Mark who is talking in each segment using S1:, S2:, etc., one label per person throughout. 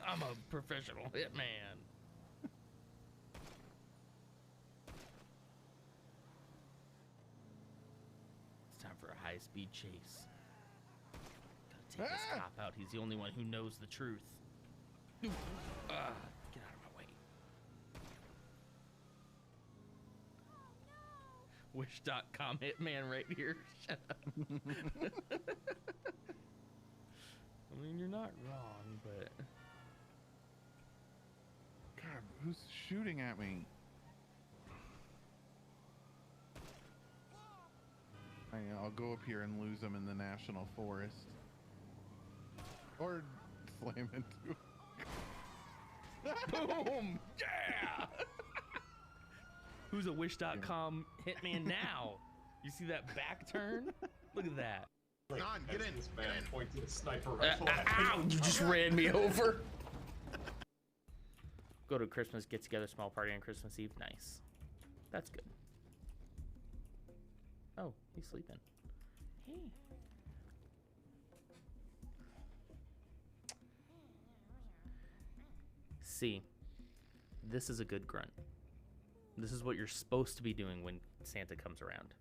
S1: I'm a professional hitman. It's time for a high-speed chase. Gotta take this cop out. He's the only one who knows the truth. Get out of my way. Wish.com hitman right here. Shut up. I mean, you're not wrong, but...
S2: God, who's shooting at me? I'll go up here and lose them in the national forest. Or slam into
S1: Boom! Yeah! Who's a Wish.com hitman now? You see that back turn? Look at that.
S3: Don, get in.
S4: This man pointing a sniper rifle
S1: Ow! You just ran me over. Go to Christmas get together, small party on Christmas Eve. Nice. That's good. Oh, he's sleeping. Hey. See, this is a good grunt. This is what you're supposed to be doing when Santa comes around.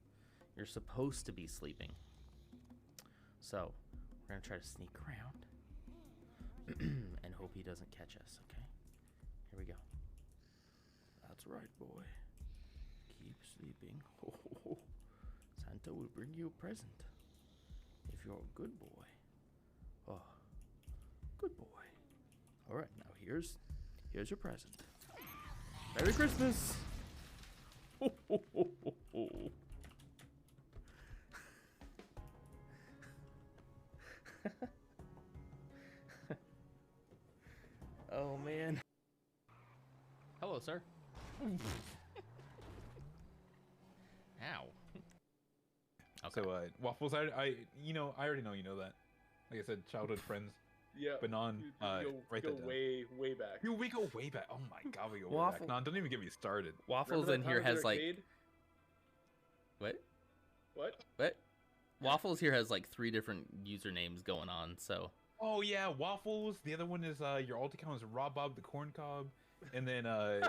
S1: You're supposed to be sleeping. So, we're gonna try to sneak around and hope he doesn't catch us, okay? Here we go. That's right, boy. Keep sleeping. Oh, Santa will bring you a present if you're a good boy. Oh, good boy. All right, now here's your present. Merry Christmas. Ho, ho, ho, ho, ho. Oh man. Hello, sir. Ow. Okay.
S5: So, Waffles, I already know you know that. Like I said, childhood friends.
S4: Yeah.
S5: But Non,
S4: go
S5: write that down.
S4: way back.
S5: We go way back. Oh my god, we go way
S1: Waffle-
S5: back. Non, don't even get me started.
S1: Waffles
S4: Remember
S1: in
S4: that
S1: here
S4: time at
S1: has
S4: the
S1: like
S4: arcade?
S1: what?
S4: What?
S1: Waffles here has like 3 different usernames going on, so
S5: Oh yeah, Waffles. The other one is your alt account is Rob Bob the Corn Cob, and then
S1: I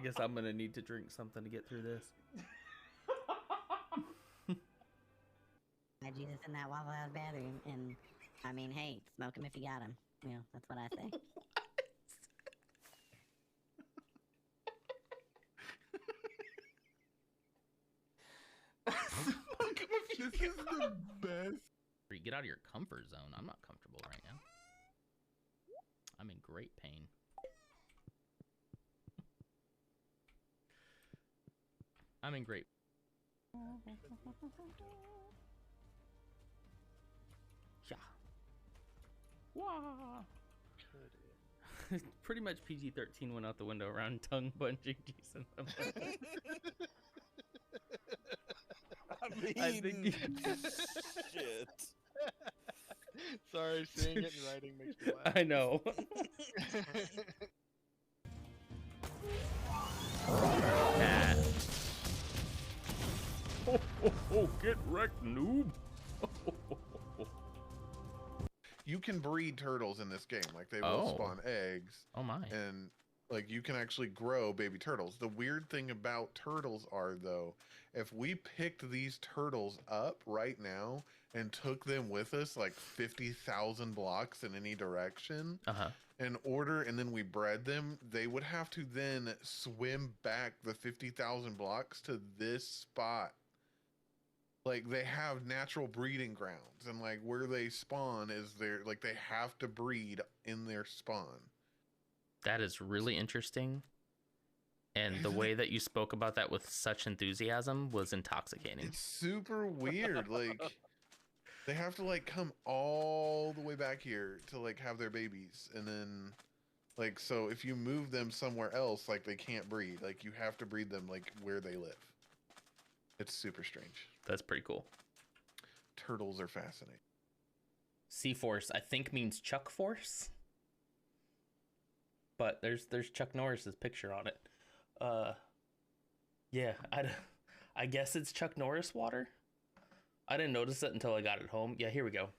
S1: guess I'm gonna need to drink something to get through this.
S6: I Jesus in that Waffle House bathroom, and I mean, hey, smoke him if you got him. You know, that's what I say.
S2: This is the best.
S1: Get out of your comfort zone. I'm not comfortable right now. I'm in great pain. I'm in great. Yeah. Wah. Pretty much PG-13 went out the window around tongue bunching Jason. I think
S3: shit. Sorry, seeing it in writing makes me laugh.
S1: I know. Nah. Oh, get wrecked, noob.
S2: You can breed turtles in this game. Like they will
S1: Oh.
S2: spawn eggs,
S1: Oh my.
S2: and like you can actually grow baby turtles. The weird thing about turtles are though, if we picked these turtles up right now and took them with us like 50,000 blocks in any direction
S1: Uh-huh.
S2: in order, and then we bred them, they would have to then swim back the 50,000 blocks to this spot. Like they have natural breeding grounds, and like where they spawn is there, like they have to breed in their spawn.
S1: That is really interesting. And the way that you spoke about that with such enthusiasm was intoxicating.
S2: It's super weird. Like they have to like come all the way back here to like have their babies, and then like so if you move them somewhere else, like they can't breed. Like you have to breed them like where they live. It's super strange.
S1: That's pretty cool.
S2: Turtles are fascinating.
S1: C-Force, I think, means Chuck Force. But there's Chuck Norris's picture on it. Yeah, I guess it's Chuck Norris water. I didn't notice it until I got it home. Yeah, here we go.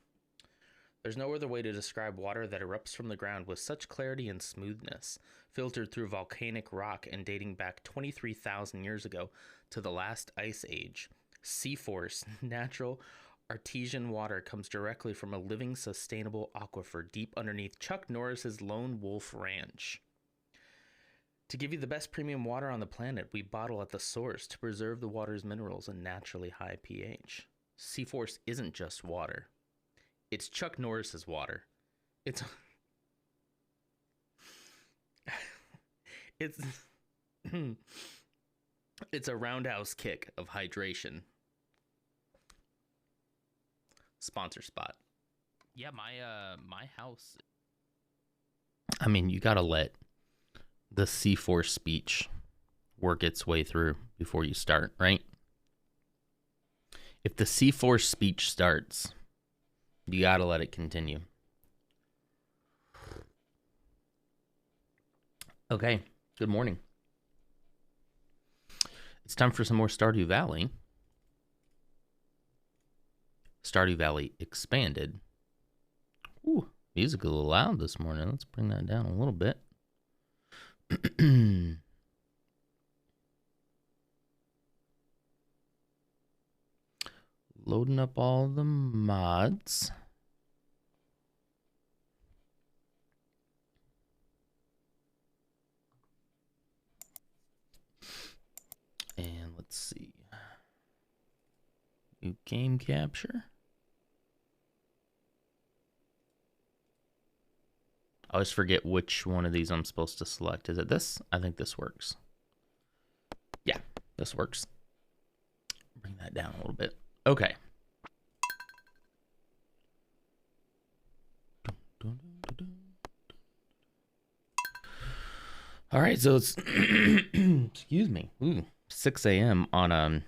S1: There's no other way to describe water that erupts from the ground with such clarity and smoothness, filtered through volcanic rock and dating back 23,000 years ago to the last ice age. Sea-Force, natural artesian water, comes directly from a living, sustainable aquifer deep underneath Chuck Norris's Lone Wolf Ranch. To give you the best premium water on the planet, we bottle at the source to preserve the water's minerals and naturally high pH. Sea-Force isn't just water. It's Chuck Norris's water. It's it's it's a roundhouse kick of hydration. Sponsor spot. Yeah, my house. I mean, you gotta let the Sea-Force speech work its way through before you start, right? If the Sea-Force speech starts, you gotta let it continue. Okay, good morning. It's time for some more Stardew Valley. Stardew Valley Expanded. Ooh, music a little loud this morning. Let's bring that down a little bit. Loading up all the mods. And let's see. New game capture. I always forget which one of these I'm supposed to select. Is it this? I think this works. Yeah, this works. Bring that down a little bit. Okay. All right, so it's excuse me. Ooh, 6 a.m. on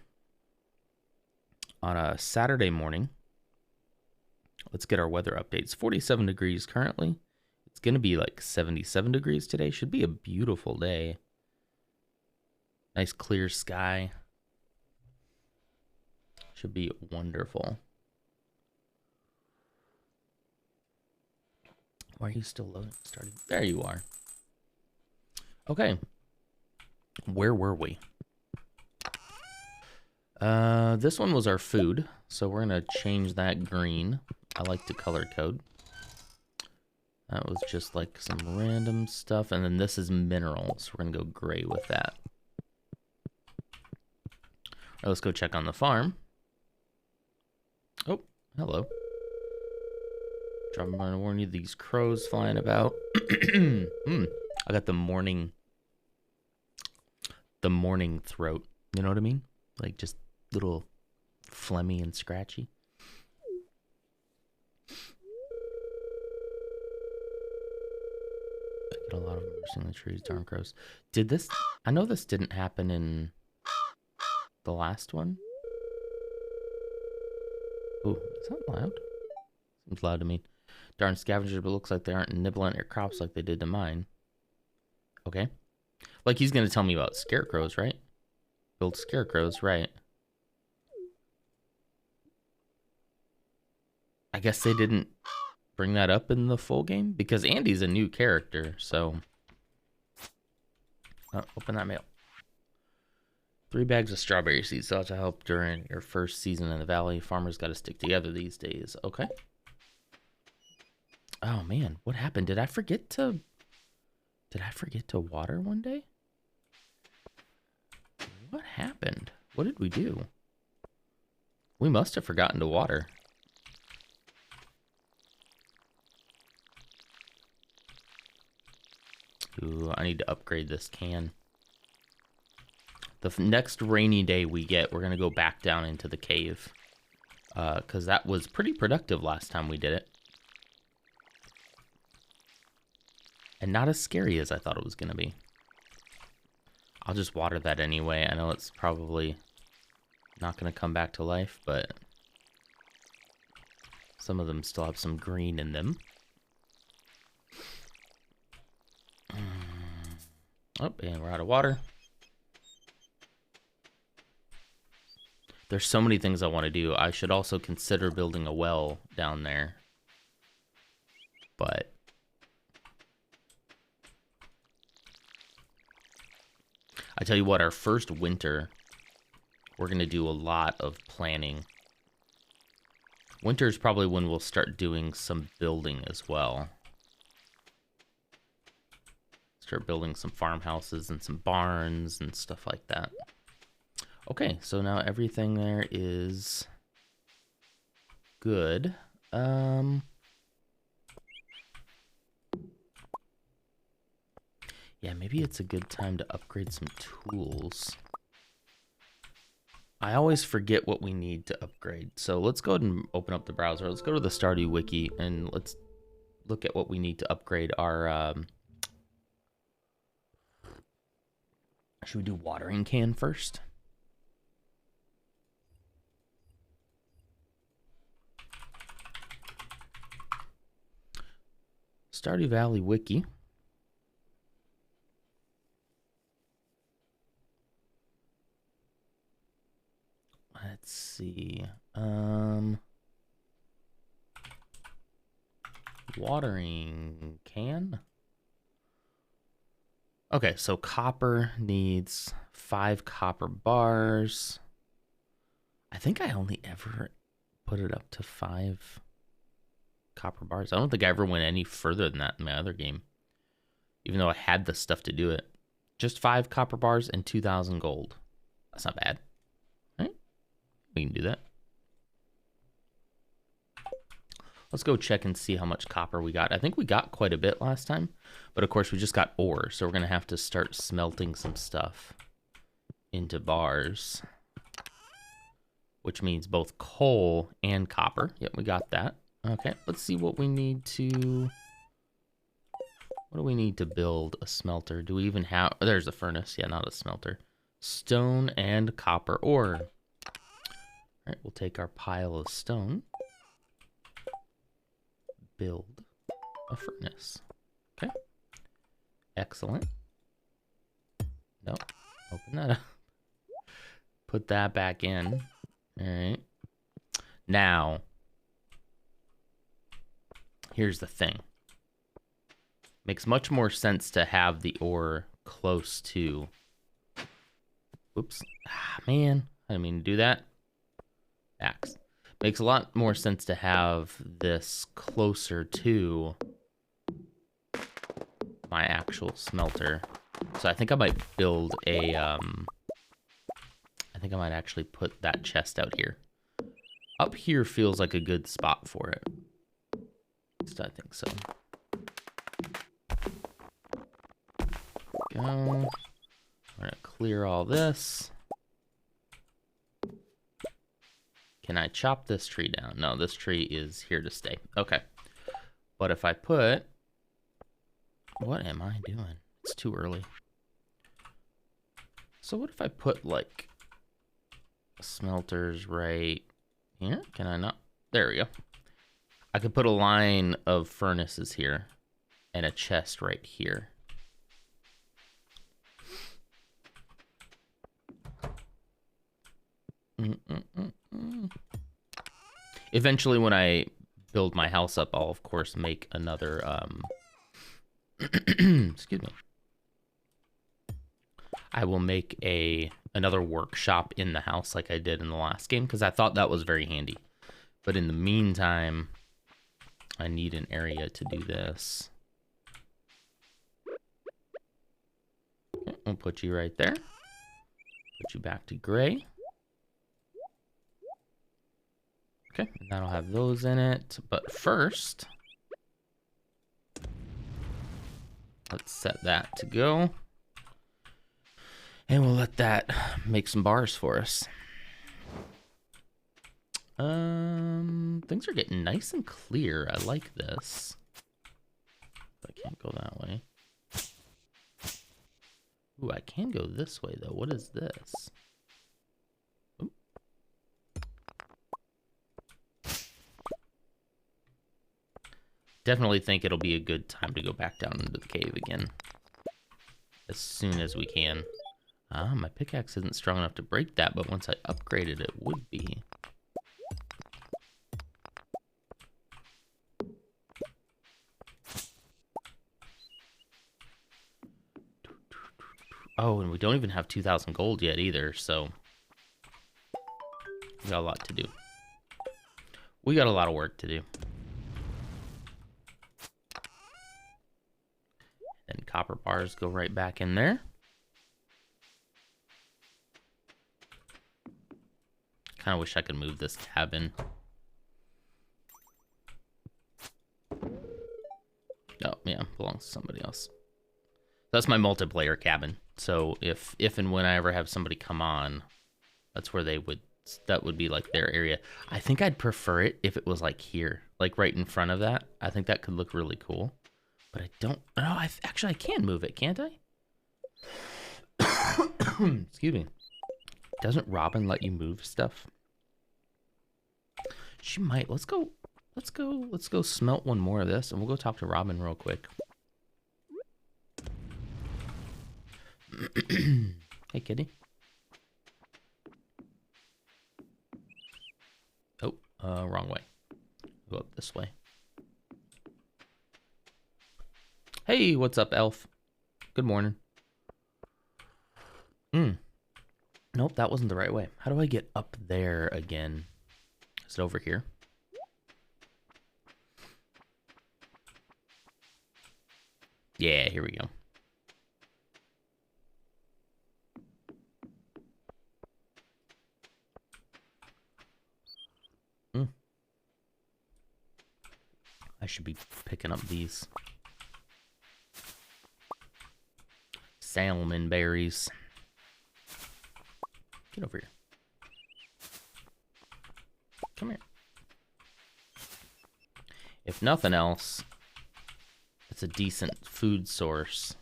S1: a Saturday morning. Let's get our weather updates. 47 degrees currently. It's going to be like 77 degrees today. Should be a beautiful day. Nice clear sky. Should be wonderful. Why are you still loading? Starting. There you are. Okay. Where were we? This one was our food, so we're gonna change that green. I like to color code. That was just like some random stuff, and then this is minerals. We're gonna go gray with that. All right, let's go check on the farm. Oh, hello. I'm gonna warn you, these crows flying about. I got the morning throat. You know what I mean? Like just little phlegmy and scratchy. I get a lot of them in the trees, darn crows. Did this? I know this didn't happen in the last one. Ooh, is that loud? Seems loud to me. Darn scavengers, but looks like they aren't nibbling at your crops like they did to mine. Okay. Like he's going to tell me about scarecrows, right? Build scarecrows, right. I guess they didn't bring that up in the full game because Andy's a new character, so. Oh, open that mail. 3 bags of strawberry seeds thought to help during your first season in the valley. Farmers got to stick together these days. Okay. Oh man, what happened? Did I forget to water one day? What happened? What did we do? We must have forgotten to water. Ooh, I need to upgrade this can. The next rainy day we get, we're going to go back down into the cave. Because that was pretty productive last time we did it. And not as scary as I thought it was going to be. I'll just water that anyway. I know it's probably not going to come back to life, but some of them still have some green in them. Oh, and we're out of water. There's so many things I want to do. I should also consider building a well down there. but I tell you what, our first winter, we're going to do a lot of planning. Winter is probably when we'll start doing some building as well. Start building some farmhouses and some barns and stuff like that. Okay, so now everything there is good. Yeah, maybe it's a good time to upgrade some tools. I always forget what we need to upgrade. So let's go ahead and open up the browser. Let's go to the Stardew wiki and let's look at what we need to upgrade our... Should we do watering can first? Stardew Valley wiki. Let's see. Watering can. Okay, so copper needs 5 copper bars. I think I only ever put it up to 5 copper bars. I don't think I ever went any further than that in my other game, even though I had the stuff to do it. Just 5 copper bars and 2,000 gold. That's not bad. All right, we can do that. Let's go check and see how much copper we got. I think we got quite a bit last time, but of course we just got ore, so we're gonna have to start smelting some stuff into bars, which means both coal and copper. Yep, we got that. Okay, let's see what we need to... What do we need to build a smelter? Do we even have... Oh, there's a furnace. Yeah, not a smelter. Stone and copper ore. All right, we'll take our pile of stone. Build a furnace. Okay. Excellent. Nope. Open that up. Put that back in. All right. Now, here's the thing. Makes much more sense to have the ore close to... Oops. Ah, man. I didn't mean to do that. Axe. Makes a lot more sense to have this closer to my actual smelter. So I think I might build a... I think I might actually put that chest out here. Up here feels like a good spot for it. At least I think so. Go. I'm gonna clear all this. Can I chop this tree down? No, this tree is here to stay. Okay. But if I put... What am I doing? It's too early. So what if I put, like, smelters right here? Can I not? There we go. I could put a line of furnaces here and a chest right here. Eventually, when I build my house up, I'll of course make another excuse me. I will make another workshop in the house like I did in the last game because I thought that was very handy. But in the meantime, I need an area to do this. Okay, I'll put you right there. Put you back to gray. Okay, and that'll have those in it. But first, let's set that to go. And we'll let that make some bars for us. Things are getting nice and clear. I like this. I can't go that way. Ooh, I can go this way, though. What is this? Ooh. Definitely think it'll be a good time to go back down into the cave again. As soon as we can. Ah, my pickaxe isn't strong enough to break that, but once I upgraded it, would be. Oh, and we don't even have 2,000 gold yet either, so we got a lot to do. We got a lot of work to do. And copper bars go right back in there. Kind of wish I could move this cabin. Oh, yeah, belongs to somebody else. That's my multiplayer cabin. So if and when I ever have somebody come on, that's where that would be like their area. I think I'd prefer it if it was like here, like right in front of that. I think that could look really cool. But I don't, no, actually I can move it, can't I? Excuse me. Doesn't Robin let you move stuff? She might. Let's go smelt one more of this and we'll go talk to Robin real quick. Hey, kitty. Oh, wrong way. Go up this way. Hey, what's up, elf? Good morning. Nope, that wasn't the right way. How do I get up there again? Is it over here? Yeah, here we go. I should be picking up these salmon berries. Get over here. Come here. If nothing else, it's a decent food source.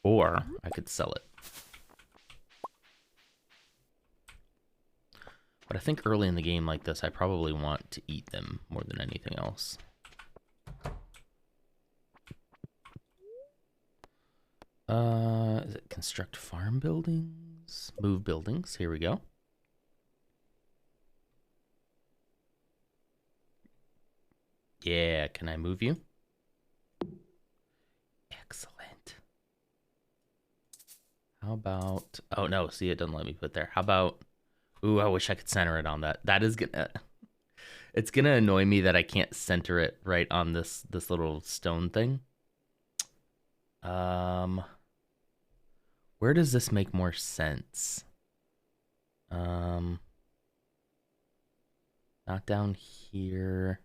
S1: Or I could sell it. But I think early in the game like this, I probably want to eat them more than anything else. Is it construct farm buildings? Move buildings. Here we go. Yeah, can I move you? Excellent. How about... Oh, no, see, it doesn't let me put there. How about... Ooh, I wish I could center it on that. That is gonna... It's gonna annoy me that I can't center it right on this little stone thing. Where does this make more sense? Not down here.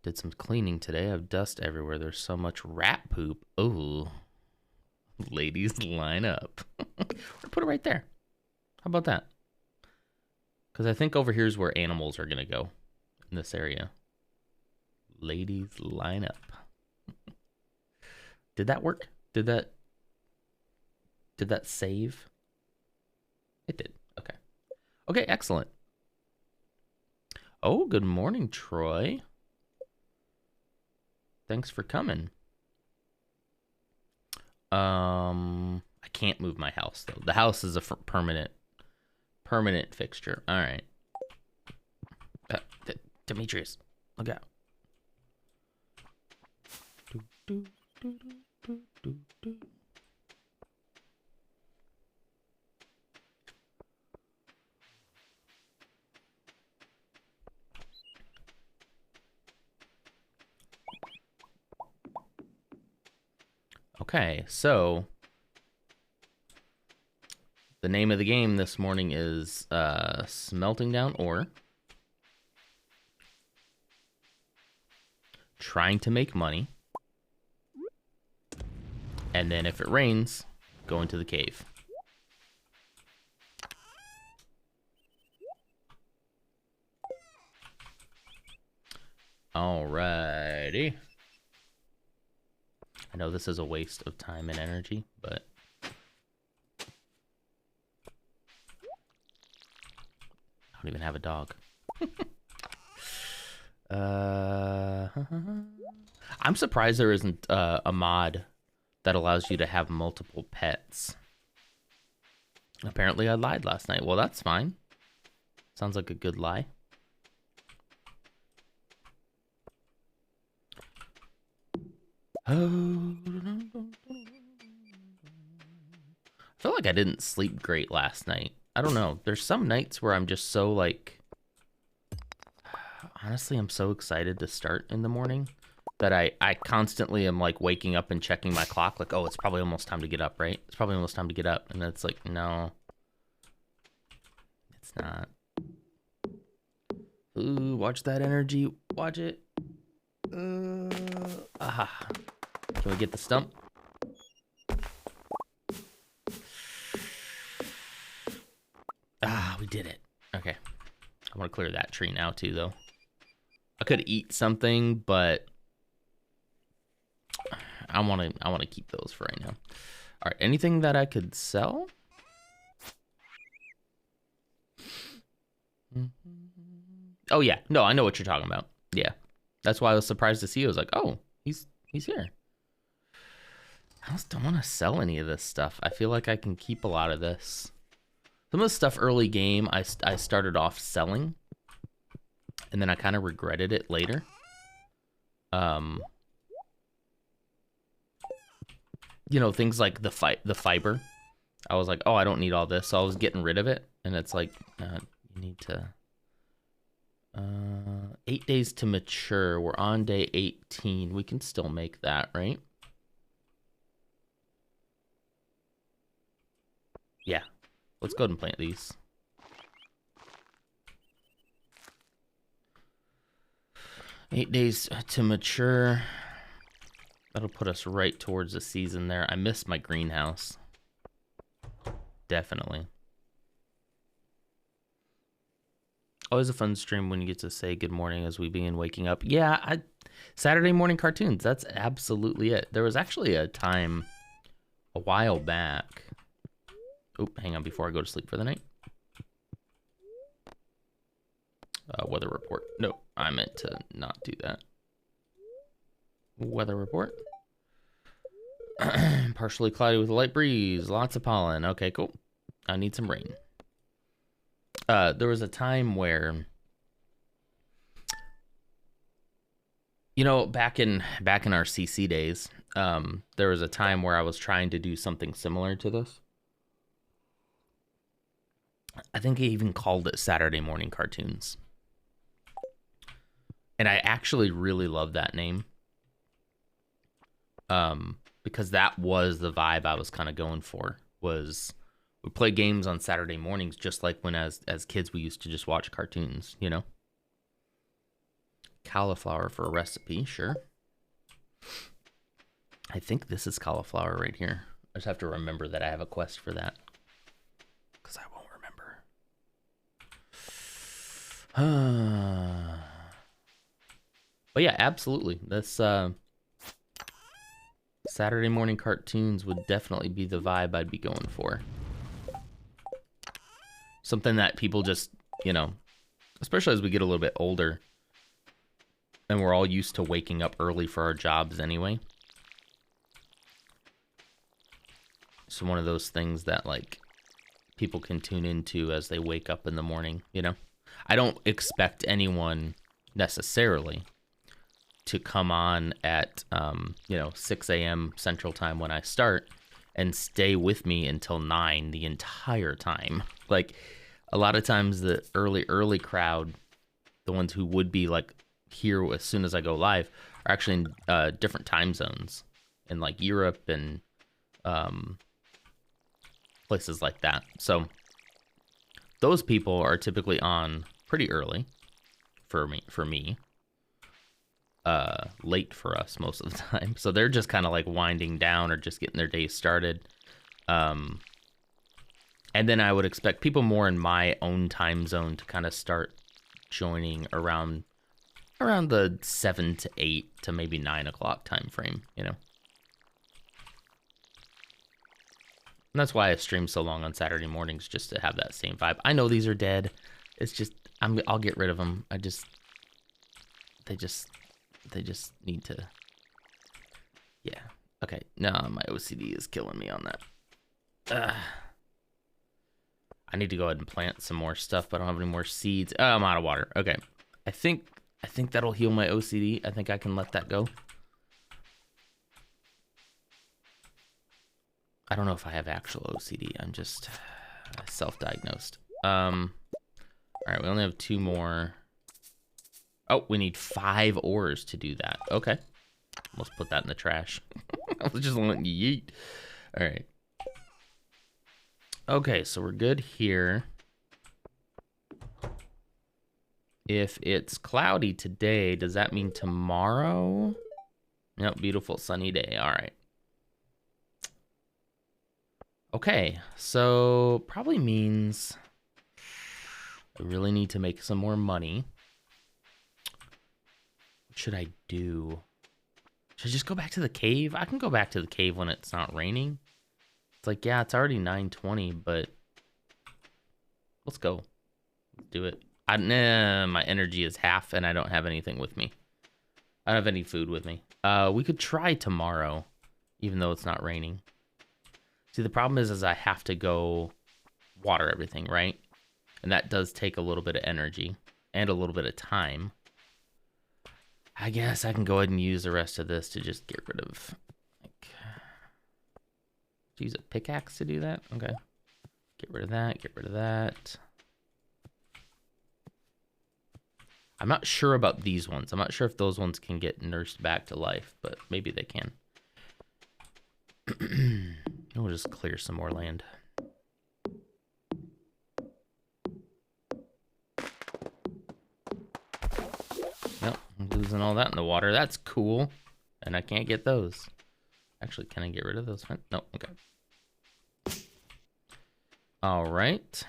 S1: Did some cleaning today. I have dust everywhere. There's so much rat poop. Oh, ladies, line up. Put it right there. How about that? Because I think over here is where animals are going to go in this area. Ladies, line up. Did that work? Did that save? It did. Okay. Okay, excellent. Oh, good morning, Troy. Thanks for coming. I can't move my house though. The house is a permanent fixture. All right. Demetrius, look out. Okay, so the name of the game this morning is smelting down ore, trying to make money, and then if it rains, go into the cave. Alrighty. I know this is a waste of time and energy, but I don't even have a dog. I'm surprised there isn't a mod that allows you to have multiple pets. Apparently I lied last night. Well, that's fine. Sounds like a good lie. I didn't sleep great last night. I don't know. There's some nights where I'm just so like, honestly, I'm so excited to start in the morning that I constantly am like waking up and checking my clock. Like, oh, it's probably almost time to get up, right? It's probably almost time to get up. And it's like, no, it's not. Ooh, watch that energy. Watch it. Aha. Can we get the stump? Ah, we did it. Okay. I want to clear that tree now too, though. I could eat something, but I want to keep those for right now. All right, anything that I could sell? Oh yeah, no, I know what you're talking about. Yeah, that's why I was surprised to see. I was like, oh, he's here. I just don't want to sell any of this stuff. I feel like I can keep a lot of this. Some of the stuff early game, I started off selling, and then I kind of regretted it later. You know, things like the fiber. I was like, oh, I don't need all this, so I was getting rid of it, and it's like, you need to. 8 days to mature. We're on day 18. We can still make that, right? Yeah. Let's go ahead and plant these. Eight days to mature. That'll put us right towards the season there. I miss my greenhouse. Definitely. Always a fun stream when you get to say good morning as we begin waking up. Yeah, Saturday morning cartoons. That's absolutely it. There was actually a time a while back. Oh, hang on before I go to sleep for the night. Weather report. No, I meant to not do that. Weather report. Partially cloudy with a light breeze. Lots of pollen. Okay, cool. I need some rain. There was a time where, you know, back in our CC days, there was a time where I was trying to do something similar to this. I think I even called it Saturday morning cartoons. And I actually really love that name. Because that was the vibe I was kind of going for, was we play games on Saturday mornings just like when as kids we used to just watch cartoons, you know? Cauliflower for a recipe, sure. I think this is cauliflower right here. I just have to remember that I have a quest for that. Because I won't remember. But yeah, absolutely. This Saturday morning cartoons would definitely be the vibe I'd be going for. Something that people just, you know, especially as we get a little bit older and we're all used to waking up early for our jobs anyway. So one of those things that like people can tune into as they wake up in the morning, you know. I don't expect anyone necessarily to come on at, 6 a.m. Central Time when I start and stay with me until 9 the entire time. Like, a lot of times the early crowd, the ones who would be, like, here as soon as I go live, are actually in different time zones in, like, Europe and places like that. So, those people are typically on pretty early for me. Late for us most of the time, so they're just kind of like winding down or just getting their day started, and then I would expect people more in my own time zone to kind of start joining around the 7 to 8 to maybe 9 o'clock time frame, you know. And that's why I stream so long on Saturday mornings, just to have that same vibe. I know these are dead. It's just I'll get rid of them. They just need to. Yeah. Okay. No, my OCD is killing me on that. I need to go ahead and plant some more stuff, but I don't have any more seeds. Oh, I'm out of water. Okay. I think that'll heal my OCD. I think I can let that go. I don't know if I have actual OCD. I'm just self-diagnosed. All right, we only have 2 more. Oh, we need 5 ores to do that. Okay. Let's put that in the trash. I was just letting you eat. All right. Okay, so we're good here. If it's cloudy today, does that mean tomorrow? Yep, beautiful sunny day. All right. Okay, so probably means I really need to make some more money. What should I do? Should I just go back to the cave? I can go back to the cave when it's not raining. It's like, yeah, it's already 9:20, but let's go. Let's do it. Nah, my energy is half and I don't have anything with me. I don't have any food with me. We could try tomorrow, even though it's not raining. See, the problem is I have to go water everything, right? And that does take a little bit of energy and a little bit of time. I guess I can go ahead and use the rest of this to just get rid of, like, use a pickaxe to do that. Okay. Get rid of that, get rid of that. I'm not sure about these ones. I'm not sure if those ones can get nursed back to life, but maybe they can. We'll just clear some more land. Yep, I'm losing all that in the water. That's cool. And I can't get those. Actually, can I get rid of those? No, okay. All right.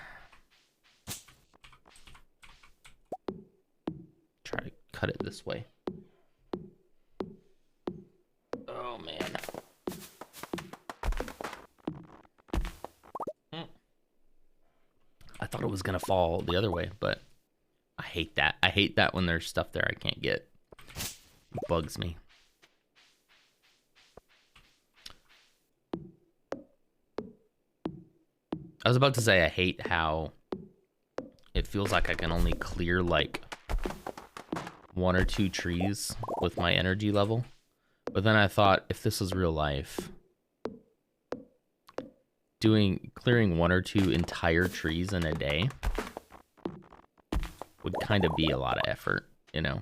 S1: Try to cut it this way. Oh, man. I thought it was going to fall the other way, but I hate that. I hate that when there's stuff there I can't get. It bugs me. I was about to say I hate how it feels like I can only clear like 1 or 2 trees with my energy level. But then I thought, if this was real life, clearing 1 or 2 entire trees in a day would kind of be a lot of effort, you know?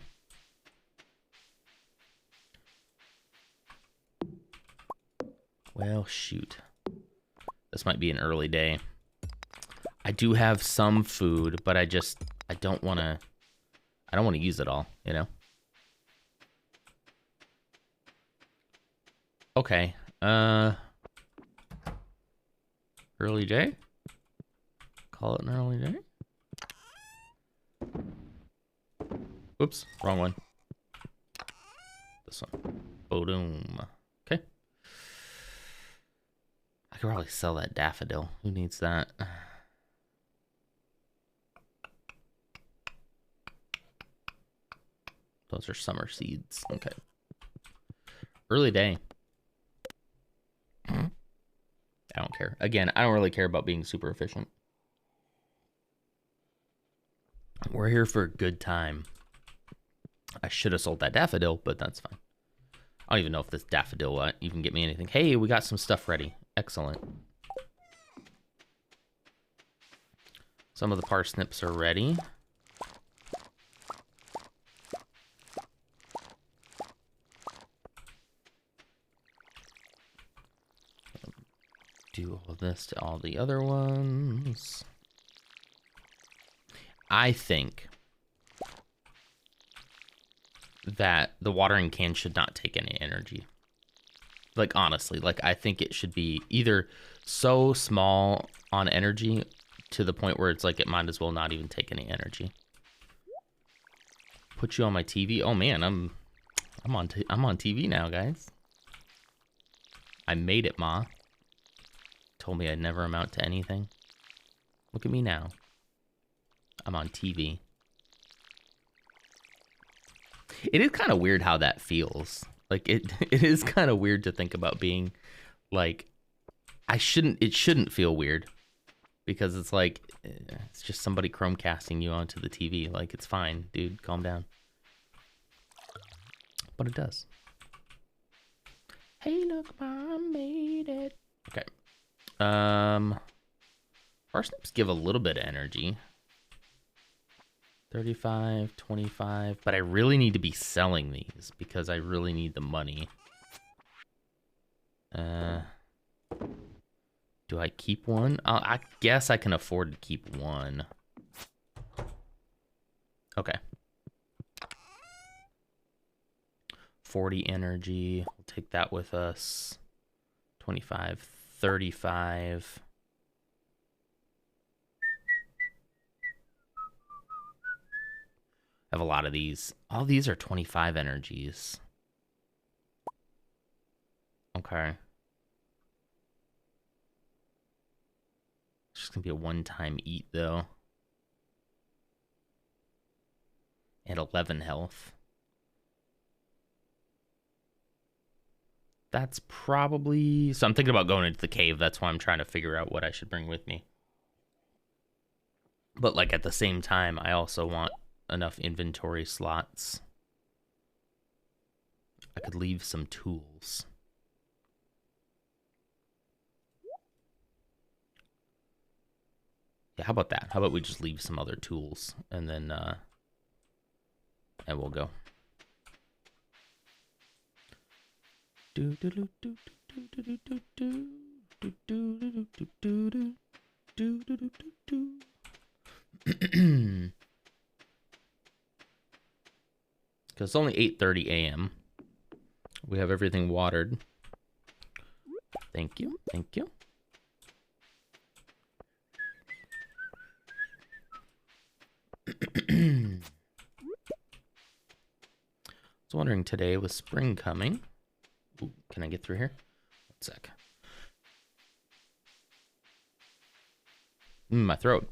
S1: Well, shoot. This might be an early day. I do have some food, but I don't want to use it all, you know? Okay. Early day? Call it an early day? Oops, wrong one. This one. Boom. Okay. I could probably sell that daffodil. Who needs that? Those are summer seeds. Okay. Early day. I don't care. Again, I don't really care about being super efficient. We're here for a good time. I should have sold that daffodil, but that's fine. I don't even know if this daffodil will even get me anything. Hey, we got some stuff ready. Excellent. Some of the parsnips are ready. Do all this to all the other ones. I think that the watering can should not take any energy. Like, honestly, like, I think it should be either so small on energy to the point where it's like it might as well not even take any energy. Put you on my TV. Oh man, I'm on TV now, guys. I made it, Ma. Told me I'd never amount to anything. Look at me now. I'm on TV. It is kind of weird how that feels. Like it is kind of weird to think about being like, it shouldn't feel weird because it's like, it's just somebody Chromecasting you onto the TV. Like, it's fine, dude, calm down. But it does. Hey, look, Mom made it. Okay. Parsnips give a little bit of energy. 35, 25, but I really need to be selling these because I really need the money. Do I keep one? I guess I can afford to keep one. Okay. 40 energy. We'll take that with us. 25, 35. I have a lot of these. All these are 25 energies. Okay. It's just gonna be a one-time eat though. And 11 health. That's probably... So I'm thinking about going into the cave. That's why I'm trying to figure out what I should bring with me. But like at the same time, I also want enough inventory slots. I could leave some tools. Yeah, how about that? How about we just leave some other tools and then and we'll go. Because it's only 8:30 a.m. We have everything watered. Thank you. Thank you. I was wondering today with spring coming. Ooh, can I get through here? 1 sec. My throat.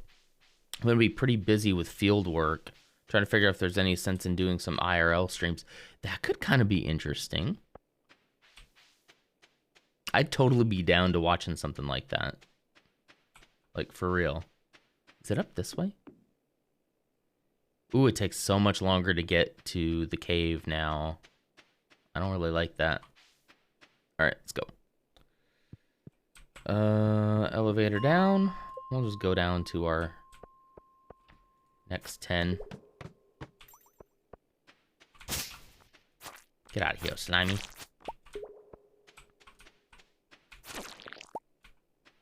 S1: I'm going to be pretty busy with field work. Trying to figure out if there's any sense in doing some IRL streams. That could kind of be interesting. I'd totally be down to watching something like that. Like, for real. Is it up this way? Ooh, it takes so much longer to get to the cave now. I don't really like that. Alright, let's go. Elevator down. We'll just go down to our next 10. Get out of here, slimy.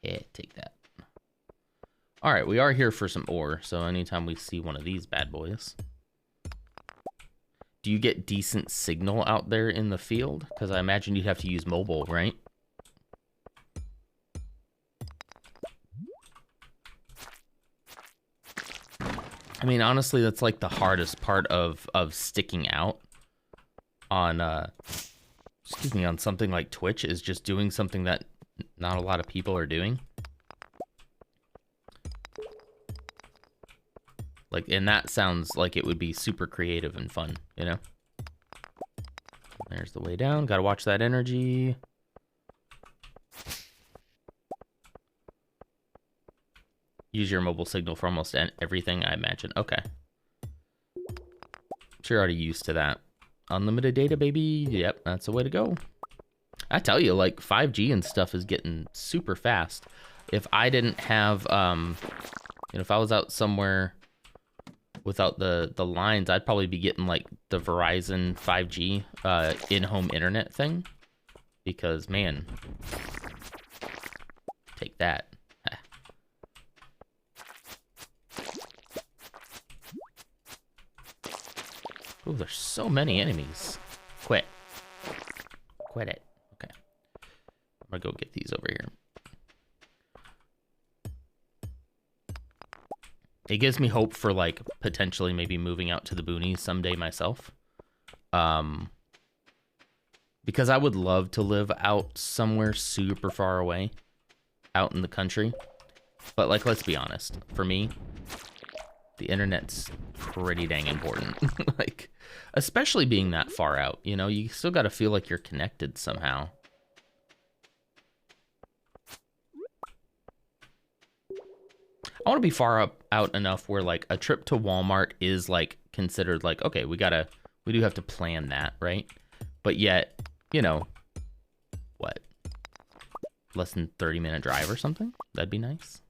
S1: Yeah, take that. Alright, we are here for some ore, so anytime we see one of these bad boys. Do you get decent signal out there in the field? Because I imagine you'd have to use mobile, right? I mean, honestly, that's like the hardest part of sticking out on, excuse me, on something like Twitch, is just doing something that not a lot of people are doing. Like, and that sounds like it would be super creative and fun, you know? There's the way down. Gotta watch that energy. Use your mobile signal for almost everything, I imagine. Okay. You're already used to that. Unlimited data, baby. Yep, that's the way to go. I tell you, like, 5G and stuff is getting super fast. If I didn't have, you know, if I was out somewhere without the lines, I'd probably be getting, like, the Verizon 5G in-home internet thing. Because, man, take that. Oh, there's so many enemies. Quit. Quit it. Okay. I'm gonna go get these over here. It gives me hope for, like, potentially maybe moving out to the boonies someday myself. Because I would love to live out somewhere super far away. Out in the country. But, like, let's be honest. For me, the internet's pretty dang important. Like, especially being that far out, you know, you still got to feel like you're connected somehow. I want to be far out enough where, like, a trip to Walmart is, like, considered, like, okay, we do have to plan that, right? But yet, you know, what? less than 30-minute drive or something. That'd be nice.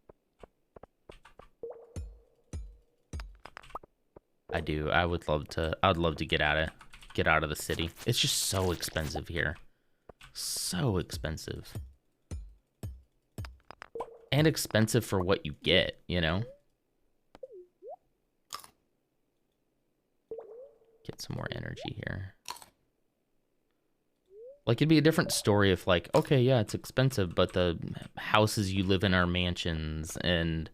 S1: I do. I would love to get out of the city. It's just so expensive here. So expensive. And expensive for what you get, you know? Get some more energy here. Like, it'd be a different story if, like, okay, yeah, it's expensive, but the houses you live in are mansions, and,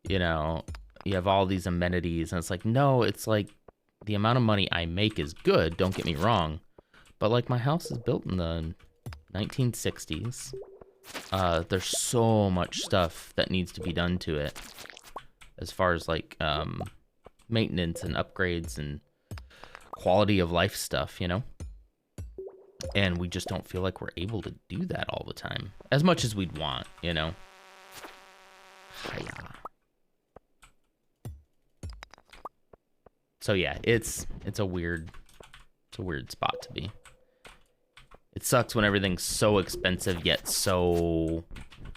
S1: you know, you have all these amenities, and it's like, no, it's like, the amount of money I make is good, don't get me wrong, but, like, my house is built in the 1960s. There's so much stuff that needs to be done to it, as far as, like, maintenance and upgrades and quality of life stuff, you know? And we just don't feel like we're able to do that all the time, as much as we'd want, you know? So yeah, it's a weird spot to be. It sucks when everything's so expensive yet so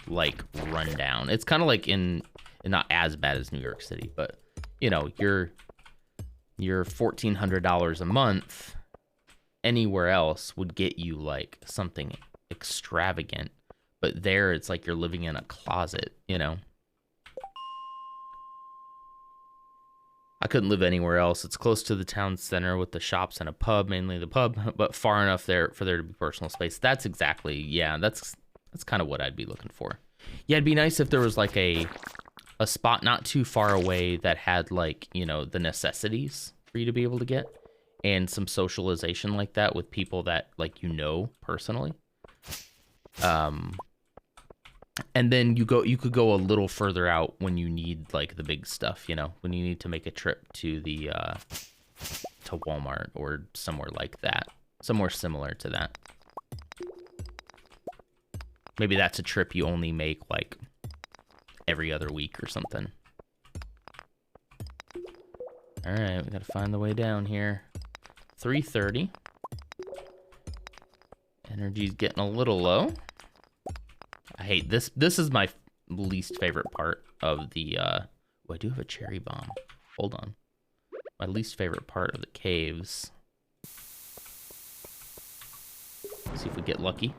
S1: like run down. It's kind of like in not as bad as New York City, but you know, your $1,400 a month anywhere else would get you like something extravagant, but there it's like you're living in a closet, you know? I couldn't live anywhere else. It's close to the town center with the shops and a pub, mainly the pub, but far enough there for there to be personal space. That's exactly, yeah, that's kind of what I'd be looking for. Yeah, it'd be nice if there was like a spot not too far away that had like, you know, the necessities for you to be able to get, and some socialization like that with people that like, you know, personally. And then you could go a little further out when you need like the big stuff, you know, when you need to make a trip to the to Walmart or somewhere like that, somewhere similar to that. Maybe that's a trip you only make like every other week or something. All right, we gotta find the way down here. 3:30. Energy's getting a little low. I hate this. This is my least favorite part of the, oh, I do have a cherry bomb. Hold on. My least favorite part of the caves. Let's see if we get lucky.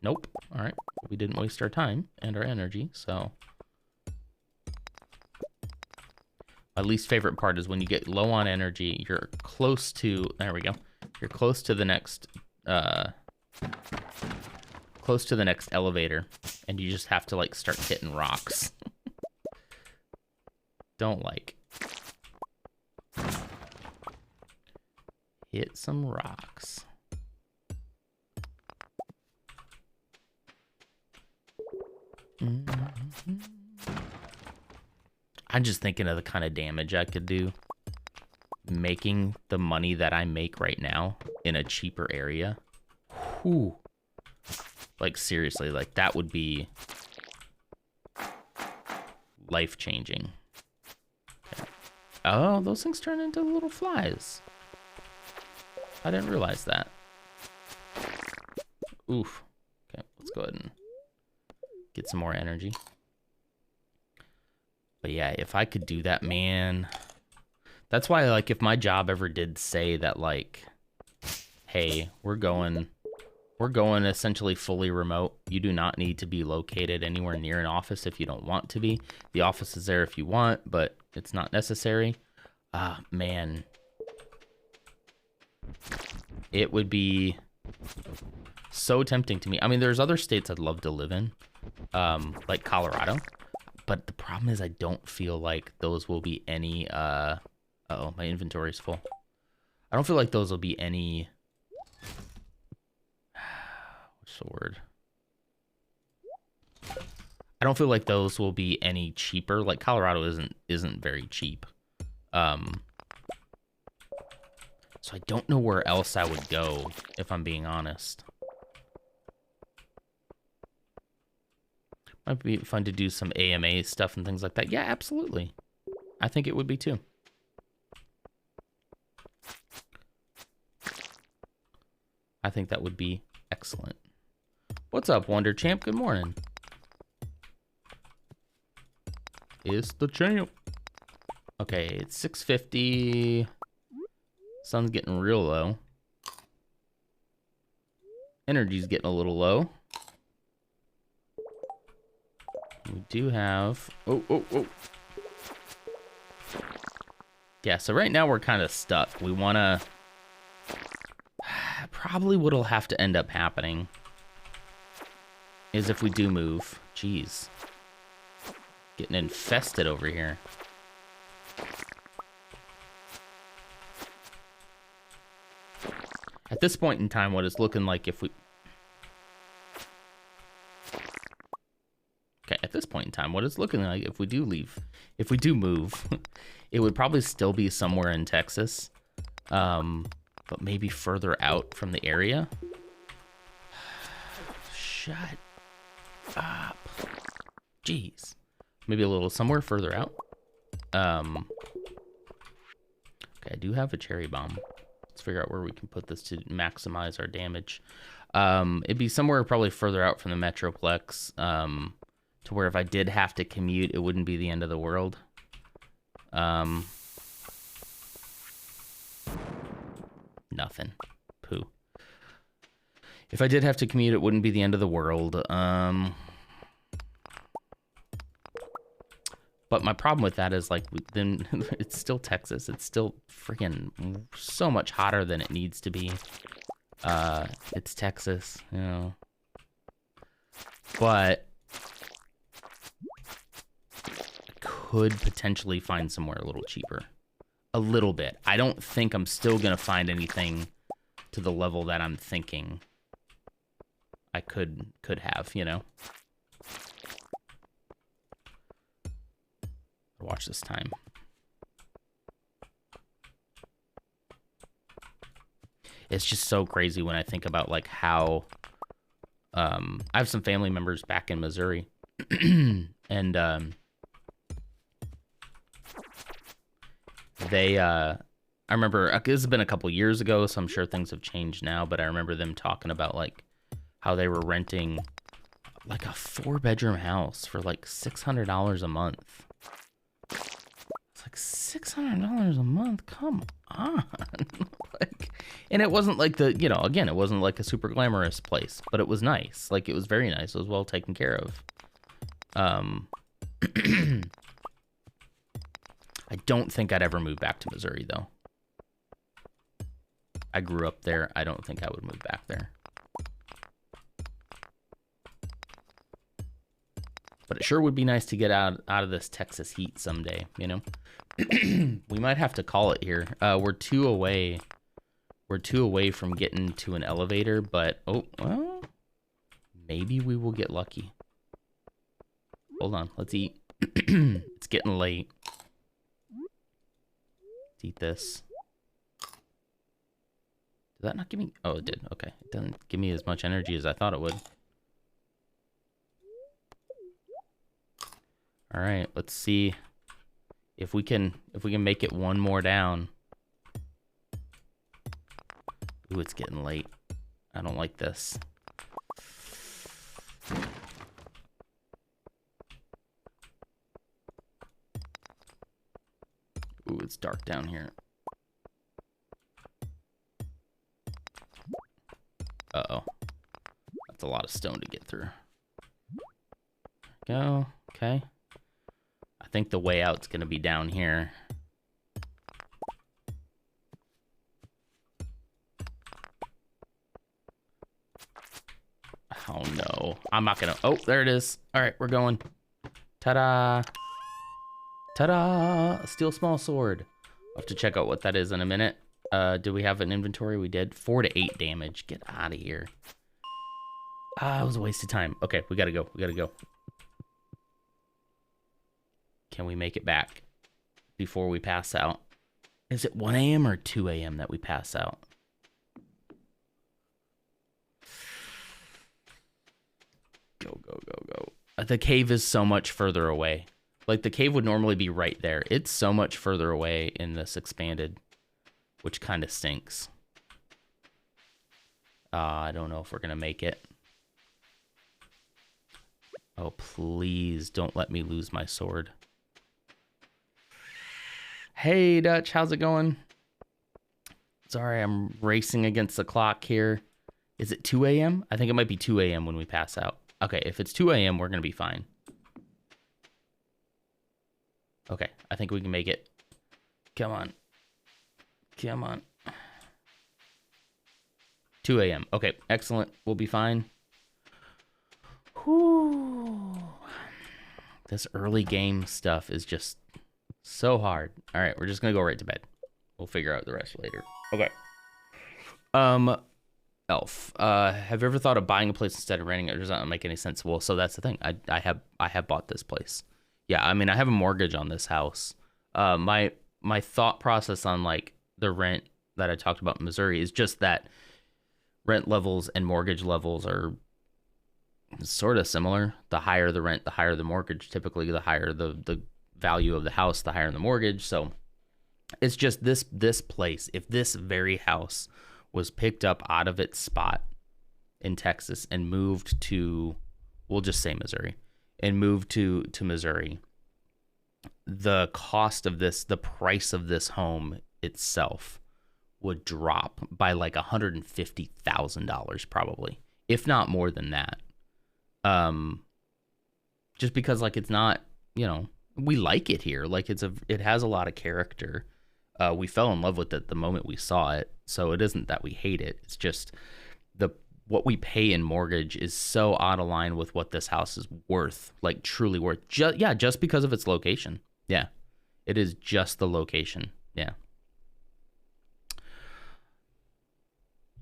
S1: Nope. All right. We didn't waste our time and our energy, so. My least favorite part is when you get low on energy, you're close to, there we go. You're close to the next, elevator, and you just have to like start hitting rocks. Don't like. Hit some rocks. I'm just thinking of the kind of damage I could do making the money that I make right now in a cheaper area. Whew. Like, seriously, like, that would be life-changing. Okay. Oh, those things turn into little flies. I didn't realize that. Oof. Okay, let's go ahead and get some more energy. But yeah, if I could do that, man. That's why, like, if my job ever did say that, like, hey, we're going essentially fully remote. You do not need to be located anywhere near an office if you don't want to be. The office is there if you want, but it's not necessary. Man. It would be so tempting to me. I mean, there's other states I'd love to live in, like Colorado. But the problem is I don't feel like those will be any, uh-oh, my inventory's full. I don't feel like those will be any... What's the word? I don't feel like those will be any cheaper. Like, Colorado isn't very cheap. So I don't know where else I would go, if I'm being honest. Might be fun to do some AMA stuff and things like that. Yeah, absolutely. I think it would be too. I think that would be excellent. What's up, Wonder Champ? Good morning. It's the champ. Okay, it's 6:50. Sun's getting real low. Energy's getting a little low. We do have... Oh. Yeah, so right now we're kind of stuck. We want to... Probably what'll have to end up happening is if we do move. Jeez. Getting infested over here. At this point in time, what it's looking like if we... Okay, at this point in time, what it's looking like if we do leave, if we do move, it would probably still be somewhere in Texas, but maybe further out from the area. Shut up. Jeez. Maybe a little somewhere further out. Okay, I do have a cherry bomb. Let's figure out where we can put this to maximize our damage. It'd be somewhere probably further out from the Metroplex, to where if I did have to commute, it wouldn't be the end of the world. Nothing. Poo. If I did have to commute, it wouldn't be the end of the world. But my problem with that is, like, then it's still Texas. It's still freaking so much hotter than it needs to be. It's Texas, you know. But I could potentially find somewhere a little cheaper. A little bit. I don't think I'm still going to find anything to the level that I'm thinking I could have, you know. Watch this time. It's just so crazy when I think about, like, how I have some family members back in Missouri, and they I remember this has been a couple years ago, so I'm sure things have changed now, but I remember them talking about, like, how they were renting like a 4-bedroom house for like $600 a month. It's like $600 a month. Come on. Like, and it wasn't like the, you know, again, it wasn't like a super glamorous place, but it was nice. Like, it was very nice. It was well taken care of. I don't think I'd ever move back to Missouri, though. I grew up there. I don't think I would move back there. But it sure would be nice to get out of this Texas heat someday, you know? We might have to call it here. We're 2 away. We're 2 away from getting to an elevator, but, oh, well, maybe we will get lucky. Hold on, let's eat. It's getting late. Let's eat this. Did that not give me? Oh, it did. Okay, it doesn't give me as much energy as I thought it would. All right, let's see if we can make it one more down. Ooh, it's getting late. I don't like this. Ooh, it's dark down here. Uh-oh. That's a lot of stone to get through. Go. Okay. I think the way out's gonna be down here. Oh no. I'm not gonna. Oh, there it is. All right, we're going. Ta-da. Ta-da. Steel small sword. I'll have to check out what that is in a minute. Do we have an inventory? We did. 4 to 8 damage. Get out of here. Ah, it was a waste of time. Okay, we gotta go. We gotta go. Can we make it back before we pass out? Is it 1 a.m. or 2 a.m. that we pass out? Go, go, go, go. The cave is so much further away. Like, the cave would normally be right there. It's so much further away in this expanded, which kind of stinks. I don't know if we're going to make it. Oh, please don't let me lose my sword. Hey, Dutch, how's it going? Sorry, I'm racing against the clock here. Is it 2 a.m.? I think it might be 2 a.m. when we pass out. Okay, if it's 2 a.m., we're going to be fine. Okay, I think we can make it. Come on. Come on. 2 a.m. Okay, excellent. We'll be fine. Whew. This early game stuff is just so hard. All right, we're just going to go right to bed. We'll figure out the rest later. Okay. Elf, have you ever thought of buying a place instead of renting it? Or does that not make any sense? Well, so that's the thing. I have bought this place. Yeah, I mean, I have a mortgage on this house. My thought process on like the rent that I talked about in Missouri is just that rent levels and mortgage levels are sort of similar. The higher the rent, the higher the mortgage. Typically, the higher the value of the house, the higher the mortgage. So it's just this place. If this very house was picked up out of its spot in Texas and moved to, we'll just say Missouri, and moved to Missouri, the cost of this, the price of this home itself would drop by like $150,000 probably, if not more than that. Just because like it's not, we like it here. Like it has a lot of character. We fell in love with it the moment we saw it. So it isn't that we hate it. It's just what we pay in mortgage is so out of line with what this house is worth, like truly worth. Just because of its location. Yeah, it is just the location. Yeah.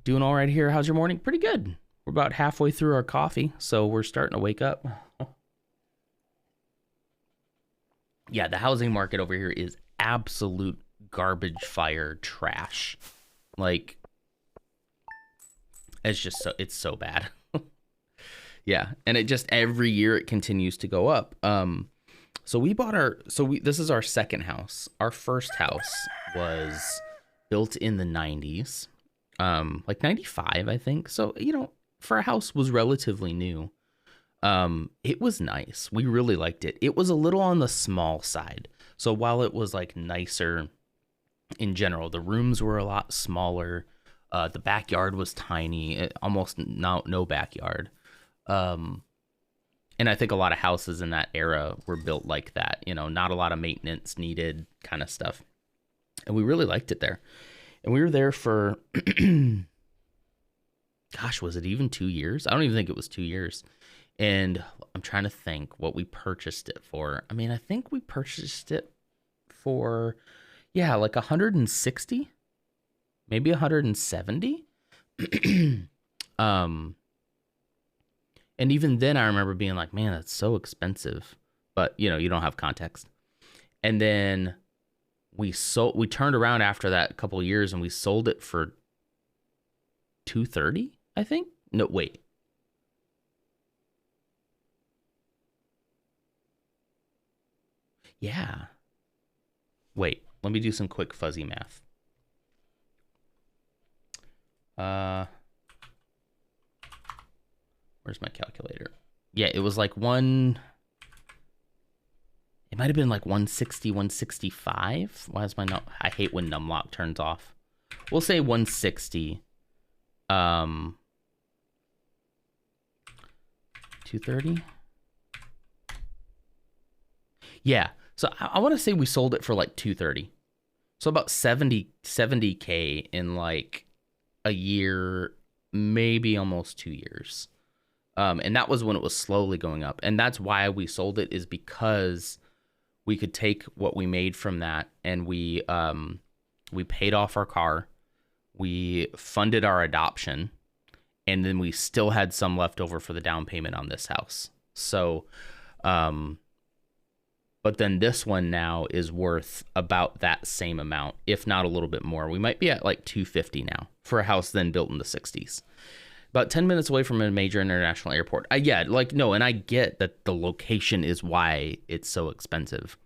S1: Doing all right here. How's your morning? Pretty good. We're about halfway through our coffee, so we're starting to wake up. Yeah, the housing market over here is absolute garbage fire trash. Like, it's so bad. Yeah, and it just every year it continues to go up. So we bought this is our second house. Our first house was built in the 90s. Like 95, I think. So, for a house was relatively new. It was nice. We really liked it. It was a little on the small side. So while it was like nicer in general, the rooms were a lot smaller. The backyard was tiny, almost no backyard. And I think a lot of houses in that era were built like that, not a lot of maintenance needed kind of stuff. And we really liked it there. And we were there for, gosh, was it even 2 years? I don't even think it was 2 years. And I'm trying to think what we purchased it for. I mean, I think we purchased it for, like 160, maybe 170. And even then I remember being like, man, that's so expensive. But, you don't have context. And then we turned around after that a couple of years and we sold it for 230, I think. No, wait. Yeah. Wait, let me do some quick fuzzy math. Where's my calculator? Yeah, it was like it might have been like 160, 165. Why is I hate when numlock turns off. We'll say 160. 230. Yeah. So I want to say we sold it for like 230. So about 70K in like a year, maybe almost 2 years. And that was when it was slowly going up. And that's why we sold it, is because we could take what we made from that and we paid off our car. We funded our adoption, and then we still had some left over for the down payment on this house. So, but then this one now is worth about that same amount, if not a little bit more. We might be at like 250 now for a house then built in the 60s. About 10 minutes away from a major international airport. And I get that the location is why it's so expensive.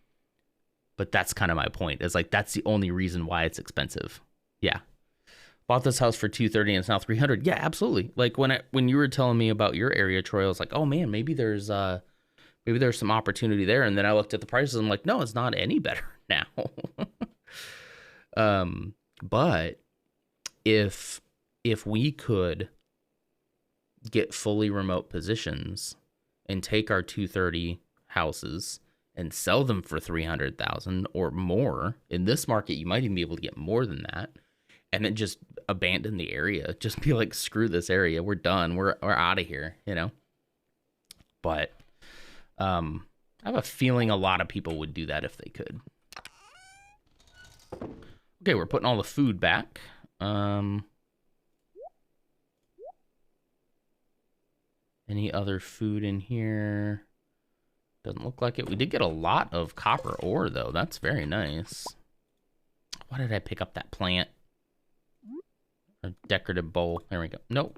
S1: But that's kind of my point. It's like, that's the only reason why it's expensive. Yeah. Bought this house for 230 and it's now 300. Yeah, absolutely. Like when you were telling me about your area, Troy, I was like, oh man, maybe there's maybe there's some opportunity there. And then I looked at the prices. I'm like, no, it's not any better now. But if we could get fully remote positions and take our 230 houses and sell them for 300,000 or more, in this market, you might even be able to get more than that, and then just abandon the area. Just be like, screw this area. We're done. We're out of here, you know? But I have a feeling a lot of people would do that if they could. Okay, we're putting all the food back. Any other food in here? Doesn't look like it. We did get a lot of copper ore, though. That's very nice. Why did I pick up that plant? A decorative bowl. There we go. Nope.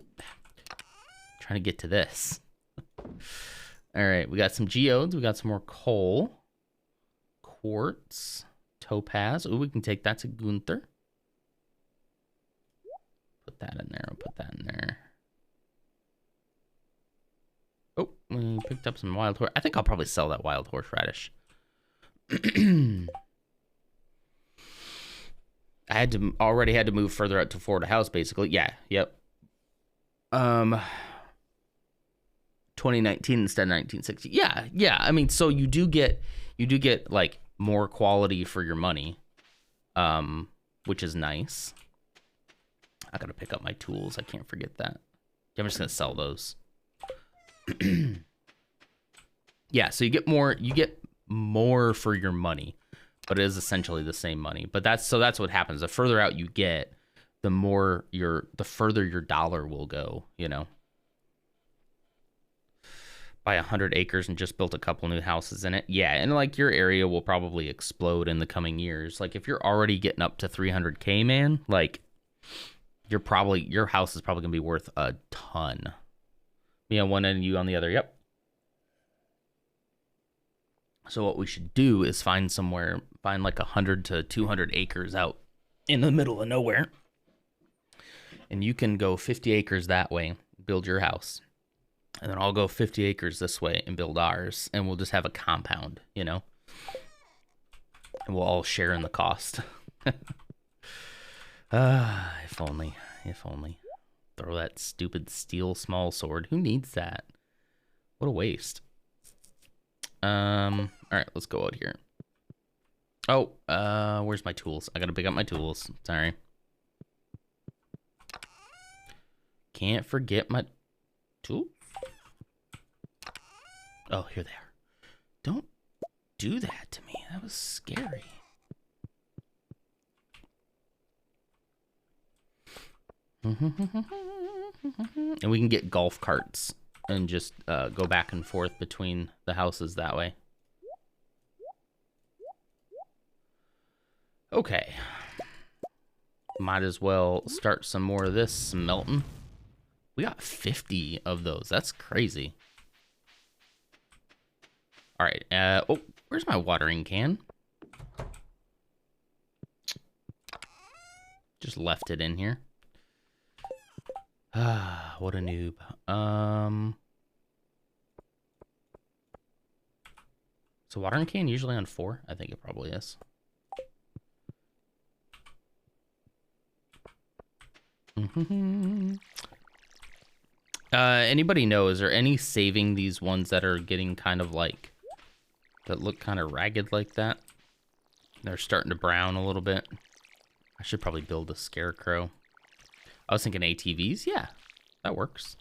S1: Trying to get to this. All right, we got some geodes. We got some more coal. Quartz. Topaz. Ooh, we can take that to Gunther. Put that in there. I'll put that in there. Oh, we picked up some wild horse. I think I'll probably sell that wild horseradish. I already had to move further out to Florida House, basically. Yeah, yep. 2019 instead of 1960. Yeah. I mean, so you do get like more quality for your money, which is nice. I gotta pick up my tools. I can't forget that. I'm just gonna sell those. Yeah, so you get more for your money, but it is essentially the same money. But that's what happens. The further out you get, the further your dollar will go, you know. Buy 100 acres and just built a couple new houses in it. Yeah, and like your area will probably explode in the coming years. Like if you're already getting up to 300K, man, like your house is probably gonna be worth a ton. Me on one end and you on the other. Yep. So what we should do is find like 100 to 200 acres out in the middle of nowhere. And you can go 50 acres that way, build your house. And then I'll go 50 acres this way and build ours. And we'll just have a compound, you know? And we'll all share in the cost. If only. Throw that stupid steel small sword. Who needs that? What a waste. All right, let's go out here. Oh, where's my tools? I gotta pick up my tools. Sorry. Can't forget my tools. Oh, here they are. Don't do that to me. That was scary. And we can get golf carts and just go back and forth between the houses that way. Okay. Might as well start some more of this smelting. We got 50 of those. That's crazy. All right. Oh, where's my watering can? Just left it in here. Ah, what a noob. So watering can usually on 4? I think it probably is. Anybody know, is there any saving these ones that are getting kind of like, that look kind of ragged like that? They're starting to brown a little bit. I should probably build a scarecrow. I was thinking ATVs. Yeah, that works.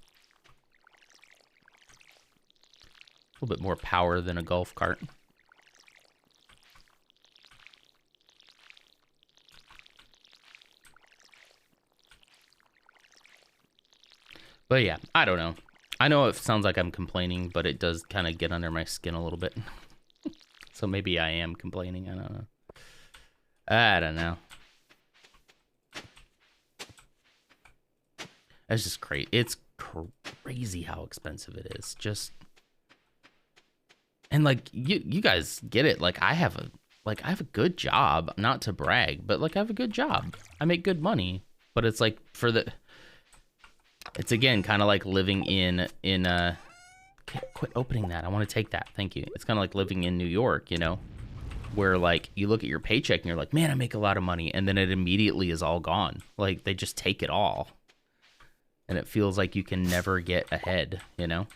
S1: A little bit more power than a golf cart. But yeah, I don't know. I know it sounds like I'm complaining, but it does kind of get under my skin a little bit. So maybe I am complaining. I don't know. I don't know. That's just crazy. It's crazy how expensive it is. Just, and like you guys get it. Like I have a good job. Not to brag, but like I have a good job. I make good money. But it's like it's again kind of like living in Okay, quit opening that. I want to take that. Thank you. It's kind of like living in New York, you know, where like you look at your paycheck and you're like, man, I make a lot of money. And then it immediately is all gone. Like they just take it all. And it feels like you can never get ahead, you know?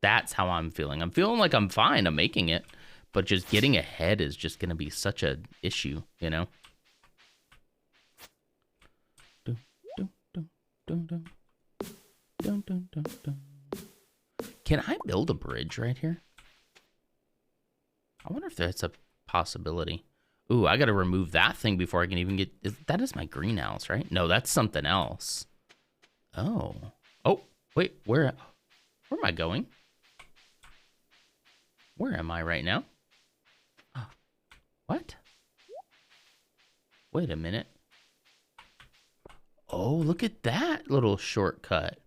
S1: That's how I'm feeling. I'm feeling like I'm fine. I'm making it. But just getting ahead is just going to be such an issue, you know? Can I build a bridge right here? I wonder if that's a possibility. Ooh, I got to remove that thing before I can even get... That is my greenhouse, right? No, that's something else. Oh. Oh, wait, where am I going? Where am I right now? What? Wait a minute. Oh, look at that little shortcut.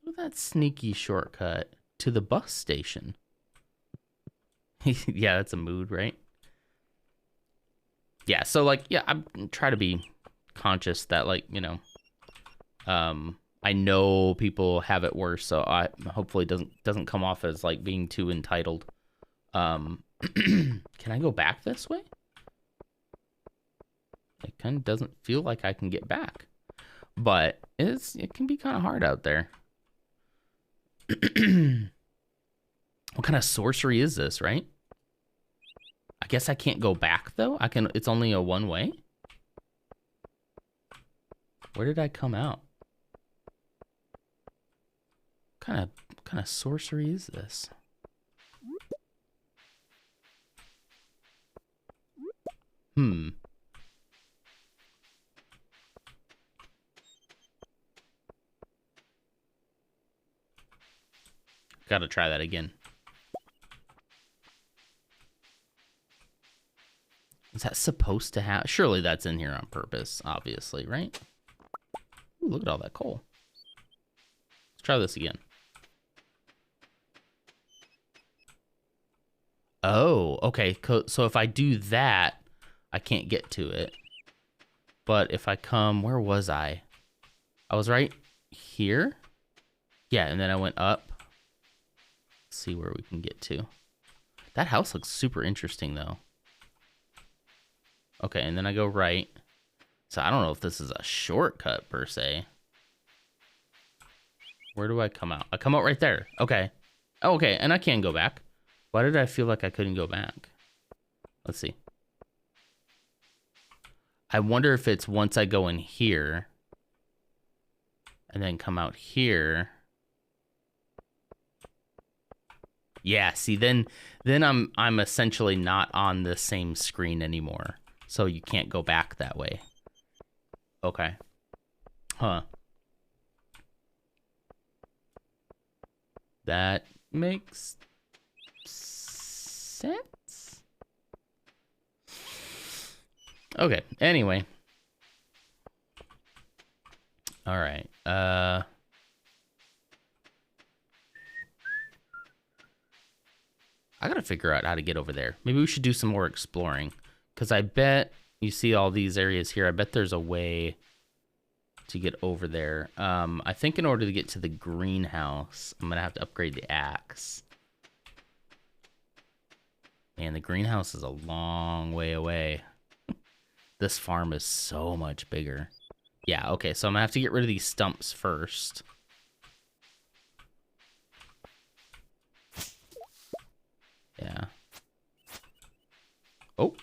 S1: Look at that sneaky shortcut to the bus station. Yeah, that's a mood, right? Yeah, so like, yeah, I try to be conscious that like, you know, I know people have it worse, so I hopefully doesn't come off as like being too entitled. Can I go back this way? It kind of doesn't feel like I can get back, but it can be kind of hard out there. What kind of sorcery is this, right? I guess I can't go back though. It's only a one way. Where did I come out? What kind of sorcery is this? Gotta try that again. Is that supposed to have? Surely that's in here on purpose, obviously, right? Ooh, look at all that coal. Let's try this again. Oh, okay. So if I do that, I can't get to it. But if I come, where was I? I was right here. Yeah, and then I went up. Let's see where we can get to. That house looks super interesting, though. Okay, and then I go right. So I don't know if this is a shortcut, per se. Where do I come out? I come out right there. Okay. Oh, okay, and I can go back. Why did I feel like I couldn't go back? Let's see. I wonder if it's once I go in here and then come out here. Yeah, see, then I'm essentially not on the same screen anymore. So you can't go back that way. Okay. Huh. That makes sense. Okay, anyway. All right. I gotta figure out how to get over there. Maybe we should do some more exploring. Because I bet you see all these areas here. I bet there's a way to get over there. I think in order to get to the greenhouse, I'm going to have to upgrade the axe. Man, the greenhouse is a long way away. This farm is so much bigger. Yeah, okay, so I'm going to have to get rid of these stumps first. Yeah. Oh,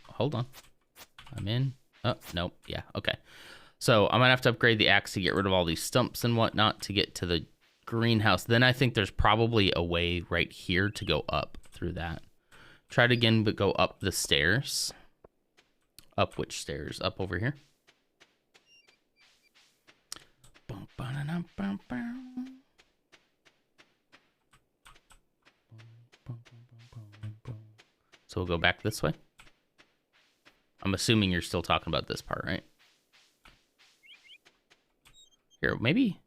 S1: hold on. I'm in. Oh, nope. Yeah, okay. So I'm gonna have to upgrade the axe to get rid of all these stumps and whatnot to get to the greenhouse. Then I think there's probably a way right here to go up through that. Try it again, but go up the stairs. Up which stairs? Up over here. So we'll go back this way. I'm assuming you're still talking about this part, right? Here, maybe.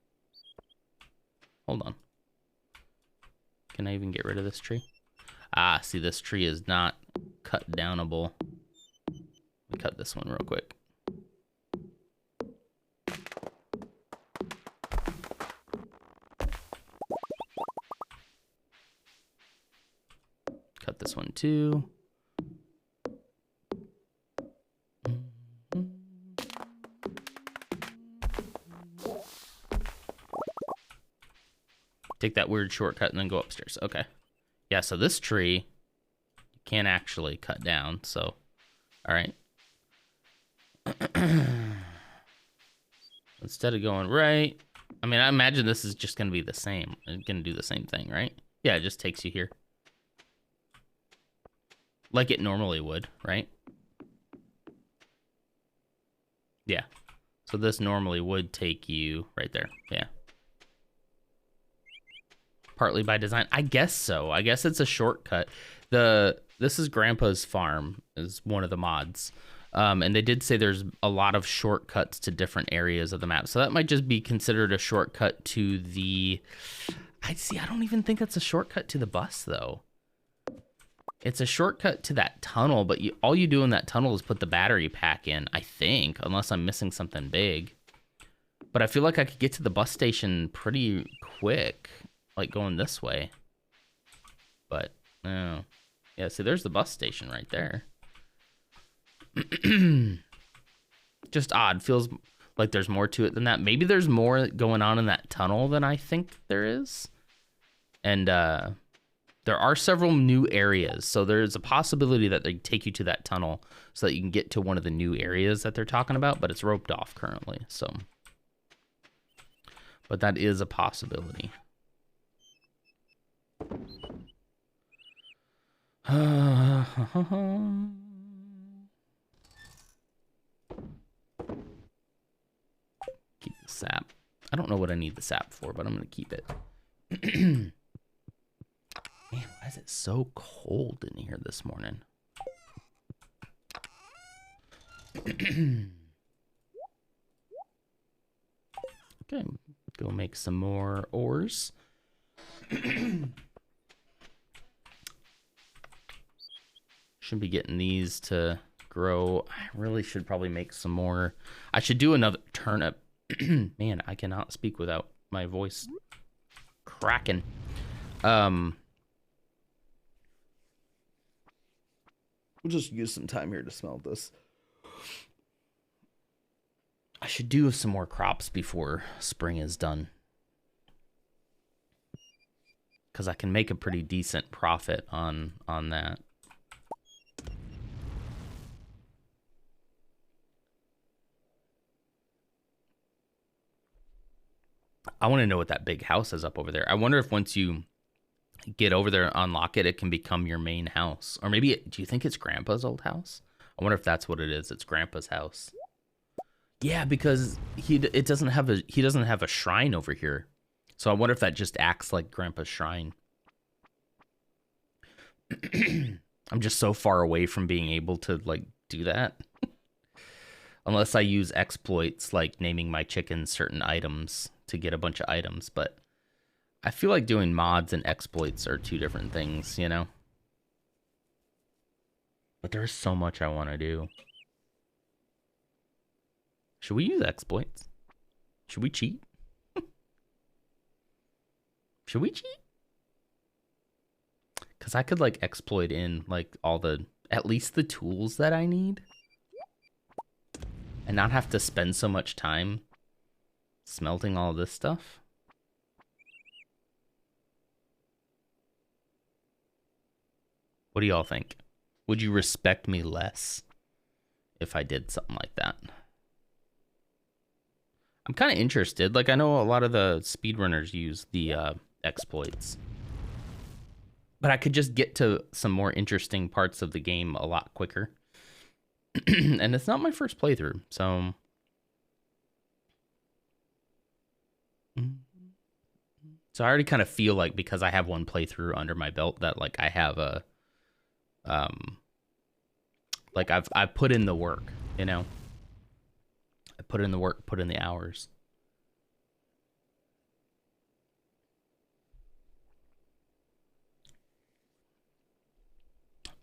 S1: Hold on. Can I even get rid of this tree? Ah, see, this tree is not cut downable. Let me cut this one real quick. this one too. Take that weird shortcut and then go upstairs. Okay. Yeah, so this tree you can't actually cut down, so all right. Instead of going right, I mean, I imagine this is just gonna be the same. It's gonna do the same thing, right? Yeah, it just takes you here. Like it normally would, right? Yeah. So this normally would take you right there. Yeah. Partly by design. I guess so. I guess it's a shortcut. This is Grandpa's farm is one of the mods. And they did say there's a lot of shortcuts to different areas of the map. So that might just be considered a shortcut to the... I don't even think it's a shortcut to the bus, though. It's a shortcut to that tunnel, but all you do in that tunnel is put the battery pack in, I think, unless I'm missing something big. But I feel like I could get to the bus station pretty quick, like going this way. But, no. Yeah, see, there's the bus station right there. Just odd. Feels like there's more to it than that. Maybe there's more going on in that tunnel than I think there is. And there are several new areas. So there's a possibility that they take you to that tunnel so that you can get to one of the new areas that they're talking about, but it's roped off currently. So, but that is a possibility. Keep the sap. I don't know what I need the sap for, but I'm going to keep it. Man, why is it so cold in here this morning? Okay, go make some more ores. Should be getting these to grow. I really should probably make some more. I should do another turnip. Man, I cannot speak without my voice cracking. We'll just use some time here to smelt this. I should do some more crops before spring is done, because I can make a pretty decent profit on that. I want to know what that big house is up over there. I wonder if once you get over there and unlock it, it can become your main house. Or maybe, do you think it's Grandpa's old house? I wonder if that's what it is. It's Grandpa's house. Yeah, because he doesn't have a shrine over here. So I wonder if that just acts like Grandpa's shrine. I'm just so far away from being able to like do that. Unless I use exploits like naming my chickens certain items to get a bunch of items, but I feel like doing mods and exploits are two different things, you know? But there's so much I want to do. Should we use exploits? Should we cheat? Should we cheat? Because I could like exploit in like at least the tools that I need. And not have to spend so much time smelting all this stuff. What do y'all think? Would you respect me less if I did something like that? I'm kind of interested. Like, I know a lot of the speedrunners use the exploits. But I could just get to some more interesting parts of the game a lot quicker. And it's not my first playthrough, so... So I already kind of feel like, because I have one playthrough under my belt, that like I have a... like I've put in the work, you know? I put in the work, put in the hours.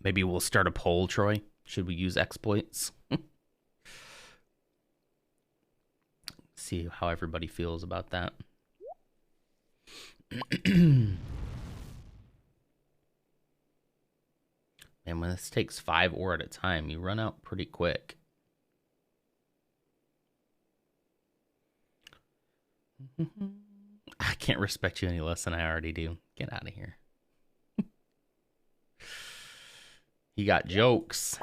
S1: Maybe we'll start a poll, Troy. Should we use exploits? See how everybody feels about that. And when this takes 5 ore at a time, you run out pretty quick. I can't respect you any less than I already do. Get out of here. He got jokes.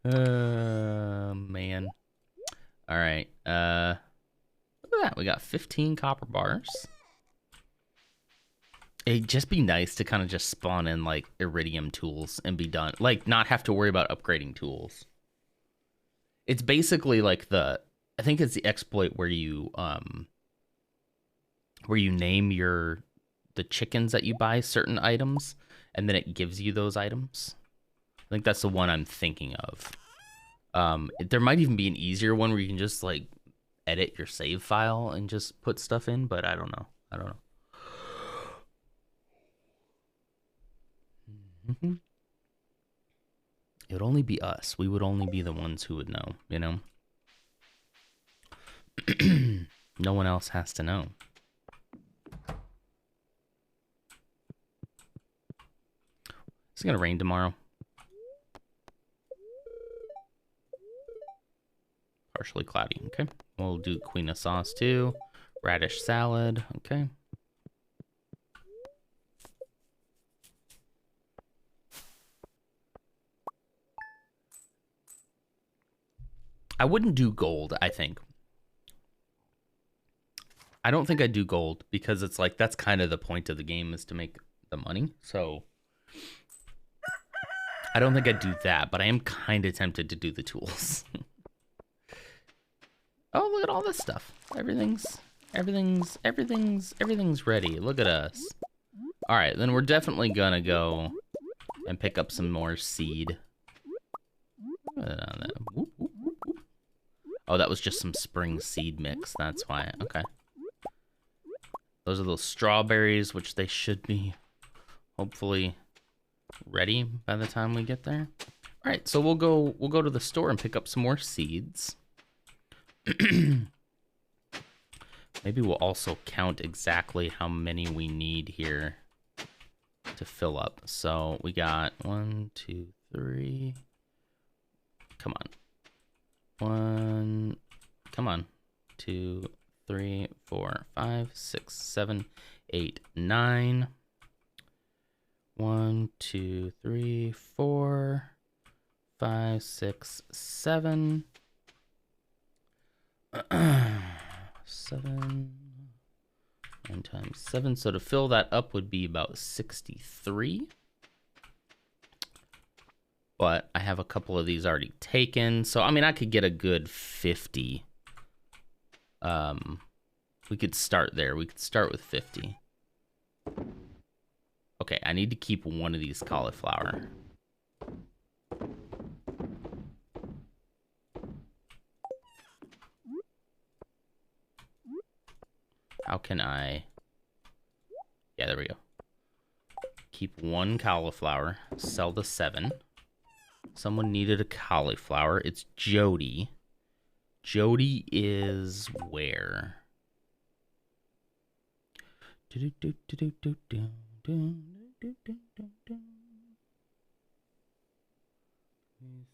S1: Man. All right. Look at that. We got 15 copper bars. It'd just be nice to kind of just spawn in like iridium tools and be done. Like not have to worry about upgrading tools. It's basically like I think it's the exploit where you name the chickens that you buy certain items and then it gives you those items. I think that's the one I'm thinking of. There might even be an easier one where you can just like edit your save file and just put stuff in, but I don't know. It would only be us. We would only be the ones who would know, you know? No one else has to know. It's gonna rain tomorrow. Partially cloudy, okay. We'll do queen of sauce too. Radish salad, okay. I wouldn't do gold, I think. I don't think I'd do gold because it's like that's kind of the point of the game is to make the money. So I don't think I'd do that, but I am kind of tempted to do the tools. Oh, look at all this stuff. Everything's ready. Look at us. All right, then we're definitely gonna go and pick up some more seed. Oh, that was just some spring seed mix. That's why. Okay. Those are those strawberries, which they should be hopefully ready by the time we get there. All right, so we'll go to the store and pick up some more seeds. Maybe we'll also count exactly how many we need here to fill up. So we got 1, 2, 3. Come on. 1. Come on. 2, 3, 4, 5, 6, 7, 8, 9. 1, 2, 3, 4, 5, 6, 7. 7. 1 times 7. So to fill that up would be about 63. But I have a couple of these already taken. So, I mean, I could get a good 50. We could start there. We could start with 50. Okay, I need to keep one of these cauliflower. How can I... Yeah, there we go. Keep one cauliflower. Sell the 7. Someone needed a cauliflower. It's Jody. Jody is where?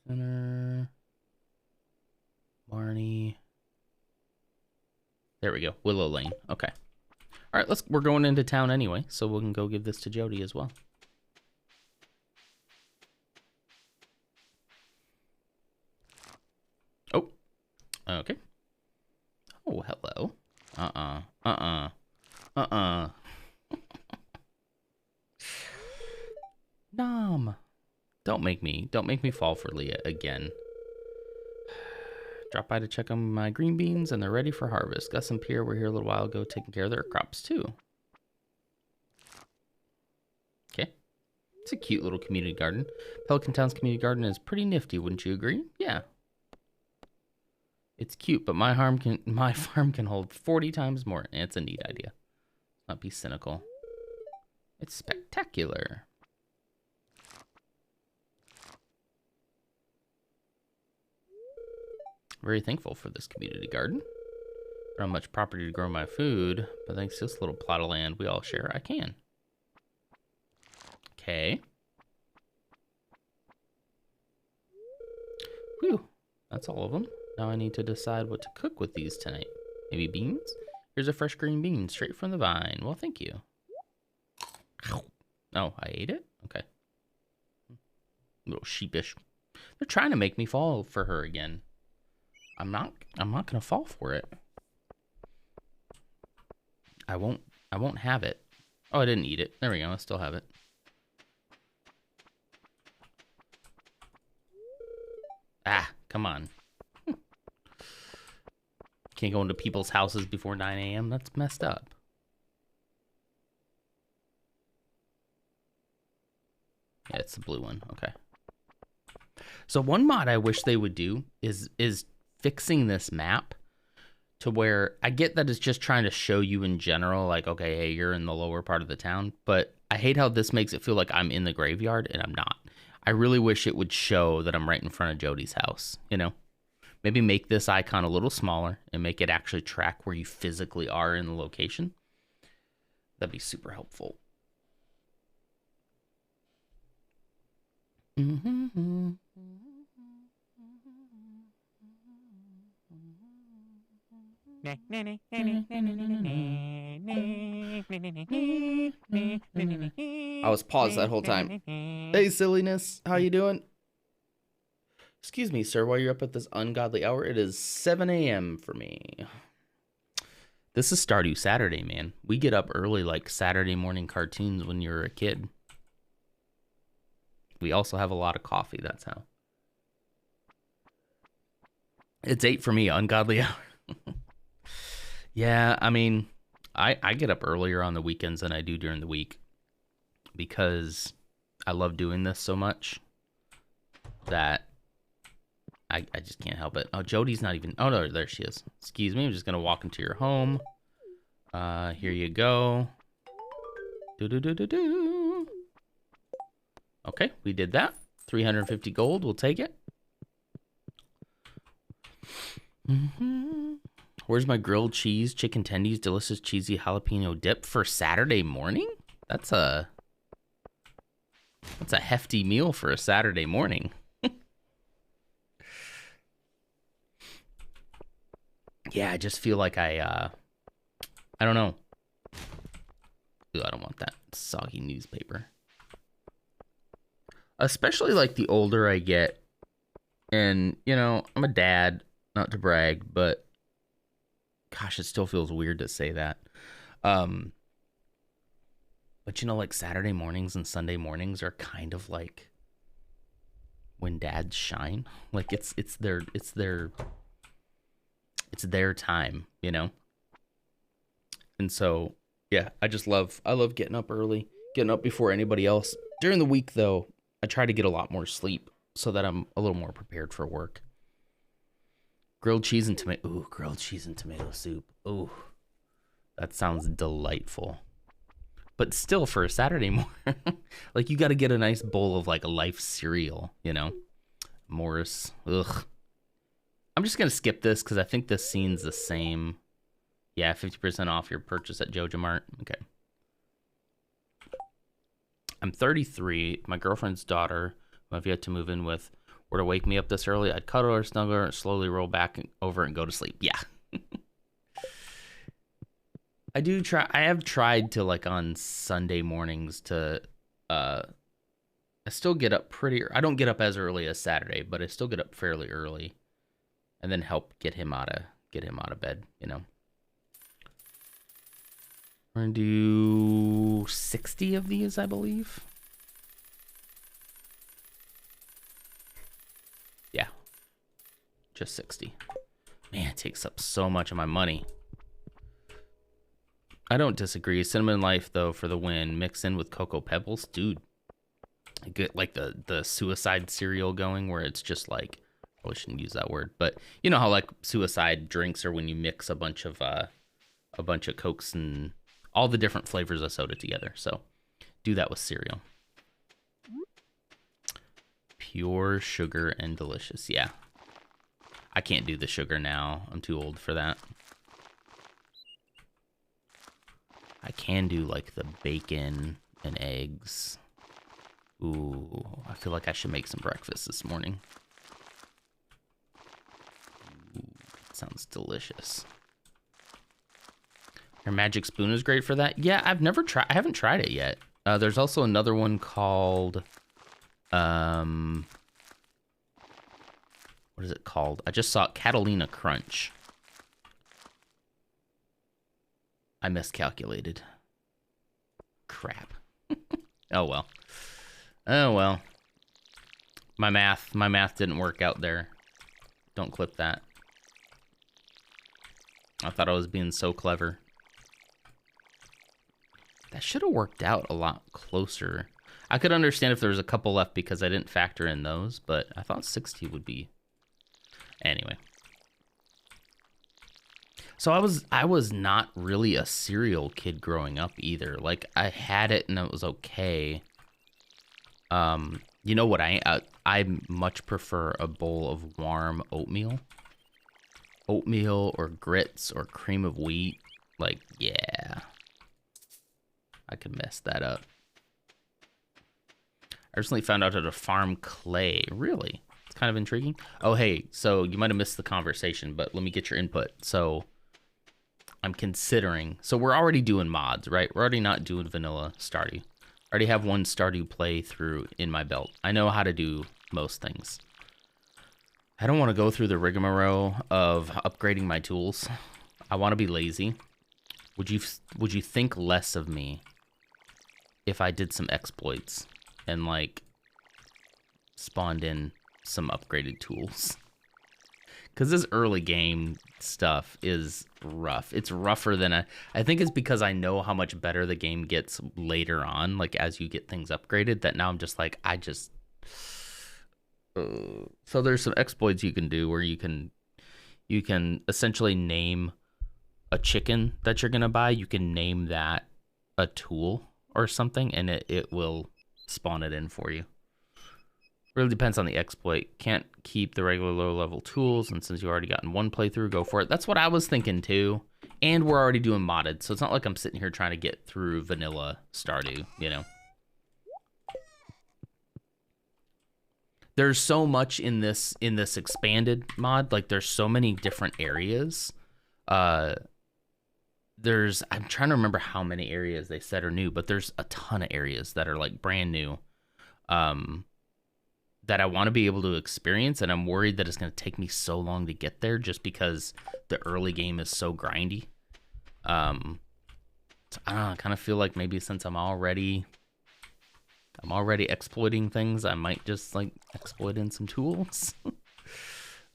S1: Center. Barney. There we go. Willow Lane. Okay. All right, we're going into town anyway, so we can go give this to Jody as well. Oh. Okay. Oh, hello. Nom. Don't make me fall for Leah again. Drop by to check on my green beans, and they're ready for harvest. Gus and Pierre were here a little while ago taking care of their crops, too. Okay. It's a cute little community garden. Pelican Town's community garden is pretty nifty, wouldn't you agree? Yeah. It's cute, but my farm can hold 40 times more. It's a neat idea. Not be cynical. It's spectacular. Very thankful for this community garden. I don't have much property to grow my food, but thanks to this little plot of land we all share, I can. Okay. Whew. That's all of them. Now I need to decide what to cook with these tonight. Maybe beans? Here's a fresh green bean straight from the vine. Well, thank you. Oh, I ate it? Okay. A little sheepish. They're trying to make me fall for her again. I'm not gonna fall for it. I won't have it. Oh, I didn't eat it. There we go. I still have it. Ah, come on. Can't go into people's houses before 9 a.m. That's messed up. Yeah, it's the blue one. Okay. So one mod I wish they would do is fixing this map to where I get that it's just trying to show you in general, like, okay, hey, you're in the lower part of the town, but I hate how this makes it feel like I'm in the graveyard and I'm not. I really wish it would show that I'm right in front of Jody's house, you know? Maybe make this icon a little smaller and make it actually track where you physically are in the location. That'd be super helpful. Mm-hmm. I was paused that whole time. Hey, silliness. How you doing? Excuse me, sir, while you're up at this ungodly hour, it is 7 a.m. for me. This is Stardew Saturday, man. We get up early like Saturday morning cartoons when you're a kid. We also have a lot of coffee, that's how. It's 8 for me, ungodly hour. Yeah, I mean, I get up earlier on the weekends than I do during the week because I love doing this so much that I just can't help it. Oh, Jody's not even... Oh, no, there she is. Excuse me, I'm just going to walk into your home. Here you go. Do-do-do-do-do. Okay, we did that. 350 gold, we'll take it. Mm-hmm. Where's my grilled cheese, chicken tendies, delicious cheesy jalapeno dip for Saturday morning? That's a hefty meal for a Saturday morning. Yeah, I just feel like I don't know. Ooh, I don't want that soggy newspaper. Especially like the older I get, and you know, I'm a dad, not to brag, but gosh, it still feels weird to say that. But you know, like Saturday mornings and Sunday mornings are kind of like when dads shine. Like it's their time, you know? And so, yeah, I love getting up early, getting up before anybody else. During the week though, I try to get a lot more sleep so that I'm a little more prepared for work. Grilled cheese and tomato. Ooh, grilled cheese and tomato soup. Ooh, that sounds delightful. But still, for a Saturday morning, like you got to get a nice bowl of like a Life cereal, you know? Morris. Ugh. I'm just gonna skip this because I think this scene's the same. Yeah, 50% off your purchase at Joja Mart. Okay. I'm 33. My girlfriend's daughter, who I've yet to move in with, were to wake me up this early, I'd cuddle her, snuggle her, and slowly roll back over and go to sleep. Yeah. I have tried to, like, on Sunday mornings to, I still get up I don't get up as early as Saturday, but I still get up fairly early and then help get him out of bed, you know. We're gonna do 60 of these, I believe. Yeah. Just 60. Man, it takes up so much of my money. I don't disagree. Cinnamon Life, though, for the win. Mix in with Cocoa Pebbles. Dude, I get like the suicide cereal going where it's just like, probably shouldn't use that word, but you know how like suicide drinks are when you mix a bunch of Cokes and all the different flavors of soda together. So do that with cereal. Pure sugar and delicious. Yeah. I can't do the sugar now. I'm too old for that. I can do like the bacon and eggs. Ooh, I feel like I should make some breakfast this morning. Ooh, sounds delicious. Your magic spoon is great for that. Yeah, I haven't tried it yet. There's also another one called, what is it called? I just saw it, Catalina Crunch. I miscalculated. Crap. Oh well. Oh well. My math didn't work out there. Don't clip that. I thought I was being so clever. That should have worked out a lot closer. I could understand if there was a couple left because I didn't factor in those, but I thought 60 would be. Anyway. So I was not really a cereal kid growing up either. Like, I had it and it was okay. You know what, I much prefer a bowl of warm oatmeal. Oatmeal or grits or cream of wheat. Like, yeah. I could mess that up. I recently found out how to farm clay. Really? It's kind of intriguing. Oh, hey, so you might have missed the conversation, but let me get your input. So I'm considering, so we're already doing mods, right? We're already not doing vanilla Stardew. I already have one Stardew playthrough in my belt. I know how to do most things. I don't want to go through the rigmarole of upgrading my tools. I want to be lazy. Would you think less of me if I did some exploits and like spawned in some upgraded tools? Because this early game stuff is rough. It's rougher than I think it's because I know how much better the game gets later on, like as you get things upgraded, that now I'm just like, so there's some exploits you can do where you can essentially name a chicken that you're gonna buy. You can name that a tool or something, and it will spawn it in for you. Really depends on the exploit. Can't keep the regular low level tools, and since you already gotten one playthrough, go for it. That's what I was thinking too. And we're already doing modded, so it's not like I'm sitting here trying to get through vanilla Stardew, you know. There's so much in this expanded mod. Like, there's so many different areas. I'm trying to remember how many areas they said are new, but there's a ton of areas that are like brand new. That I want to be able to experience, and I'm worried that it's going to take me so long to get there just because the early game is so grindy. So I don't know, I kind of feel like maybe since I'm already exploiting things, I might just like exploit in some tools.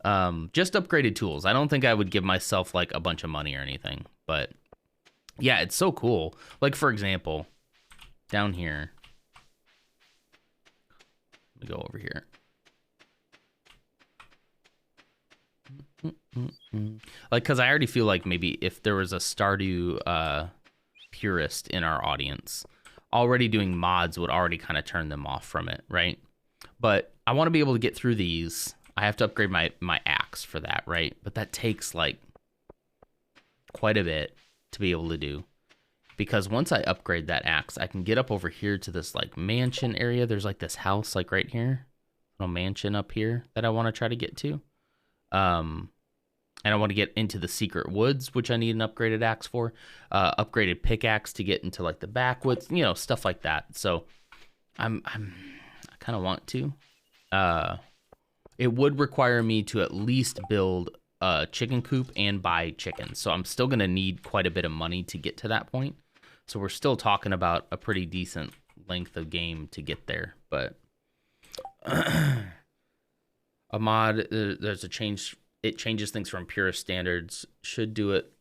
S1: Just upgraded tools. I don't think I would give myself like a bunch of money or anything, but yeah, it's so cool. Like, for example, down here, go over here. Like, because I already feel like maybe if there was a Stardew purist in our audience, already doing mods would already kind of turn them off from it, right? But I want to be able to get through these. I have to upgrade my axe for that, right? But that takes like quite a bit to be able to do. Because once I upgrade that axe, I can get up over here to this like mansion area. There's like this house like right here, little mansion up here that I want to try to get to. And I want to get into the secret woods, which I need an upgraded axe for. Upgraded pickaxe to get into like the backwoods, you know, stuff like that. So I kind of want to. It would require me to at least build a chicken coop and buy chickens. So I'm still going to need quite a bit of money to get to that point. So we're still talking about a pretty decent length of game to get there. But a mod, there's a change. It changes things from purist standards. Should do it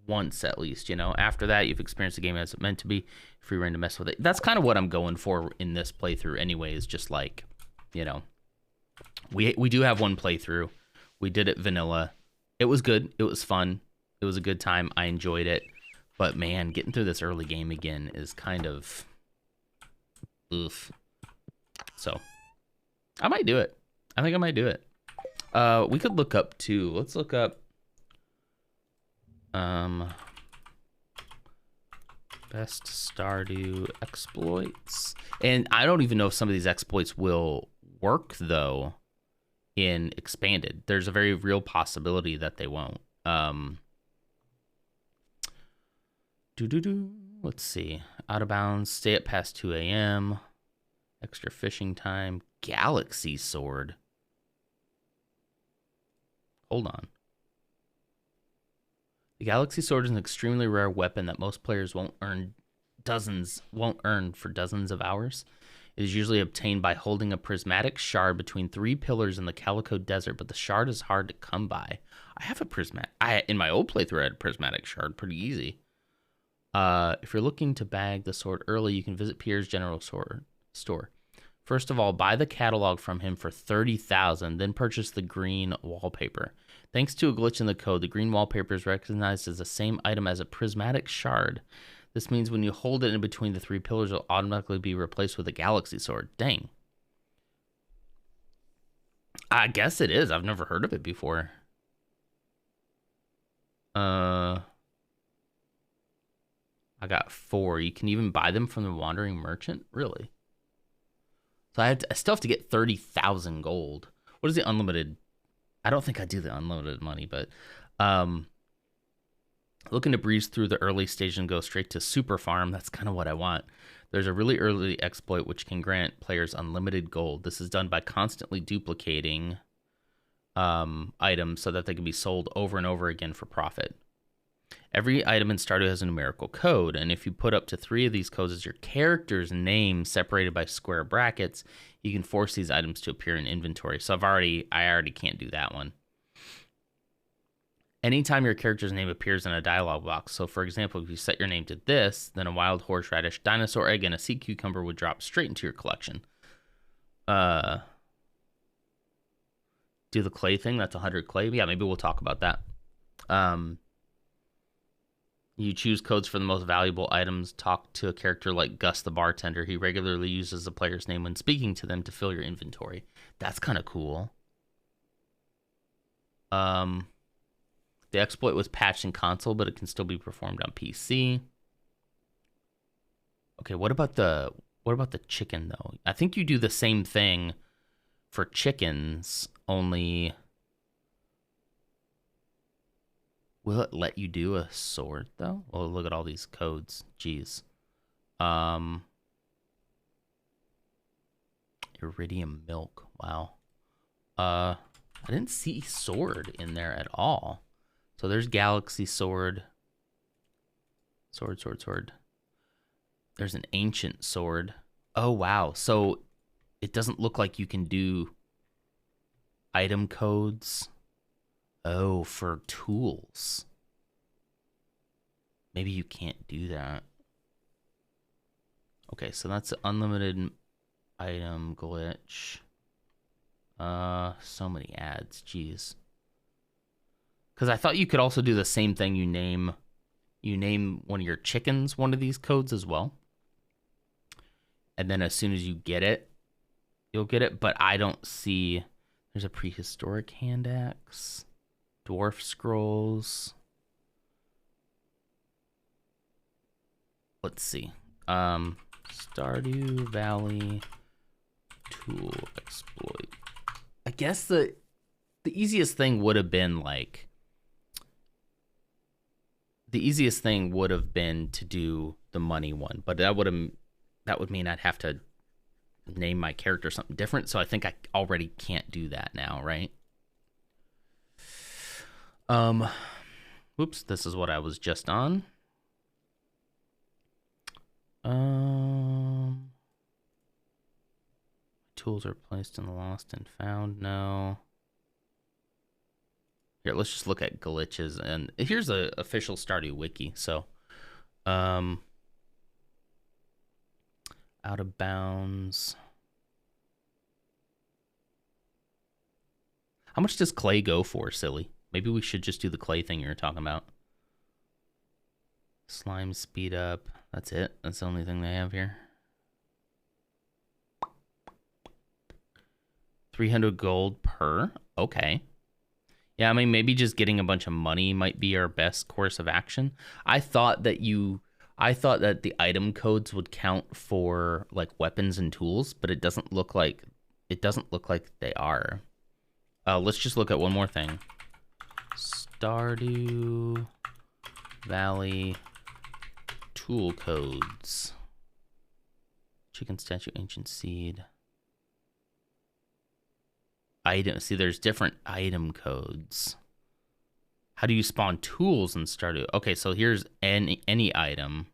S1: once at least, you know. After that, you've experienced the game as it's meant to be. Free reign to mess with it. That's kind of what I'm going for in this playthrough anyway, is just like, you know, we do have one playthrough. We did it vanilla. It was good. It was fun. It was a good time. I enjoyed it. But man, getting through this early game again is kind of oof. So I might do it. I think I might do it. We could look up too. Let's look up Best Stardew exploits. And I don't even know if some of these exploits will work, though, in Expanded. There's a very real possibility that they won't. Let's see. Out of bounds, stay at past 2 a.m. Extra fishing time. Galaxy sword. Hold on. The Galaxy Sword is an extremely rare weapon that most players won't earn for dozens of hours. It is usually obtained by holding a prismatic shard between 3 pillars in the Calico Desert, but the shard is hard to come by. I have a prismatic. In my old playthrough, I had a prismatic shard, pretty easy. If you're looking to bag the sword early, you can visit Pierre's General Store. First of all, buy the catalog from him for 30,000, then purchase the green wallpaper. Thanks to a glitch in the code, the green wallpaper is recognized as the same item as a prismatic shard. This means when you hold it in between the 3 pillars, it'll automatically be replaced with a galaxy sword. Dang. I guess it is. I've never heard of it before. I got 4. You can even buy them from the Wandering Merchant? Really? So I still have to get 30,000 gold. What is the unlimited? I don't think I do the unlimited money, but looking to breeze through the early stage and go straight to super farm. That's kind of what I want. There's a really early exploit which can grant players unlimited gold. This is done by constantly duplicating items so that they can be sold over and over again for profit. Every item in Stardew has a numerical code, and if you put up to 3 of these codes as your character's name separated by square brackets, you can force these items to appear in inventory. So I already can't do that one. Anytime your character's name appears in a dialog box, so for example, if you set your name to this, then a wild horseradish, dinosaur egg, and a sea cucumber would drop straight into your collection. Do the clay thing, that's 100 clay. Yeah, maybe we'll talk about that. You choose codes for the most valuable items. Talk to a character like Gus the bartender. He regularly uses the player's name when speaking to them to fill your inventory. That's kind of cool. The exploit was patched in console, but it can still be performed on PC. Okay, what about the chicken though? I think you do the same thing for chickens, only will it let you do a sword though? Oh, look at all these codes. Jeez. Iridium milk. Wow. I didn't see sword in there at all. So there's galaxy sword. Sword. There's an ancient sword. Oh, wow. So it doesn't look like you can do item codes. Oh, for tools. Maybe you can't do that. Okay, so that's an unlimited item glitch. So many ads. Jeez. Because I thought you could also do the same thing. You name one of your chickens one of these codes as well. And then as soon as you get it, you'll get it. But I don't see... There's a prehistoric hand axe. Dwarf scrolls. Let's see. Stardew Valley tool exploit. I guess the easiest thing would have been like... The easiest thing would have been to do the money one, but that would mean I'd have to name my character something different. So I think I already can't do that now, right? Whoops, this is what I was just on. Tools are placed in the lost and found. No. Here, let's just look at glitches, and here's the official Stardew wiki. So, out of bounds. How much does clay go for, silly? Maybe we should just do the clay thing you were talking about. Slime speed up. That's it. That's the only thing they have here. 300 gold per. Okay. Yeah, I mean, maybe just getting a bunch of money might be our best course of action. I thought I thought that the item codes would count for like weapons and tools, but it doesn't look like they are. Let's just look at one more thing. Stardew Valley tool codes. Chicken statue, ancient seed. Item. See, there's different item codes. How do you spawn tools in Stardew? Okay, so here's any item.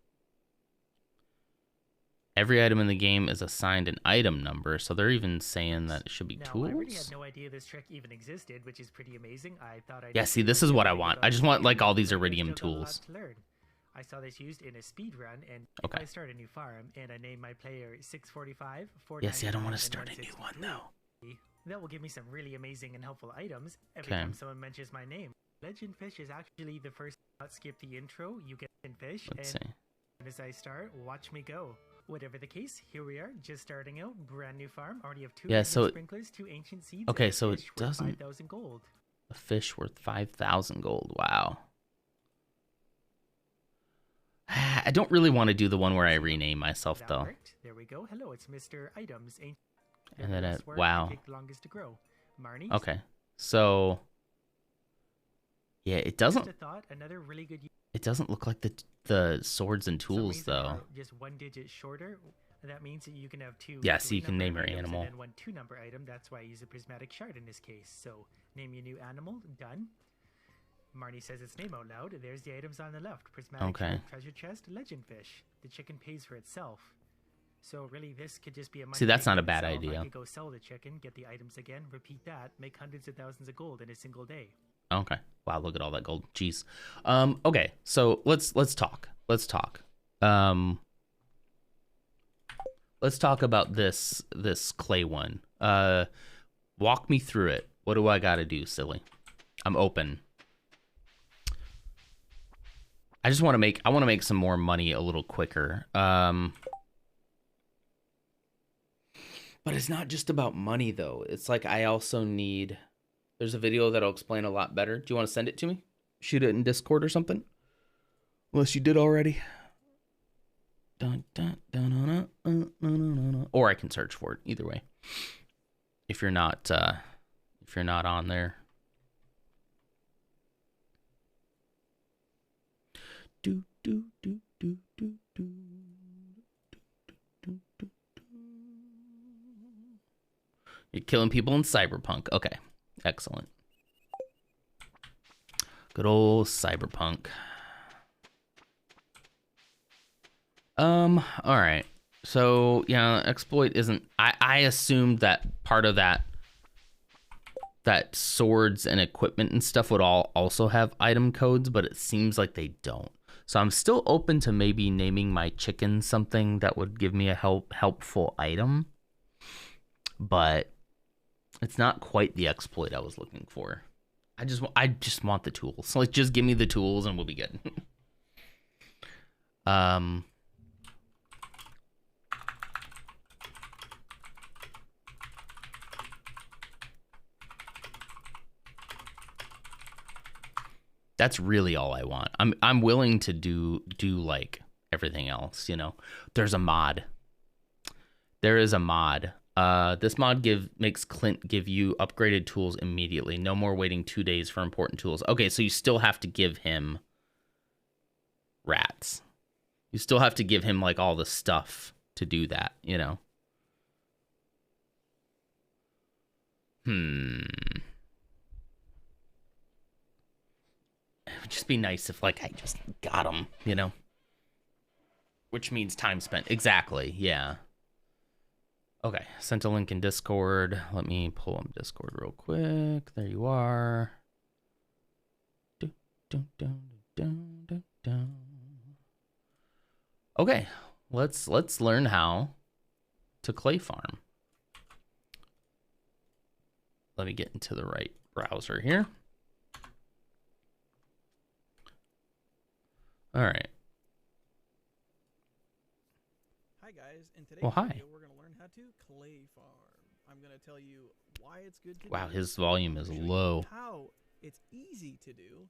S1: Every item in the game is assigned an item number, so they're even saying that it should be tools.
S7: I really had no idea this trick even existed, which is pretty amazing. I thought
S1: Yeah, see, this is what I want. I just want like all these iridium tools.
S7: I saw this used in a speed run, and
S1: okay.
S7: If I start a new farm and I name my player 645,
S1: yeah, see, I don't want to start a new one though.
S7: That will give me some really amazing and helpful items every time someone mentions my name. Legend Fish is actually the first. Not skip the intro. You get in fish, and as I start, watch me go. Whatever the case, here we are, just starting out, brand new farm. Already have 2 sprinklers, 2 ancient seeds.
S1: Okay, so it doesn't.
S7: 5,000 gold.
S1: A fish worth 5,000 gold. Wow. I don't really want to do the one where I rename myself though.
S7: Worked. There we go. Hello, it's Mr. Items.
S1: And then wow.
S7: Take the longest to grow. Marnie.
S1: Okay, so yeah, it doesn't.
S7: Another really good.
S1: It doesn't look like the swords and tools though.
S7: Just 1 digit shorter. That means that you can have 2.
S1: Yeah, so you can name your animal.
S7: And then 1 2-number item. That's why I use a prismatic shard in this case. So name your new animal. Done. Marnie says its name out loud. There's the items on the left. Prismatic shard, treasure chest, legend fish. The chicken pays for itself. So really, this could just be a.
S1: See, that's not a bad idea.
S7: I could go sell the chicken, get the items again, repeat that, make hundreds of thousands of gold in a single day.
S1: Okay. Wow, look at all that gold. Jeez. Okay, so let's talk. Let's talk. Let's talk about this clay one. Walk me through it. What do I got to do, silly? I'm open. I just want to make some more money a little quicker. But it's not just about money though. It's like I also need. There's a video that'll explain a lot better. Do you want to send it to me? Shoot it in Discord or something? Unless you did already. Or I can search for it. Either way. If you're not on there. Do do do do do do. You're killing people in Cyberpunk. Okay. Excellent. Good old Cyberpunk. All right. So, yeah, exploit isn't... I assumed that part of that swords and equipment and stuff would all also have item codes, but it seems like they don't. So I'm still open to maybe naming my chicken something that would give me a helpful item. But it's not quite the exploit I was looking for. I just want the tools. Like, just give me the tools and we'll be good. That's really all I want. I'm willing to do like everything else, you know. There's a mod. There is a mod. This mod makes Clint give you upgraded tools immediately. No more waiting 2 days for important tools. Okay, so you still have to give him rats. You still have to give him like all the stuff to do that, you know. It would just be nice if like I just got him, you know. Which means time spent. Exactly, yeah. Okay, sent a link in Discord. Let me pull up Discord real quick. There you are. Okay, let's learn how to clay farm. Let me get into the right browser here. All right.
S8: Hi guys, in today's
S1: hi.
S8: video we're going to learn how to clay farm. I'm going to tell you why it's good to
S1: Wow,
S8: do.
S1: his volume is
S8: I'm gonna show you
S1: low.
S8: How it's easy to do.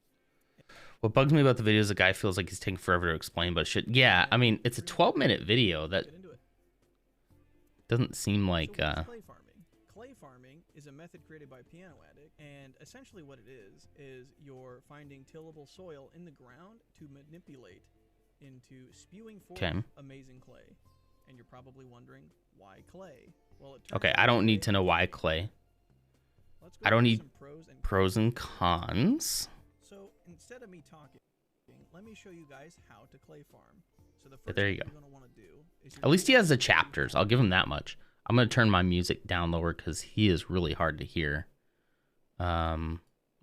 S1: What bugs me about the video is the guy feels like he's taking forever to explain, but shit. Yeah, I mean, it's a 12-minute video. That
S8: Get into it.
S1: doesn't seem like...
S8: So what is clay farming? Clay farming is a method created by Piano Addict, and essentially what it is you're finding tillable soil in the ground to manipulate into spewing forth amazing clay. And you're probably wondering, why clay? Well,
S1: Okay, I don't need to know why clay. I don't need pros and cons.
S8: So instead of me talking, let me show you guys how to clay farm. So the first
S1: There you
S8: thing
S1: go.
S8: you're going to want to do is
S1: At least he has the chapters. I'll give him that much. I'm going to turn my music down lower because he is really hard to hear. All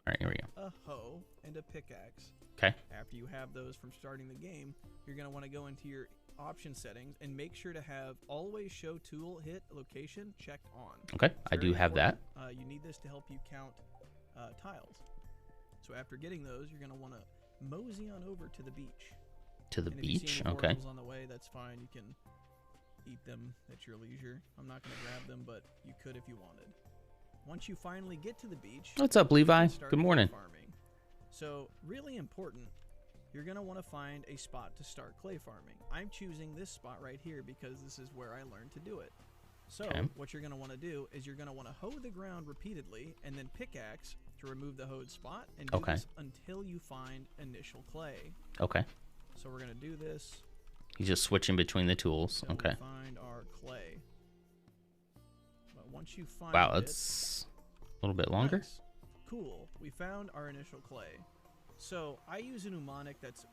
S1: right, here we go.
S8: a hoe and a pickaxe.
S1: Okay.
S8: After you have those from starting the game, you're going to want to go into your option settings and make sure to have always show tool hit location checked on.
S1: Okay, I do have that.
S8: You need this to help you count tiles. So after getting those, you're going to want to mosey on over to the beach.
S1: To the
S8: And if you see
S1: beach?
S8: any
S1: Okay.
S8: morsels on the way, that's fine. You can eat them at your leisure. I'm not going to grab them, but you could if you wanted. Once you finally get to the beach,
S1: What's up,
S8: you
S1: Levi?
S8: can start
S1: Good morning.
S8: clay farming. So really important, you're going to want to find a spot to start clay farming. I'm choosing this spot right here because this is where I learned to do it. So what you're going to want to do is you're going to want to hoe the ground repeatedly and then pickaxe to remove the hoed spot and do this until you find initial clay.
S1: Okay.
S8: So we're going to do this.
S1: He's just switching between the tools.
S8: until
S1: Okay.
S8: we find our clay. But once you find
S1: Wow,
S8: it,
S1: that's a little bit longer.
S8: nice. Cool. We found our initial clay. So I use a mnemonic that's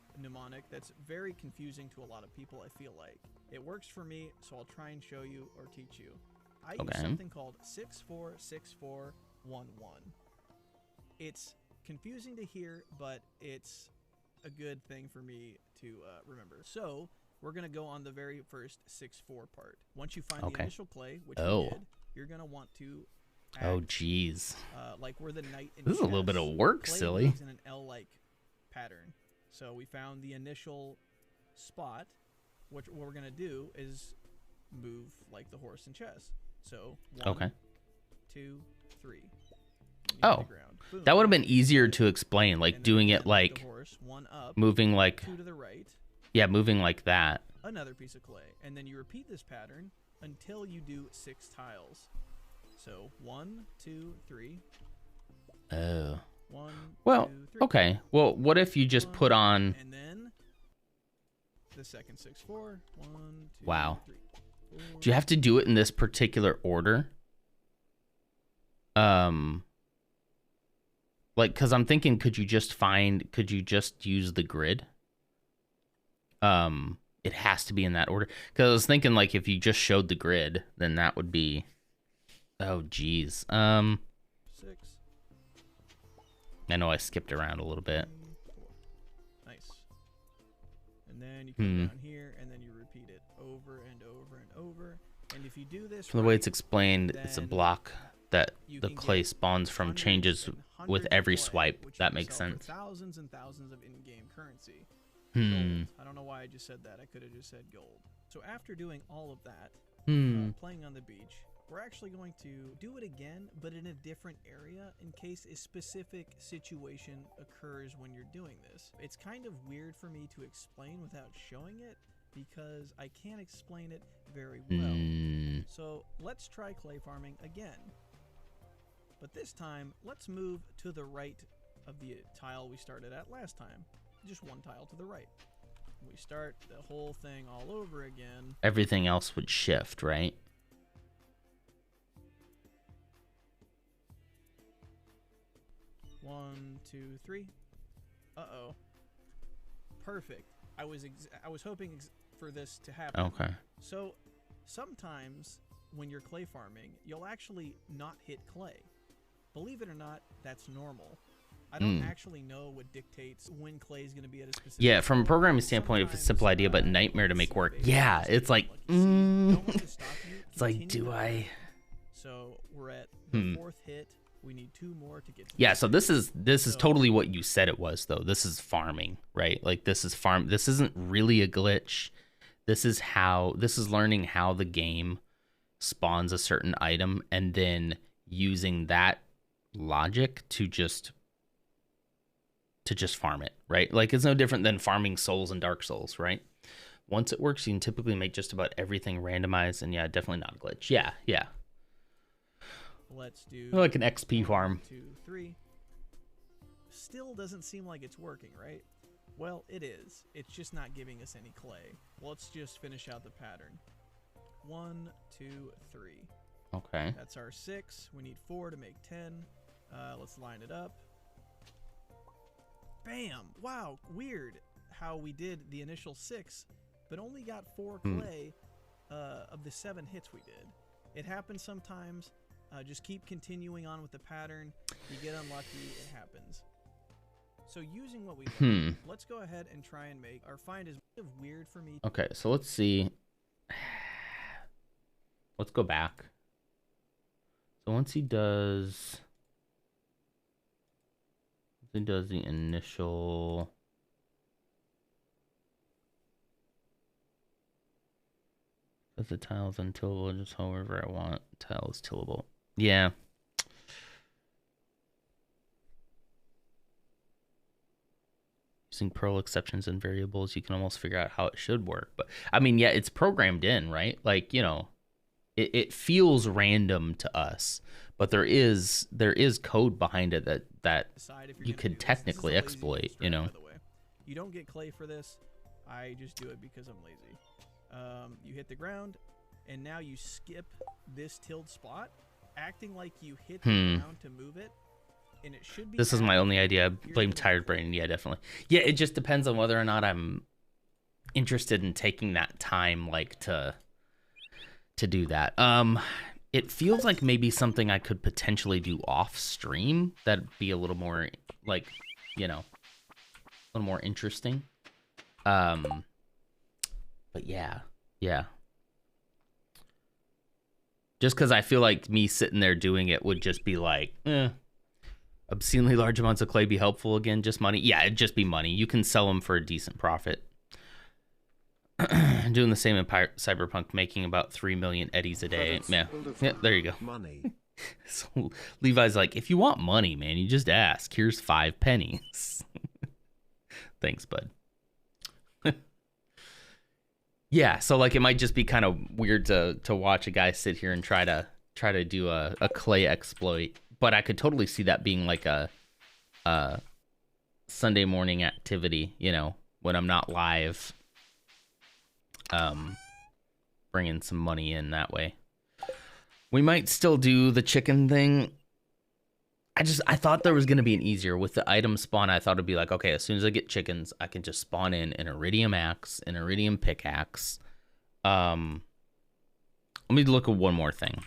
S8: very confusing to a lot of people, I feel like. It works for me, so I'll try and show you or teach you. I use something called 646411. It's confusing to hear, but it's a good thing for me to remember. So we're going to go on the very first 6-4 part. Once you find the initial clay, which you did, you're going to want to act,
S1: jeez.
S8: like we're the knight in
S1: This is a little bit of work,
S8: clay
S1: silly.
S8: moves in an L-like pattern. So we found the initial spot. What we're going to do is move like the horse and chess. So 1, 2, 3.
S1: Oh, that would have been easier to explain, like doing it like
S8: horse, 1 up,
S1: moving like
S8: 2 to the right.
S1: Yeah, moving like that.
S8: Another piece of clay, and then you repeat this pattern until you do 6 tiles. So 1, 2, 3.
S1: Oh.
S8: 1,
S1: Well,
S8: 2, 3.
S1: okay. Well, what if you just put on?
S8: And then the second 6-4. 1, 2,
S1: Wow.
S8: 3. 4.
S1: Do you have to do it in this particular order? Like, cause I'm thinking, could you just use the grid? It has to be in that order. Cause I was thinking, like, if you just showed the grid, then that would be. Oh, geez.
S8: 6.
S1: I know I skipped around a little bit.
S8: 4. Nice. And then you come down here, and then you repeat it over and over and over. And if you do this,
S1: From the way it's explained, it's a block that the clay spawns from
S8: hundreds
S1: changes
S8: and
S1: with
S8: hundreds of
S1: every
S8: clay,
S1: swipe.
S8: which you
S1: That
S8: can
S1: makes
S8: sell for
S1: sense.
S8: Thousands and thousands of in-game currency.
S1: Hmm.
S8: Gold. I don't know why I just said that. I could have just said gold. So after doing all of that, playing on the beach, we're actually going to do it again, but in a different area in case a specific situation occurs when you're doing this. It's kind of weird for me to explain without showing it because I can't explain it very well. So let's try clay farming again. But this time, let's move to the right of the tile we started at last time. Just 1 tile to the right. We start the whole thing all over again.
S1: Everything else would shift, right?
S8: One, 2, 3. Uh-oh. Perfect. I was hoping for this to happen.
S1: Okay.
S8: So sometimes when you're clay farming, you'll actually not hit clay. Believe it or not, that's normal. I don't actually know what dictates when clay is going to be at a specific.
S1: Yeah, from a programming standpoint, it's a simple idea, but nightmare to make work. Yeah, it's like, it's like, do I?
S8: So we're at the 4th hit. We need 2 more to get to
S1: Yeah, so this is totally what you said it was, though. This is farming, right? Like, this is farm. This isn't really a glitch. This is learning how the game spawns a certain item and then using that logic to to just farm it, right? Like it's no different than farming souls in Dark Souls, right? Once it works, you can typically make just about everything randomized, and yeah, definitely not a glitch. Yeah, yeah.
S8: Let's do
S1: Like an XP farm.
S8: 1, 2, 3. Still doesn't seem like it's working, right? Well, it is. It's just not giving us any clay. Let's just finish out the pattern. 1, 2, 3.
S1: Okay.
S8: That's our 6. We need 4 to make 10. Let's line it up. Bam! Wow, weird how we did the initial 6, but only got 4 clay of the 7 hits we did. It happens sometimes. Just keep continuing on with the pattern. You get unlucky, it happens. So using what we learned, let's go ahead and try and make our find is kind of weird for me.
S1: Okay, so let's see. Let's go back. So once he does the initial the tile's untillable, just however I want. Tile is tillable. Yeah. Using Perl exceptions and variables, you can almost figure out how it should work. But I mean, yeah, it's programmed in, right? Like, you know, it feels random to us, but there is code behind it that you could technically exploit, you know.
S8: By the way, you don't get clay for this. I just do it because I'm lazy. You hit the ground, and now you skip this tilled spot, acting like you hit the ground to move it, and it should be.
S1: This is my only idea. I blame Tired Brain. Yeah, definitely. Yeah, it just depends on whether or not I'm interested in taking that time, like to do that. It feels like maybe something I could potentially do off stream. That'd be a little more, like, you know, a little more interesting. But yeah. Just because I feel like me sitting there doing it would just be like, obscenely large amounts of clay be helpful again? Just money? Yeah, it'd just be money. You can sell them for a decent profit. Doing the same in Cyberpunk, making about 3 million eddies a day. Yeah, there you go. Money. So Levi's like, if you want money, man, you just ask. Here's 5 pennies. Thanks, bud. Yeah, so like it might just be kind of weird to watch a guy sit here and try to do a clay exploit, but I could totally see that being like a Sunday morning activity, you know, when I'm not live. Bringing some money in that way. We might still do the chicken thing. I thought there was going to be an easier with the item spawn. I thought it'd be like, okay, as soon as I get chickens, I can just spawn in an iridium axe, an iridium pickaxe. Let me look at one more thing.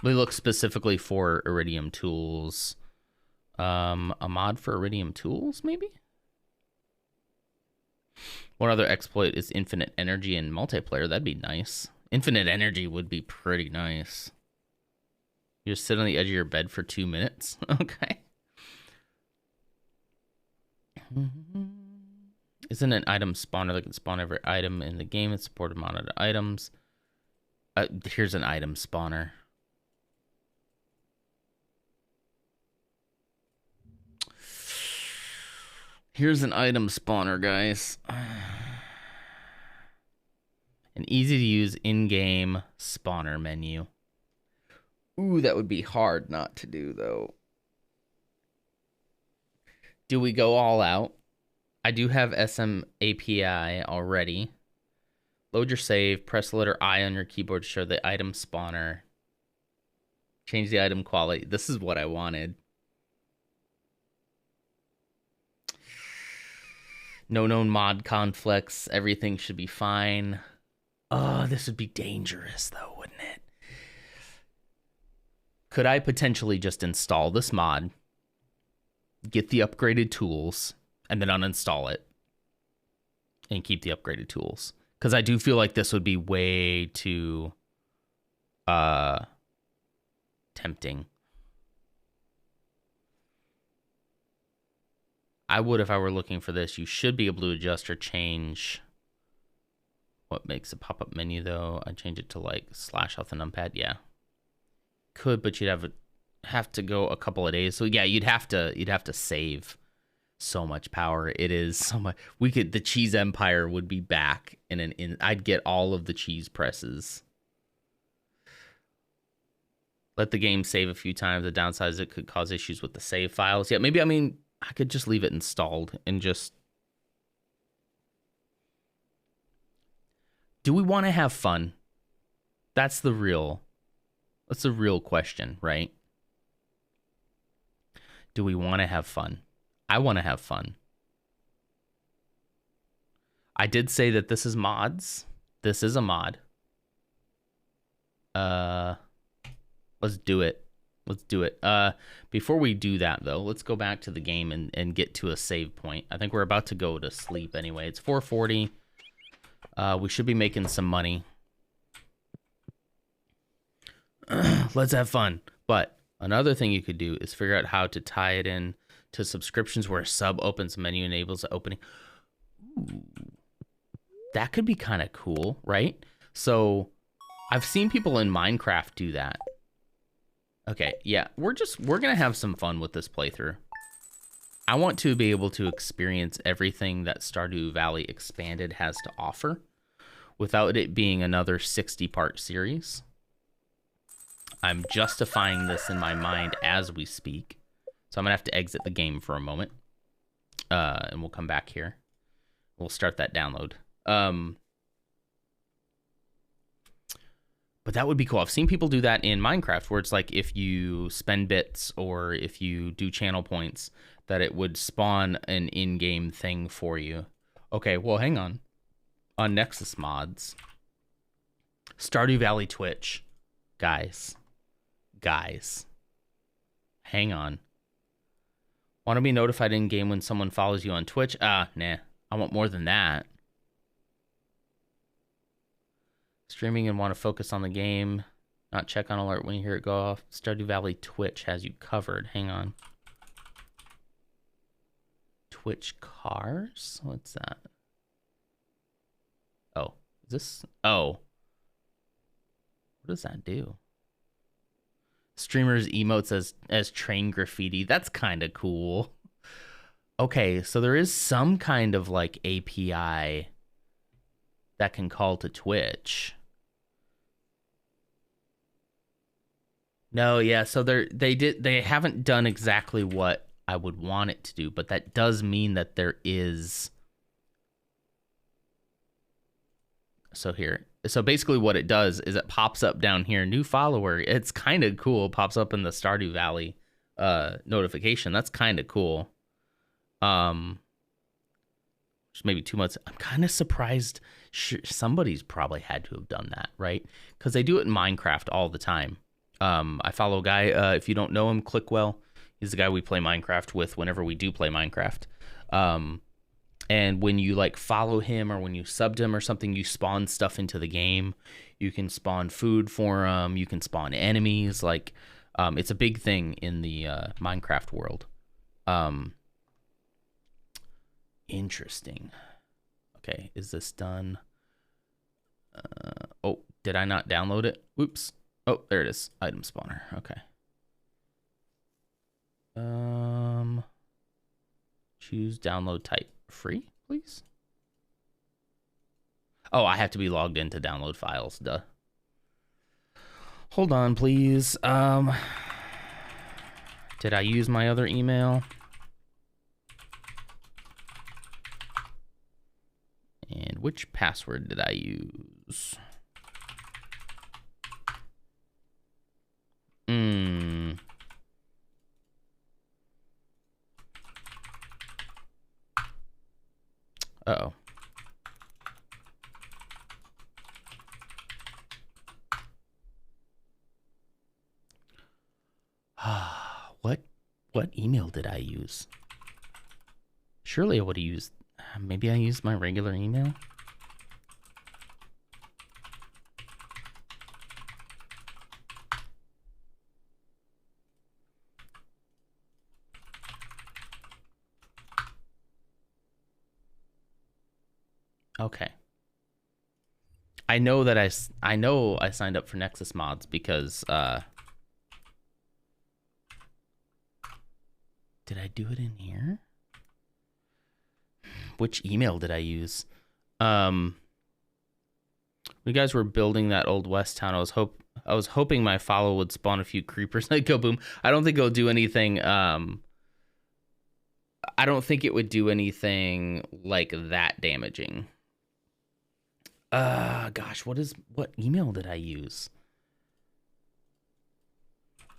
S1: We look specifically for iridium tools. A mod for iridium tools, maybe? One other exploit is infinite energy in multiplayer. That'd be nice. Infinite energy would be pretty nice. You just sit on the edge of your bed for 2 minutes. Okay. Isn't an item spawner that can spawn every item in the game and support modded items? Here's an item spawner. Here's an item spawner, guys. An easy-to-use in-game spawner menu. Ooh, that would be hard not to do, though. Do we go all out? I do have SM API already. Load your save. Press the letter I on your keyboard to show the item spawner. Change the item quality. This is what I wanted. No known mod conflicts. Everything should be fine. Oh, this would be dangerous, though, wouldn't it? Could I potentially just install this mod, get the upgraded tools, and then uninstall it, and keep the upgraded tools? Because I do feel like this would be way too tempting. I would if I were looking for this. You should be able to adjust or change what makes a pop-up menu, though. I change it to like / off the numpad. Yeah. Could, but you'd have a have to go a couple of days. So yeah, you'd have to save so much power. It is so much. The cheese empire would be back I'd get all of the cheese presses. Let the game save a few times. The downside is it could cause issues with the save files. Yeah, maybe, I could just leave it installed and just... Do we want to have fun? That's the real question, right? Do we want to have fun? I want to have fun. I did say that this is mods. This is a mod. Let's do it. Let's do it. Before we do that, though, let's go back to the game and get to a save point. I think we're about to go to sleep anyway. It's 4:40. We should be making some money. Let's have fun. But another thing you could do is figure out how to tie it in to subscriptions where a sub opens menu enables the opening. Ooh, that could be kind of cool, right? So I've seen people in Minecraft do that. Okay, yeah, we're gonna have some fun with this playthrough. I want to be able to experience everything that Stardew Valley Expanded has to offer without it being another 60-part series. I'm justifying this in my mind as we speak. So I'm gonna have to exit the game for a moment. And we'll come back here. We'll start that download. But that would be cool. I've seen people do that in Minecraft where it's like if you spend bits or if you do channel points that it would spawn an in-game thing for you. Okay, well, hang on. On Nexus Mods. Stardew Valley Twitch. Guys. Hang on. Want to be notified in-game when someone follows you on Twitch? Nah. I want more than that. Streaming and want to focus on the game. Not check on alert when you hear it go off. Stardew Valley Twitch has you covered. Hang on. Twitch cars? What's that? Oh. Is this? Oh. What does that do? Streamers emotes as train graffiti. That's kind of cool. Okay, so there is some kind of like API that can call to Twitch. No, yeah, so they haven't done exactly what I would want it to do, but that does mean that there is. So basically what it does is it pops up down here, new follower. It's kind of cool. It pops up in the Stardew Valley notification. That's kind of cool. Just maybe 2 months. I'm kind of surprised. Somebody's probably had to have done that, right? Because they do it in Minecraft all the time. I follow a guy, if you don't know him, Clickwell. He's the guy we play Minecraft with whenever we do play Minecraft. And when you like follow him or when you subbed him or something, you spawn stuff into the game. You can spawn food for him. You can spawn enemies. Like, it's a big thing in the Minecraft world. Interesting. Okay, is this done? Oh, did I not download it? Oops. Oh, there it is. Item spawner. Okay. Choose download type. Free, please. Oh, I have to be logged in to download files. Duh. Hold on, please. Did I use my other email? And which password did I use? Uh-oh. What email did I use? Surely I would have used... Maybe I used my regular email? Okay. I know that I signed up for Nexus Mods because Did I do it in here? Which email did I use? When you guys were building that old West town, I was hoping my follow would spawn a few creepers and go boom. I don't think it'll do anything. I don't think it would do anything like that damaging. Gosh, what email did I use?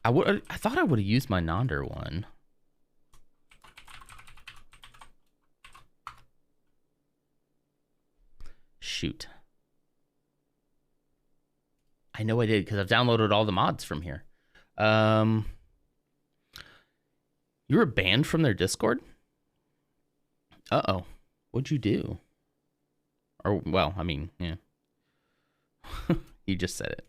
S1: I thought I would have used my Nonder one. Shoot. I know I did because I've downloaded all the mods from here. You were banned from their Discord? Uh-oh. What'd you do? Or, well, I mean, yeah. You just said it.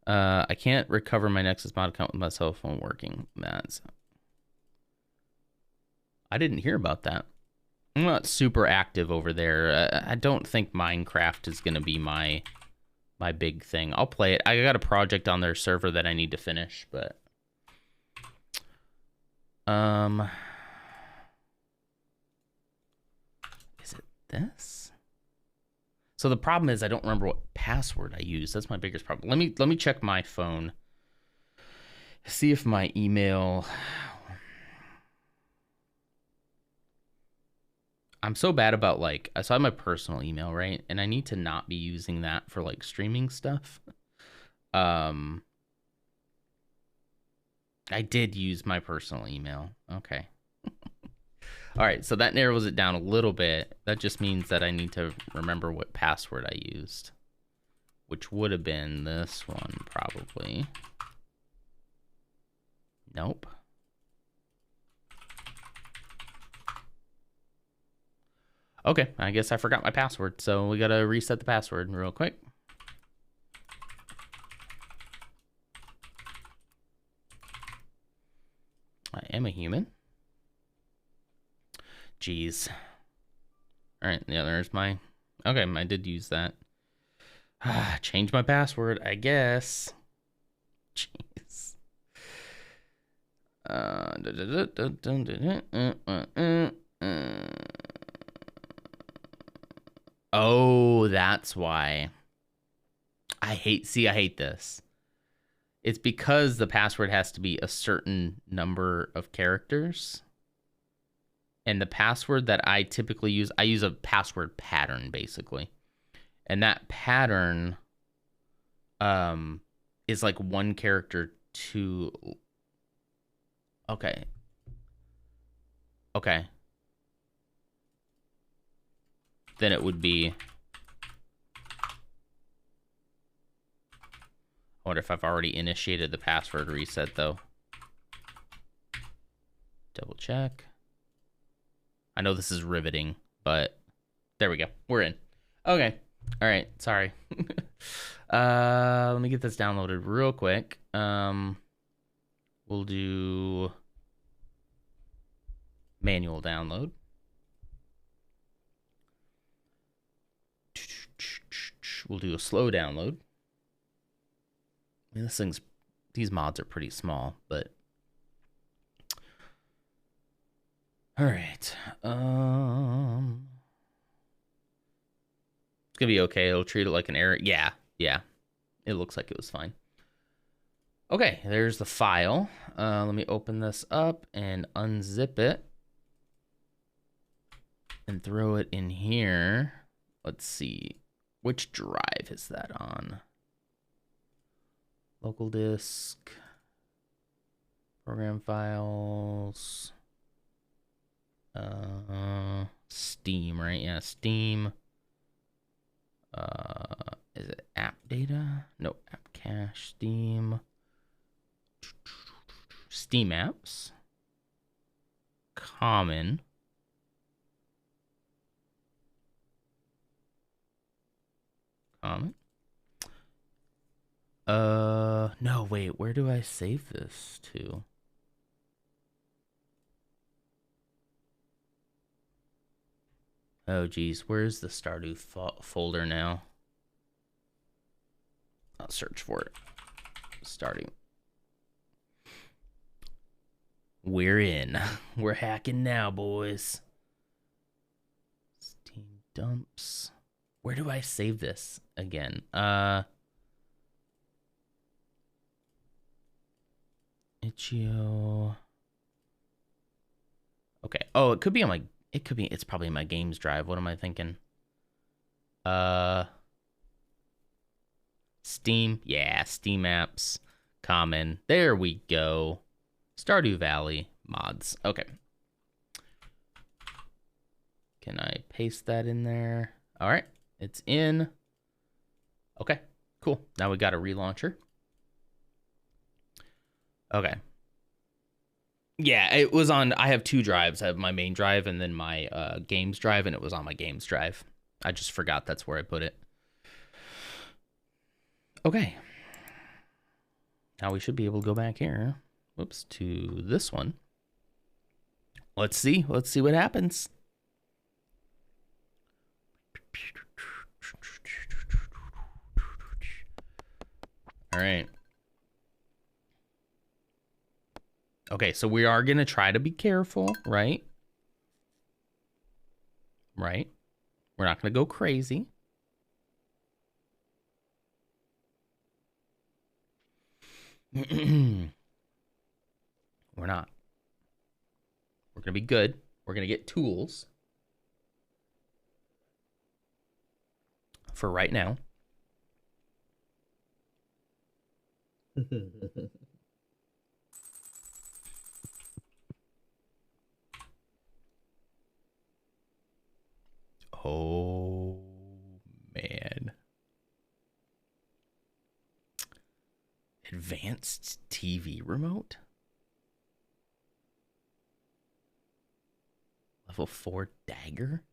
S1: I can't recover my Nexus mod account with my cell phone working. I didn't hear about that. I'm not super active over there. I don't think Minecraft is going to be my big thing. I'll play it. I got a project on their server that I need to finish, but is it this? So the problem is I don't remember what password I used. That's my biggest problem. Let me check my phone. See if my email. I'm so bad about like, so I have my personal email, right? And I need to not be using that for like streaming stuff. I did use my personal email. Okay. All right, so that narrows it down a little bit. That just means that I need to remember what password I used, which would have been this one probably. Nope. Okay, I guess I forgot my password, so we gotta reset the password real quick. I am a human. Jeez. All right, yeah, there's my... Okay, I did use that. Change my password, I guess. Jeez. Oh, that's why. I hate this. It's because the password has to be a certain number of characters. And the password that I typically use, I use a password pattern, basically. And that pattern is like one character to... Okay. Okay. Then it would be... I wonder if I've already initiated the password reset, though. Double check. I know this is riveting, but there we go. We're in. Okay. All right. Sorry. Let me get this downloaded real quick. We'll do manual download. We'll do a slow download. I mean, these mods are pretty small, but all right. It's gonna be okay. It'll treat it like an error. Yeah. It looks like it was fine. Okay, there's the file. Let me open this up and unzip it and throw it in here. Let's see. Which drive is that on? Local disk. Program files. Steam, right? Yeah, Steam. Is it app data? No, app cache, Steam. Steam apps. Common. No, wait, where do I save this to? Oh, geez, where's the Stardew folder now? I'll search for it. Stardew. We're in. We're hacking now, boys. Steam dumps. Where do I save this again? Itch.io. Okay. Oh, it could be on my. It could be. It's probably in my games drive. What am I thinking? Steam. Yeah, Steam apps. Common. There we go. Stardew Valley mods. Okay. Can I paste that in there? All right. It's in. Okay. Cool. Now we got a relauncher. Okay. Yeah, it was on. I have two drives. I have my main drive and then my games drive, and it was on my games drive. I just forgot that's where I put it. Okay. Now we should be able to go back here. Whoops, to this one. Let's see. Let's see what happens. All right. Okay, so we are going to try to be careful, right? Right? We're not going to go crazy. We're not. We're going to be good. We're going to get tools for right now. Oh, man. Advanced TV remote? Level 4 dagger?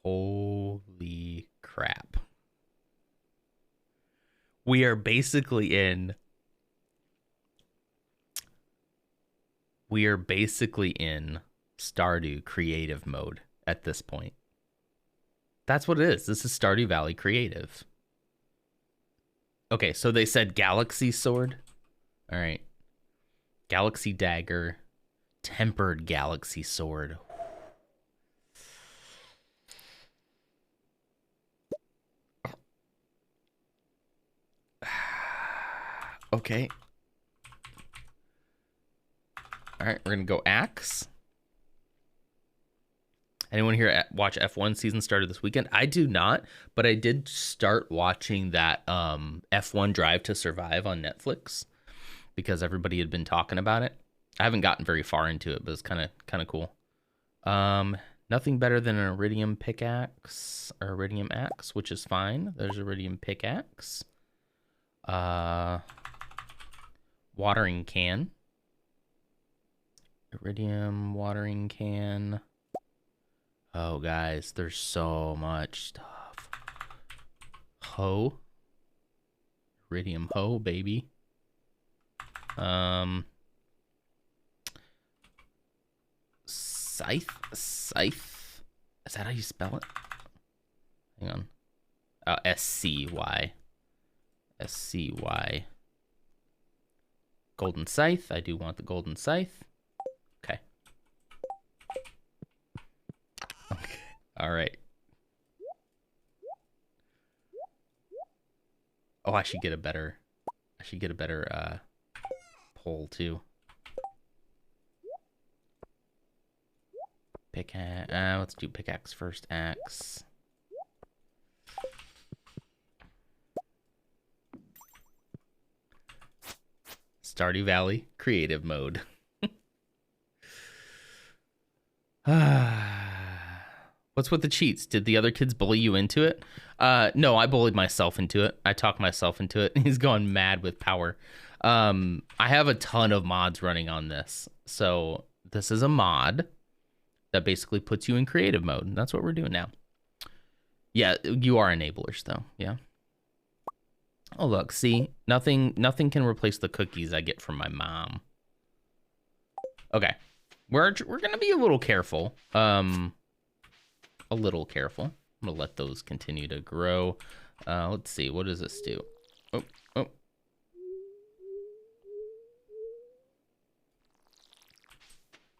S1: Holy crap. We are basically in Stardew creative mode at this point. That's what it is. This is Stardew Valley creative. Okay, so they said Galaxy Sword. All right. Galaxy Dagger. Tempered Galaxy Sword. Okay. All right, we're going to go Axe. Anyone here watch F1 season started this weekend? I do not, but I did start watching that F1 Drive to Survive on Netflix because everybody had been talking about it. I haven't gotten very far into it, but it's kind of cool. Nothing better than an iridium pickaxe or iridium axe, which is fine. There's iridium pickaxe. Watering can. Iridium watering can. Oh, guys, there's so much stuff. Hoe. Iridium hoe, baby. Scythe? Scythe? Is that how you spell it? Hang on. Oh, S-C-Y. S-C-Y. Golden Scythe. I do want the golden scythe. Okay. Okay. All right. Oh, I should get a better pole too. Pickaxe. Let's do pickaxe first. Axe. Stardew Valley creative mode. What's with the cheats? Did the other kids bully you into it? No, I bullied myself into it. I talked myself into it. He's going mad with power. I have a ton of mods running on this. So this is a mod that basically puts you in creative mode. That's what we're doing now. Yeah, you are enablers though. Yeah. Oh, look, see? Nothing can replace the cookies I get from my mom. Okay. We're going to be a little careful. A little careful. I'm going to let those continue to grow. Let's see. What does this do? Oh.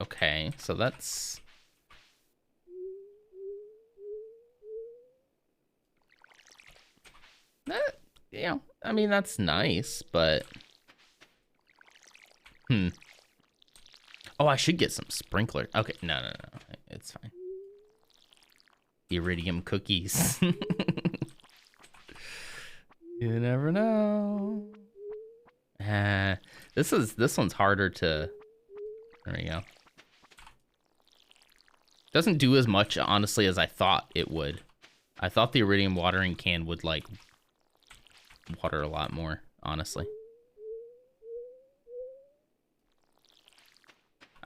S1: Okay, so that's... you know, I mean, that's nice, but... Oh, I should get some sprinkler. Okay, no. It's fine. Iridium cookies. You never know. This one's harder to... There we go. Doesn't do as much, honestly, as I thought it would. I thought the iridium watering can would, like, water a lot more, honestly.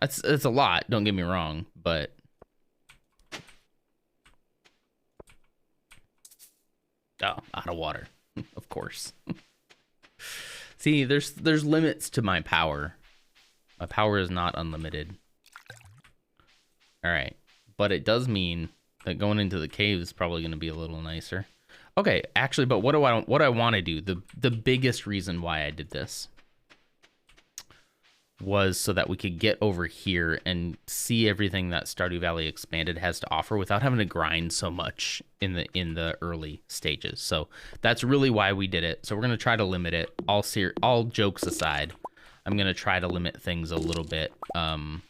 S1: It's a lot, don't get me wrong, but... Oh, out of water, of course. See, there's limits to my power. My power is not unlimited. All right, but it does mean that going into the cave is probably going to be a little nicer. Okay, actually, but what I want to do, the biggest reason why I did this was so that we could get over here and see everything that Stardew Valley Expanded has to offer without having to grind so much in the early stages. So that's really why we did it. So we're going to try to limit it. All jokes aside, I'm going to try to limit things a little bit and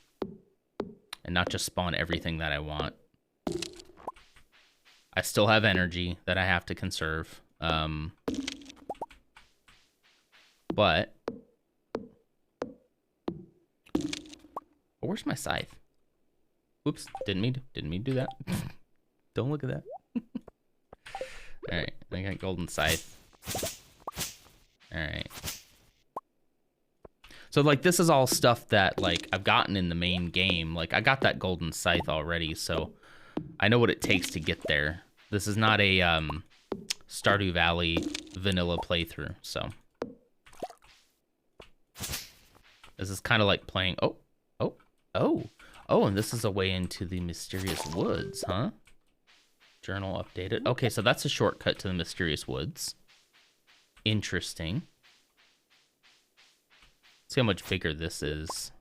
S1: not just spawn everything that I want. I still have energy that I have to conserve. But oh, where's my scythe? Oops, didn't mean to do that. Don't look at that. All right, I got golden scythe. All right. So like this is all stuff that like I've gotten in the main game. Like I got that golden scythe already, so I know what it takes to get there. This is not a Stardew Valley vanilla playthrough, so this is kind of like playing. Oh, and this is a way into the mysterious woods, huh? Journal updated. Okay, so that's a shortcut to the mysterious woods. Interesting. See how much bigger this is.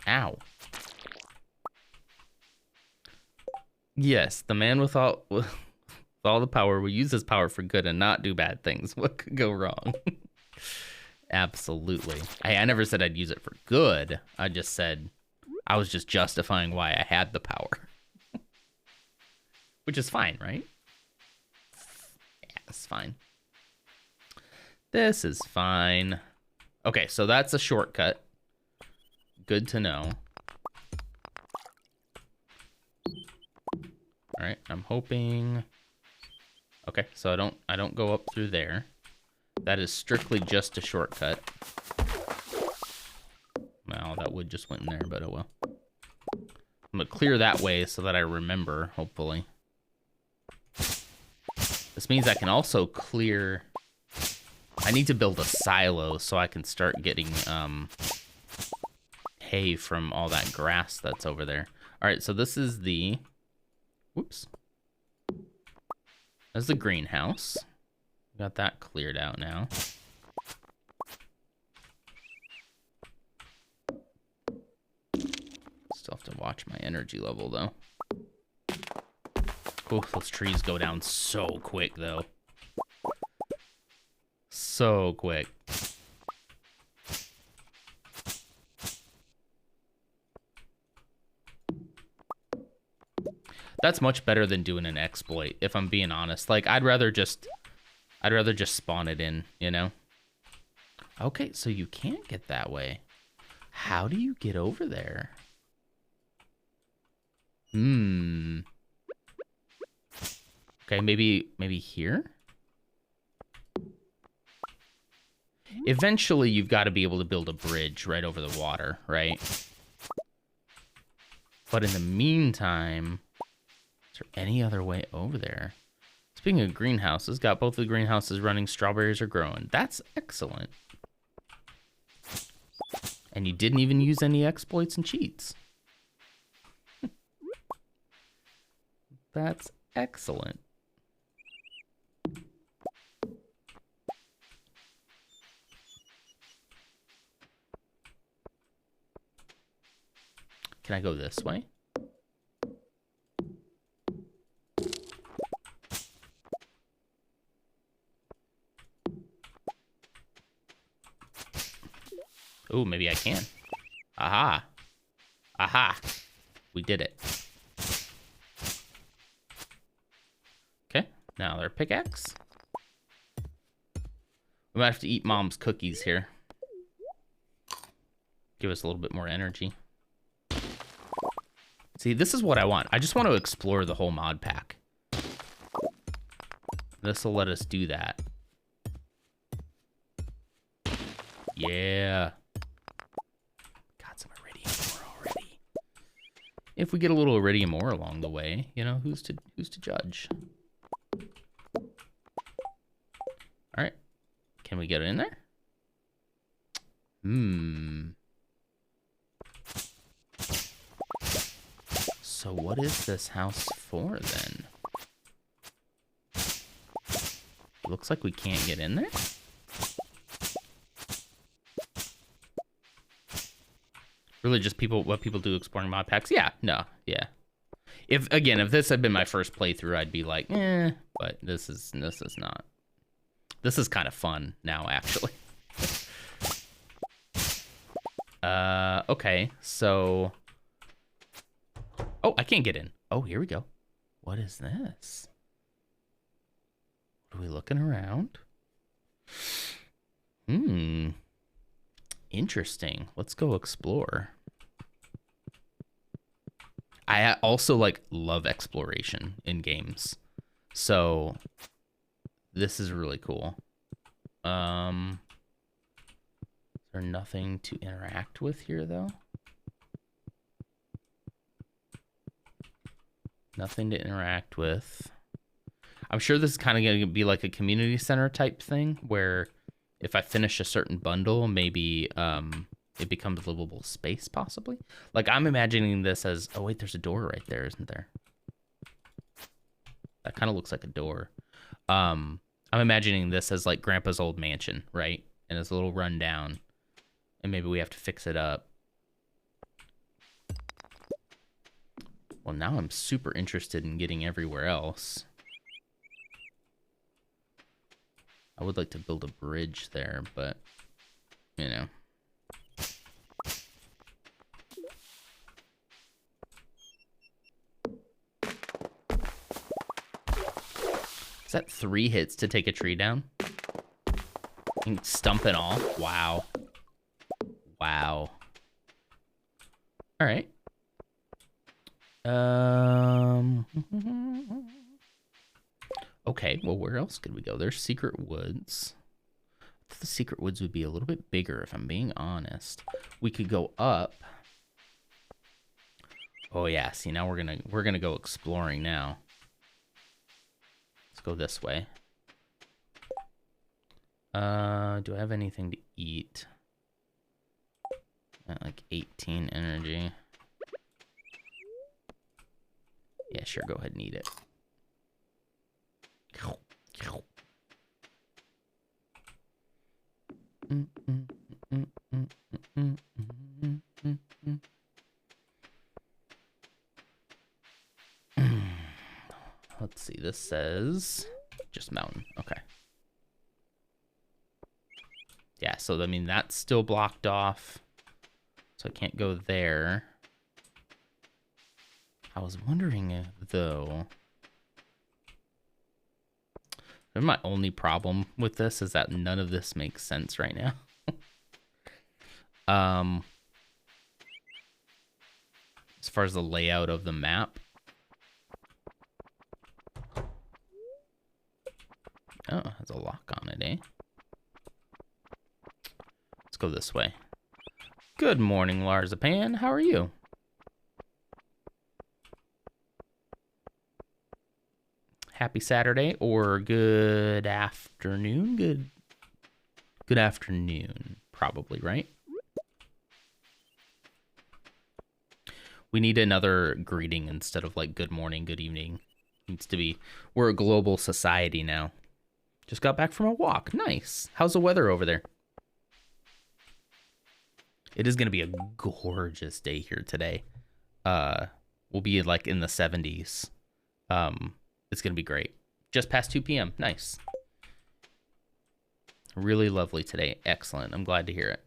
S1: Ow. Yes, the man with all the power will use his power for good and not do bad things. What could go wrong? Absolutely. Hey, I never said I'd use it for good. I just said I was just justifying why I had the power. Which is fine, right? Yeah, it's fine. This is fine. Okay, so that's a shortcut. Good to know. All right, I'm hoping. Okay, so I don't go up through there. That is strictly just a shortcut. Well, that wood just went in there, but oh well. I'm gonna clear that way so that I remember, hopefully. This means I can also clear... I need to build a silo so I can start getting hay from all that grass that's over there. All right, so this is the... Whoops. That's the greenhouse. Got that cleared out now. Still have to watch my energy level, though. Oh, those trees go down so quick, though. So quick. That's much better than doing an exploit, if I'm being honest. Like, I'd rather just spawn it in, you know? Okay, so you can't get that way. How do you get over there? Okay, maybe here? Eventually, you've got to be able to build a bridge right over the water, right? But in the meantime, is there any other way over there? Speaking of greenhouses, got both of the greenhouses running. Strawberries are growing. That's excellent. And you didn't even use any exploits and cheats. That's excellent. Can I go this way? Oh, maybe I can. Aha. Aha. We did it. Okay, now their pickaxe. We might have to eat Mom's cookies here. Give us a little bit more energy. See, this is what I want. I just want to explore the whole mod pack. This will let us do that. Yeah. Got some iridium ore already. If we get a little iridium ore along the way, you know, who's to judge? All right. Can we get in there? So what is this house for then? Looks like we can't get in there. Really just what people do exploring mod packs? Yeah, no, yeah. If this had been my first playthrough, I'd be like, but this is not. This is kind of fun now, actually. Okay, so... Oh, I can't get in. Oh, here we go. What is this? Are we looking around? Interesting. Let's go explore. I also love exploration in games. So this is really cool. Is there nothing to interact with here though? Nothing to interact with. I'm sure this is kind of going to be like a community center type thing where if I finish a certain bundle, maybe it becomes livable space possibly. Like I'm imagining this as, oh wait, there's a door right there, isn't there? That kind of looks like a door. I'm imagining this as like Grandpa's old mansion, right? And it's a little rundown and maybe we have to fix it up. Well, now I'm super interested in getting everywhere else. I would like to build a bridge there, but, you know. Is that 3 hits to take a tree down? And stump and all? Wow. Wow. All right. Okay, well, where else could we go? There's Secret Woods. I thought the Secret Woods would be a little bit bigger, if I'm being honest. We could go up. Oh yeah, see now we're gonna go exploring now. Let's go this way. Do I have anything to eat? Like 18 energy. Yeah, sure, go ahead and eat it. Let's see, this says just mountain. Okay. Yeah, so I mean that's still blocked off. So I can't go there. I was wondering though. My only problem with this is that none of this makes sense right now. As far as the layout of the map. Oh, it has a lock on it, eh? Let's go this way. Good morning, Larzapan. How are you? Happy Saturday or good afternoon. Good afternoon, probably, right? We need another greeting instead of like good morning, good evening. It needs to be, we're a global society now. Just got back from a walk. Nice. How's the weather over there? It is going to be a gorgeous day here today. will be like in the 70s. It's gonna be great. Just past 2 p.m. Nice. Really lovely today. Excellent. I'm glad to hear it.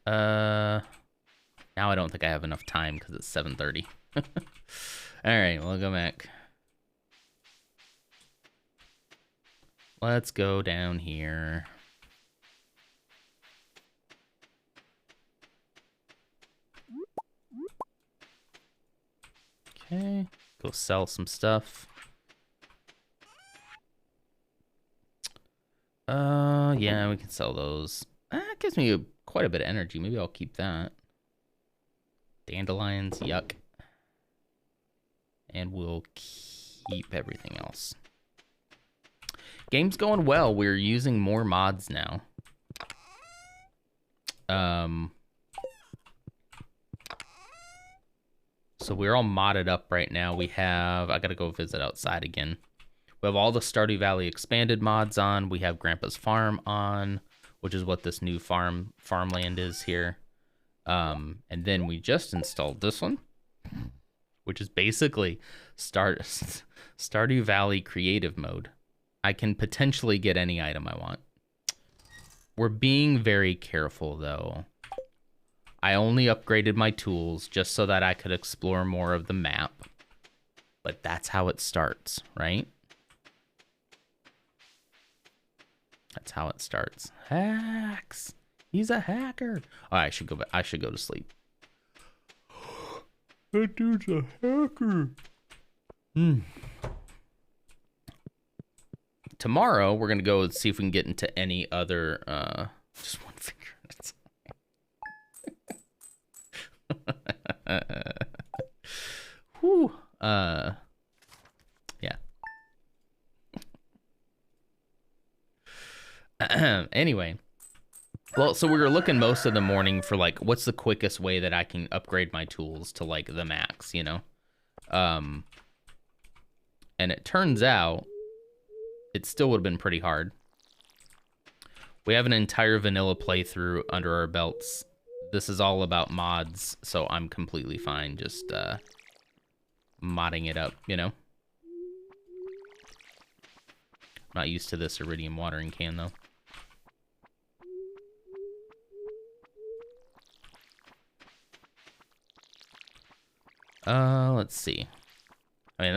S1: Now I don't think I have enough time because it's 7:30. All right, we'll go back. Let's go down here. Okay, go sell some stuff. Yeah, we can sell those. It gives me quite a bit of energy. Maybe I'll keep that. Dandelions, yuck. And we'll keep everything else. Game's going well. We're using more mods now. So we're all modded up right now. We have, I gotta go visit outside again. We have all the Stardew Valley expanded mods on. We have Grandpa's Farm on, which is what this new farmland is here. And then we just installed this one, which is basically Stardew Valley creative mode. I can potentially get any item I want. We're being very careful though. I only upgraded my tools just so that I could explore more of the map. But that's how it starts, right? That's how it starts. Hacks. He's a hacker. Oh, I should go back. I should go to sleep. That dude's a hacker. Tomorrow we're gonna go and see if we can get into any other just one finger at a time. Whew. Yeah. Anyway. Well, so we were looking most of the morning for like what's the quickest way that I can upgrade my tools to like the max, you know? And it turns out it still would have been pretty hard. We have an entire vanilla playthrough under our belts. This is all about mods, so I'm completely fine just modding it up, you know? Not used to this iridium watering can, though. Let's see. I mean,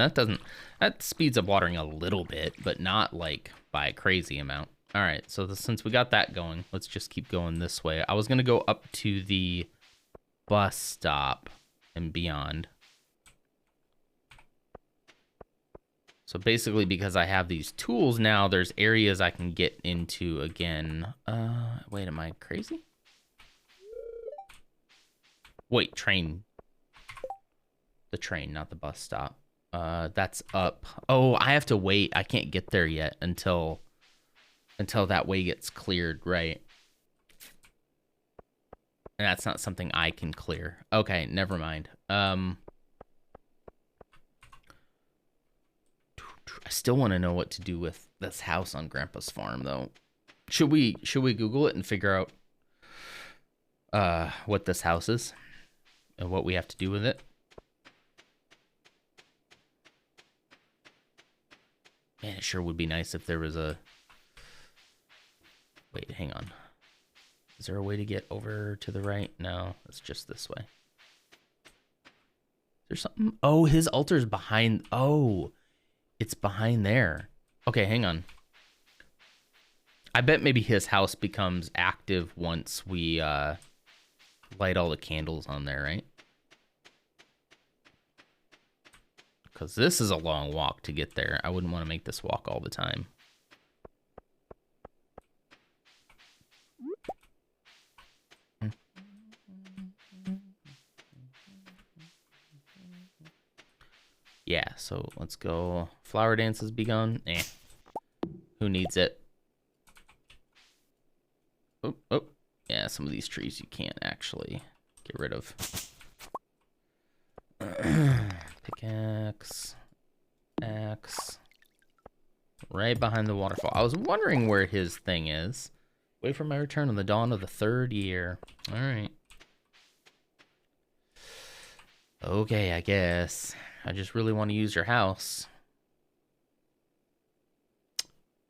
S1: that speeds up watering a little bit, but not like by a crazy amount. All right, so since we got that going, let's just keep going this way. I was gonna go up to the bus stop and beyond. So basically, because I have these tools now, there's areas I can get into again. Wait, am I crazy? Wait, train. The train, not the bus stop. That's up. Oh, I have to wait. I can't get there yet until that way gets cleared, right? And that's not something I can clear. Okay, never mind. I still want to know what to do with this house on Grandpa's farm, though. Should we Google it and figure out what this house is and what we have to do with it? Man, it sure would be nice if there was a... Wait, hang on. Is there a way to get over to the right? No, it's just this way. Is there something? Oh, his altar's behind... Oh, it's behind there. Okay, hang on. I bet maybe his house becomes active once we light all the candles on there, right? Because this is a long walk to get there. I wouldn't want to make this walk all the time. Yeah, so let's go. Flower dance has begun. Eh. Who needs it? Oh, oh. Yeah, some of these trees you can't actually get rid of. Pickaxe. Axe. Right behind the waterfall. I was wondering where his thing is. Wait for my return on the dawn of the 3rd year. Alright. Okay, I guess. I just really want to use your house.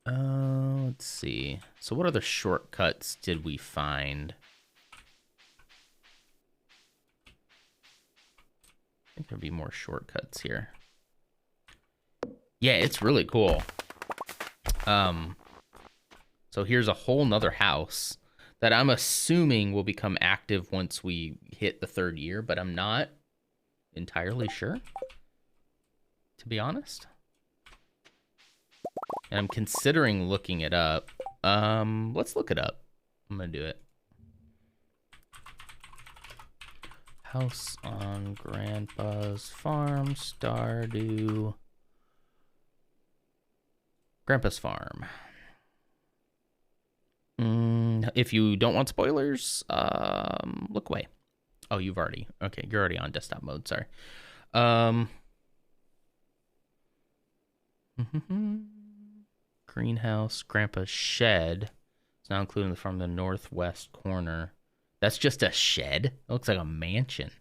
S1: Let's see. So what other shortcuts did we find? I think there'd be more shortcuts here. Yeah, it's really cool. So here's a whole nother house that I'm assuming will become active once we hit the 3rd year, but I'm not entirely sure, to be honest. And I'm considering looking it up. Let's look it up. I'm gonna do it. House on Grandpa's farm, Stardew. Grandpa's farm. If you don't want spoilers, look away. Oh, you've already. Okay, you're already on desktop mode. Sorry. Greenhouse, Grandpa's shed. It's now including from the northwest corner. That's just a shed. It looks like a mansion.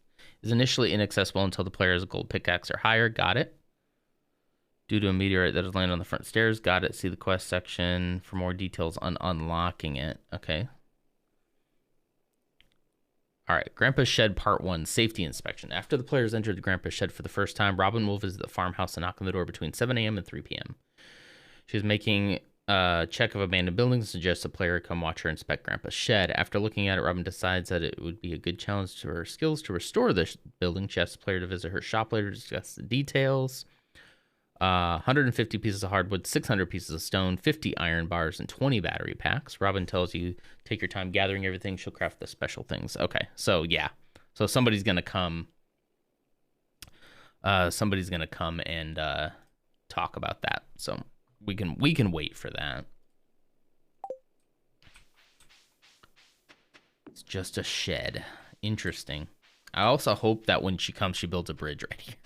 S1: Is initially inaccessible until the player has a gold pickaxe or higher. Got it. Due to a meteorite that has landed on the front stairs. Got it. See the quest section for more details on unlocking it. Okay. All right. Grandpa's Shed Part 1. Safety Inspection. After the players entered the Grandpa's Shed for the first time, Robin will visit the farmhouse and knock on the door between 7 a.m. and 3 p.m. She's making a check of abandoned buildings and suggests a player come watch her inspect Grandpa's shed. After looking at it, Robin decides that it would be a good challenge to her skills to restore the building. She asks the player to visit her shop later to discuss the details. 150 pieces of hardwood, 600 pieces of stone, 50 iron bars, and 20 battery packs. Robin tells you, take your time gathering everything. She'll craft the special things. Okay, so yeah. So somebody's going to come. Somebody's going to come and talk about that. So we can wait for that. It's just a shed. Interesting. I also hope that when she comes, she builds a bridge right here.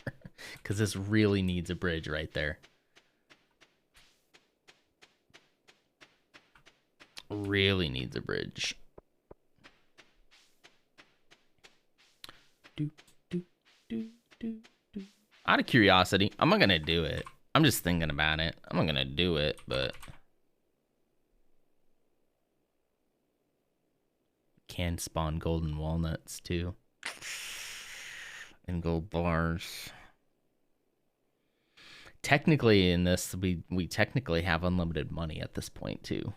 S1: Because this really needs a bridge right there. Really needs a bridge. Out of curiosity, I'm not going to do it. I'm just thinking about it. I'm not going to do it, but... Can spawn golden walnuts, too. And gold bars. Technically, in this, we technically have unlimited money at this point, too.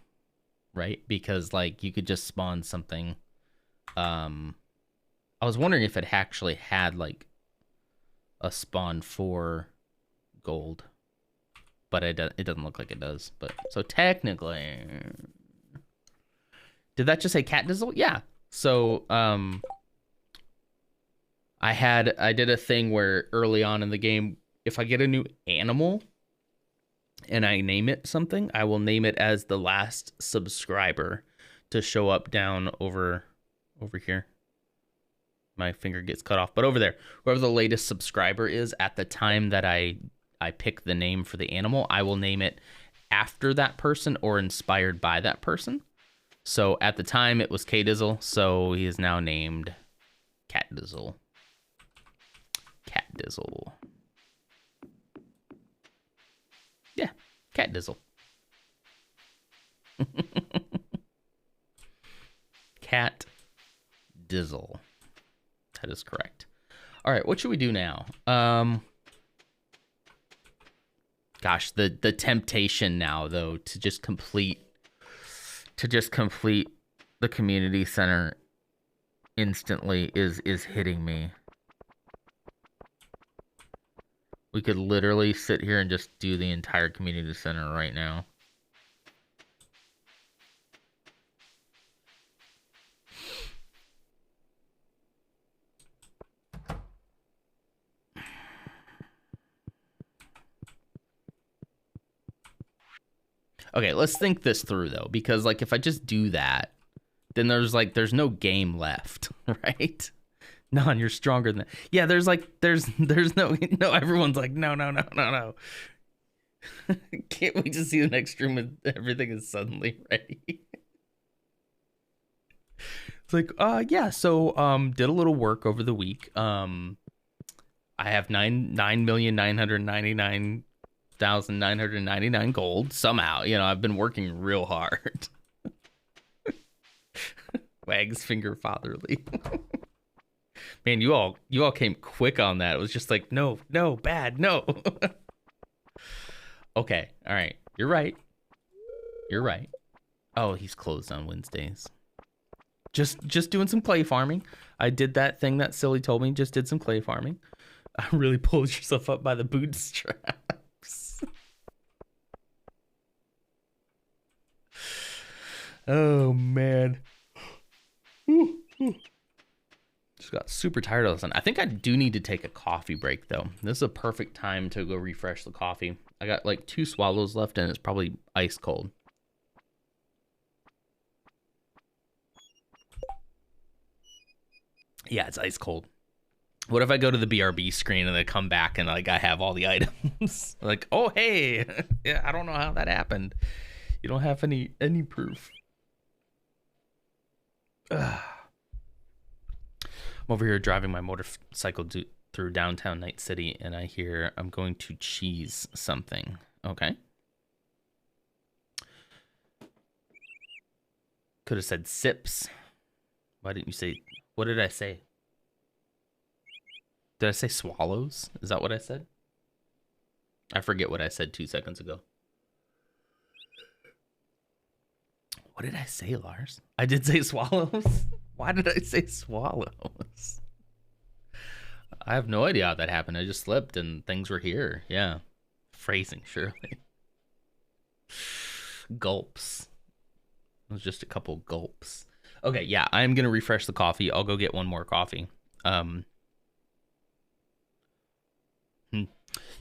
S1: Right? Because, like, you could just spawn something. I was wondering if it actually had, like, a spawn for gold. But it doesn't look like it does. But so technically, did that just say cat dizzle? Yeah. So I did a thing where early on in the game, if I get a new animal and I name it something, I will name it as the last subscriber to show up down over here. My finger gets cut off, but over there, whoever the latest subscriber is at the time that I pick the name for the animal, I will name it after that person or inspired by that person. So at the time it was K Dizzle, so he is now named Cat Dizzle. Cat Dizzle. Yeah, Cat Dizzle. Cat Dizzle. That is correct. All right, what should we do now? Gosh, the temptation now though to just complete the community center instantly is hitting me. We could literally sit here and just do the entire community center right now. Okay, let's think this through though, because like if I just do that, then there's no game left, right? Non, you're stronger than that. Yeah, there's no everyone's like no. Can't wait to see the next stream and everything is suddenly ready. It's like, yeah, so did a little work over the week. I have 9,999,999 gold somehow. You know, I've been working real hard. Wags finger fatherly. Man, you all came quick on that. It was just like, no, bad, no. Okay, all right. You're right. Oh, he's closed on Wednesdays. Just doing some clay farming. I did that thing that Silly told me. Just did some clay farming. Really pulls yourself up by the bootstraps. Oh man. Just got super tired of this. I think I do need to take a coffee break though. This is a perfect time to go refresh the coffee. I got like 2 swallows left and it's probably ice cold. Yeah, it's ice cold. What if I go to the BRB screen and then come back and like I have all the items? Like, oh hey, yeah, I don't know how that happened. You don't have any proof. Ugh. I'm over here driving my motorcycle through downtown Night City, and I hear I'm going to cheese something. Okay. Could have said sips. Why didn't you say? What did I say? Did I say swallows? Is that what I said? I forget what I said 2 seconds ago. What did I say, Lars? I did say swallows. Why did I say swallows? I have no idea how that happened. I just slipped and things were here. Yeah. Phrasing, surely. Gulps. It was just a couple gulps. Okay, yeah, I'm going to refresh the coffee. I'll go get one more coffee.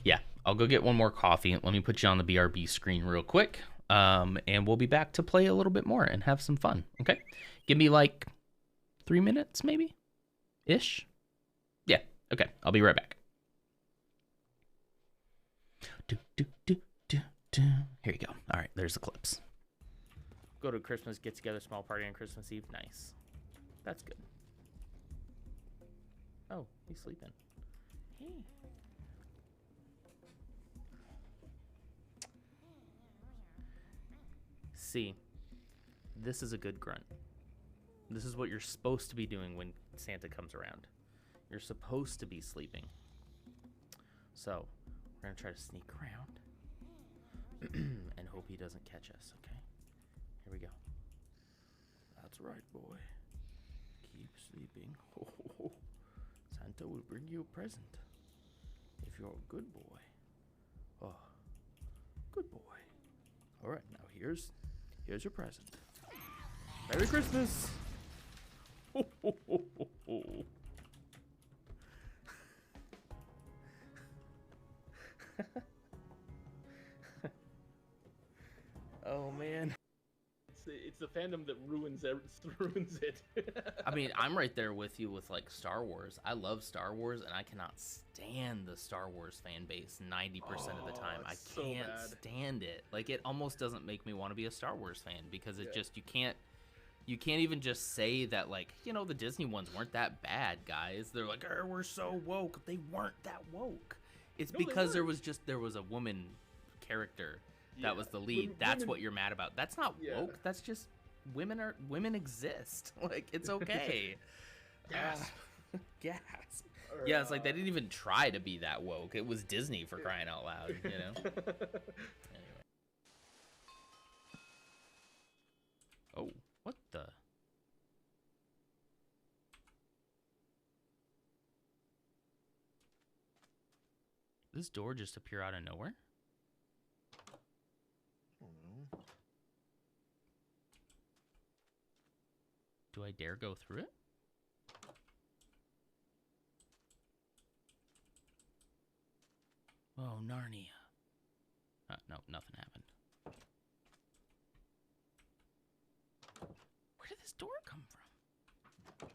S1: Yeah, I'll go get one more coffee. Let me put you on the BRB screen real quick. And we'll be back to play a little bit more and have some fun. Okay? Give me like 3 minutes, maybe? Ish? Yeah. Okay. I'll be right back. Here you go. All right. There's the clips. Go to Christmas get-together, small party on Christmas Eve. Nice. That's good. Oh, he's sleeping. Hey. See, this is a good grunt. This is what you're supposed to be doing when Santa comes around. You're supposed to be sleeping. So, we're going to try to sneak around and hope he doesn't catch us, okay? Here we go. That's right, boy. Keep sleeping. Oh, Santa will bring you a present if you're a good boy. Oh, good boy. All right, now here's your present. Merry Christmas! Ho, ho, ho, ho, ho. Oh man.
S4: It's the fandom that ruins it.
S1: I mean, I'm right there with you with like Star Wars. I love Star Wars and I cannot stand the Star Wars fan base 90% of the time. I can't stand it. Like it almost doesn't make me want to be a Star Wars fan because it just you can't even just say that like, you know, the Disney ones weren't that bad, guys. They're like, oh, we're so woke. They weren't that woke. It's because there was a woman character that was the lead. That's what you're mad about. That's not woke. That's just women exist. Like it's okay.
S4: Gasp.
S1: Gasp. Yeah, it's like they didn't even try to be that woke. It was Disney for crying out loud, you know. Anyway. Oh, what the? Did this door just appear out of nowhere? Do I dare go through it? Oh, Narnia. No, nothing happened. Where did this door come from?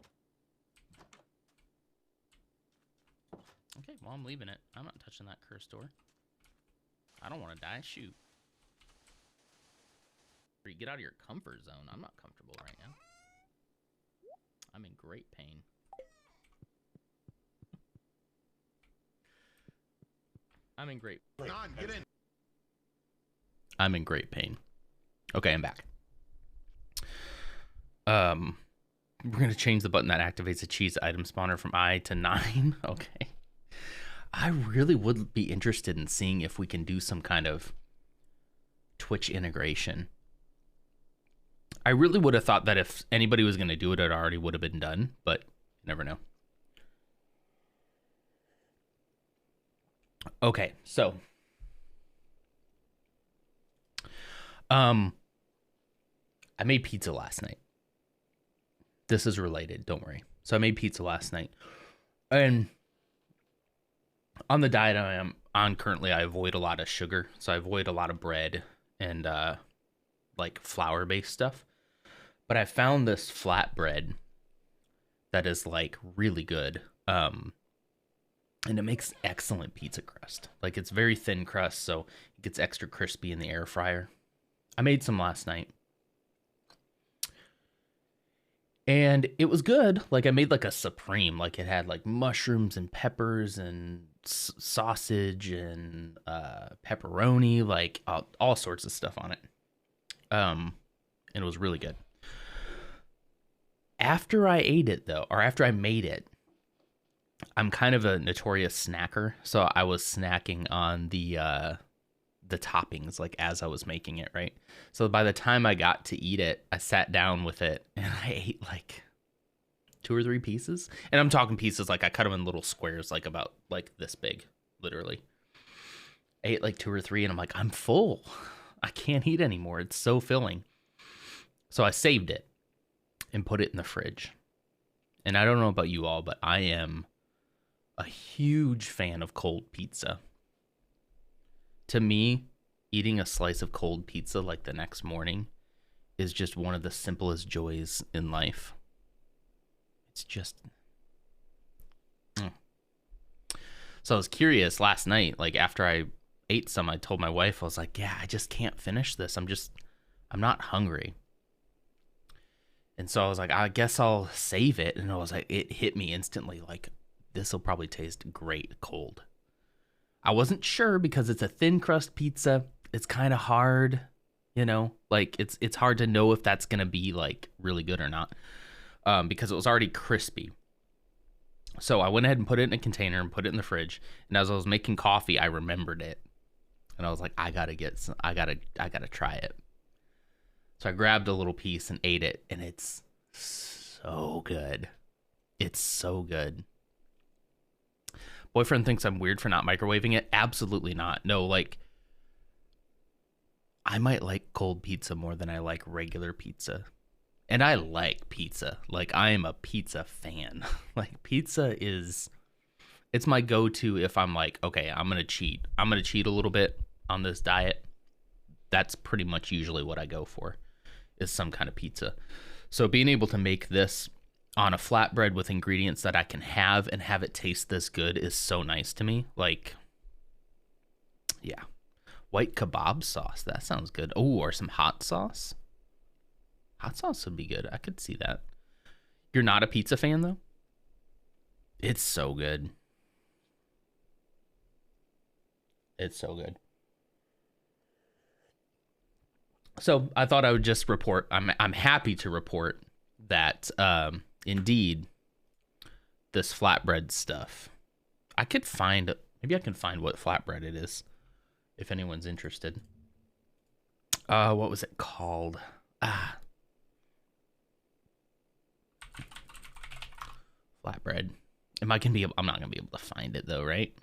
S1: Okay, well, I'm leaving it. I'm not touching that cursed door. I don't want to die. Shoot. Get out of your comfort zone. I'm not comfortable right now. I'm in great pain. I'm in great.
S3: John, get in.
S1: I'm in great pain. Okay, I'm back. We're gonna change the button that activates a cheese item spawner from I to 9. Okay. I really would be interested in seeing if we can do some kind of Twitch integration. I really would have thought that if anybody was gonna do it, it already would have been done, but you never know. Okay, so I made pizza last night. This is related, don't worry. So I made pizza last night. And on the diet I am on currently, I avoid a lot of sugar. So I avoid a lot of bread and like flour-based stuff. But I found this flatbread that is like really good. And it makes excellent pizza crust. Like it's very thin crust, so it gets extra crispy in the air fryer. I made some last night. And it was good. Like I made like a supreme. Like it had like mushrooms and peppers and sausage and pepperoni, like all sorts of stuff on it. And it was really good. After I ate it though, or after I made it, I'm kind of a notorious snacker, so I was snacking on the toppings like as I was making it, right? So by the time I got to eat it, I sat down with it and I ate like 2 or 3 pieces. And I'm talking pieces like I cut them in little squares, like about like this big, literally. I ate like 2 or 3 and I'm like, I'm full. I can't eat anymore. It's so filling. So I saved it and put it in the fridge. And I don't know about you all, but I am a huge fan of cold pizza. To me, eating a slice of cold pizza like the next morning is just one of the simplest joys in life. It's just... So I was curious last night, like after I ate some, I told my wife, I was like, yeah, I just can't finish this. I'm not hungry. And so I was like, I guess I'll save it. And I was like, it hit me instantly, like, this will probably taste great cold. I wasn't sure because it's a thin crust pizza. It's kind of hard, you know, like it's hard to know if that's going to be like really good or not, because it was already crispy. So I went ahead and put it in a container and put it in the fridge. And as I was making coffee, I remembered it. And I was like, I gotta try it. So I grabbed a little piece and ate it, and it's so good. It's so good. Boyfriend thinks I'm weird for not microwaving it. Absolutely not. No, like, I might like cold pizza more than I like regular pizza. And I like pizza. Like, I am a pizza fan. Like, pizza is... It's my go-to if I'm like, okay, I'm going to cheat. I'm going to cheat a little bit on this diet. That's pretty much usually what I go for, is some kind of pizza. So being able to make this on a flatbread with ingredients that I can have and have it taste this good is so nice to me. Like, yeah. White kebab sauce. That sounds good. Oh, or some hot sauce. Hot sauce would be good. I could see that. You're not a pizza fan, though? It's so good. It's so good. So I thought I would just report. I'm happy to report that indeed this flatbread stuff. I could find, maybe I can find what flatbread it is if anyone's interested. What was it called? Flatbread. I'm not gonna be able to find it though, right?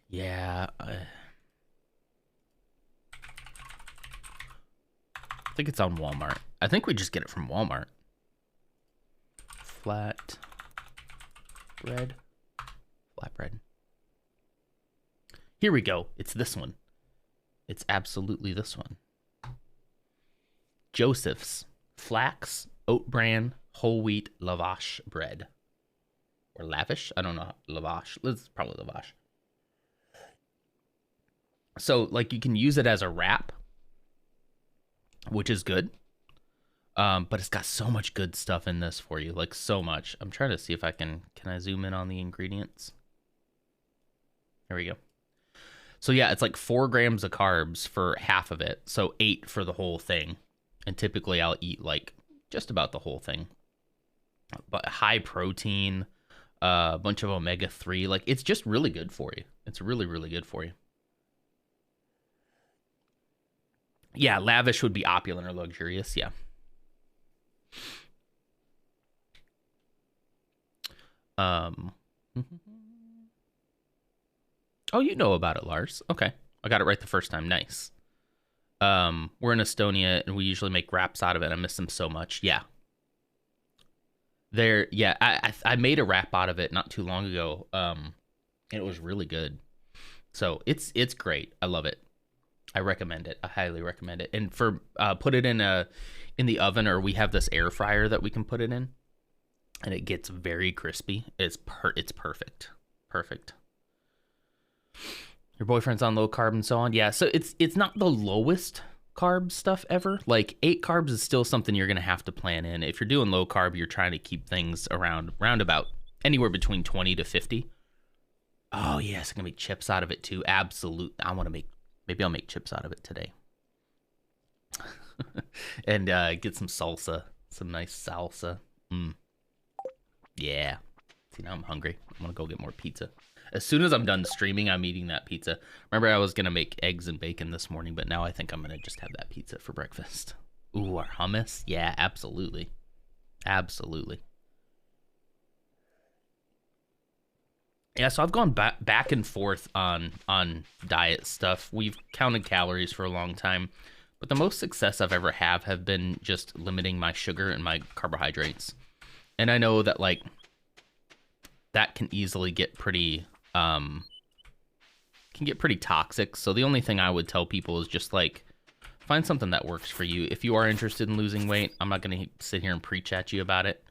S1: Yeah. I think it's on Walmart. I think we just get it from Walmart. Flatbread. Here we go. It's this one. It's absolutely this one. Joseph's Flax Oat Bran Whole Wheat Lavash Bread. Or lavish? I don't know. Lavash. It's probably lavash. So, like, you can use it as a wrap, which is good. But it's got so much good stuff in this for you, like so much. I'm trying to see if I can I zoom in on the ingredients? There we go. So yeah, it's like 4 grams of carbs for half of it, so 8 for the whole thing. And typically I'll eat like just about the whole thing. But high protein, a bunch of omega-3, like it's just really good for you. It's really, really good for you. Yeah, lavish would be opulent or luxurious, yeah. Oh, you know about it, Lars. Okay. I got it right the first time. Nice. We're in Estonia and we usually make wraps out of it. I miss them so much. Yeah. Yeah, I made a wrap out of it not too long ago. And it was really good. So it's great. I love it. I recommend it. I highly recommend it. And for put it in the oven, or we have this air fryer that we can put it in, and it gets very crispy. It's perfect. Perfect. Your boyfriend's on low carb and so on. Yeah, so it's not the lowest carb stuff ever. Like 8 carbs is still something you're gonna have to plan in. If you're doing low carb, you're trying to keep things around about anywhere between 20 to 50. Oh yes, I can make chips out of it too. Absolutely. Maybe I'll make chips out of it today. And get some salsa, some nice salsa. Yeah. See, now I'm hungry. I'm gonna go get more pizza. As soon as I'm done streaming, I'm eating that pizza. Remember, I was gonna make eggs and bacon this morning, but now I think I'm gonna just have that pizza for breakfast. Ooh, our hummus? Yeah, absolutely. Absolutely. Yeah, so I've gone back and forth on diet stuff. We've counted calories for a long time, but the most success I've ever have been just limiting my sugar and my carbohydrates. And I know that like that can easily get pretty toxic. So the only thing I would tell people is just like find something that works for you. If you are interested in losing weight, I'm not going to sit here and preach at you about it.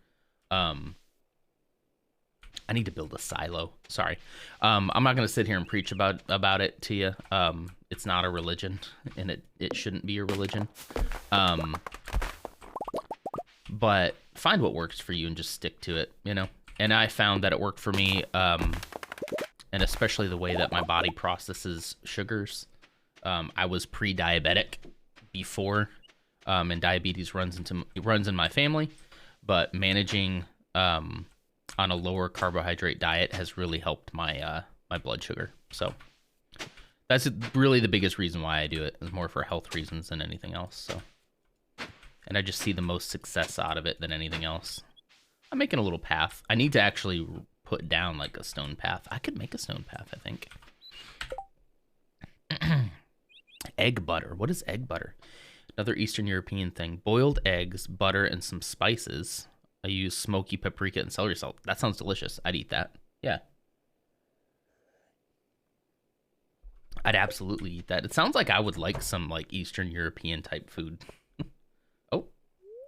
S1: I need to build a silo. Sorry. I'm not going to sit here and preach about it to you. It's not a religion, and it shouldn't be a religion. But find what works for you and just stick to it, you know? And I found that it worked for me, and especially the way that my body processes sugars. I was pre-diabetic before, and diabetes runs in my family, but managing on a lower carbohydrate diet has really helped my my blood sugar. So that's really the biggest reason why I do it. It's more for health reasons than anything else. So, and I just see the most success out of it than anything else. I'm making a little path. I need to actually put down like a stone path. I could make a stone path, I think. Egg butter. What is egg butter? Another Eastern European thing. Boiled eggs, butter, and some spices. I use smoky paprika and celery salt. That sounds delicious. I'd eat that. Yeah. I'd absolutely eat that. It sounds like I would like some like Eastern European type food.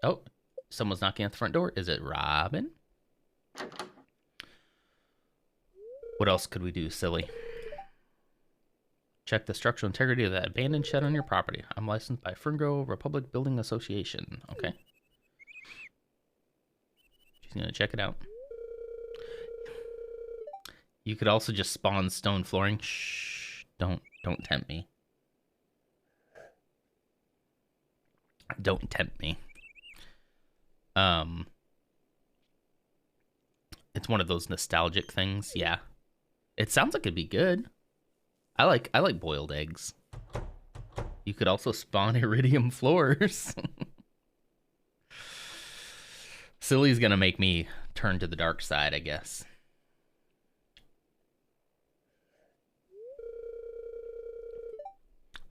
S1: Oh, someone's knocking at the front door. Is it Robin? What else could we do, silly? Check the structural integrity of that abandoned shed on your property. I'm licensed by Ferngrove Republic Building Association. Okay. She's gonna check it out. You could also just spawn stone flooring. Shh. Don't tempt me. Don't tempt me. It's one of those nostalgic things. Yeah. It sounds like it'd be good. I like boiled eggs. You could also spawn iridium floors. Silly's gonna make me turn to the dark side, I guess.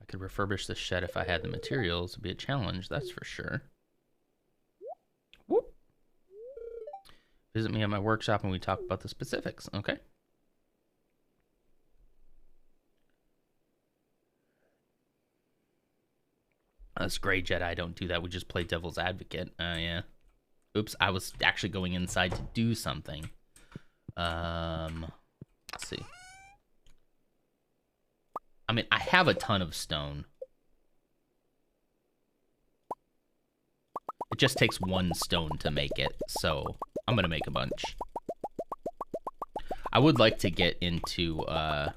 S1: I could refurbish this shed if I had the materials. It'd be a challenge, that's for sure. Whoop. Visit me at my workshop and we talk about the specifics. Okay. Us gray Jedi don't do that. We just play devil's advocate. Yeah. Oops, I was actually going inside to do something. Let's see. I mean, I have a ton of stone. It just takes 1 stone to make it, so I'm gonna make a bunch. I would like to get into, I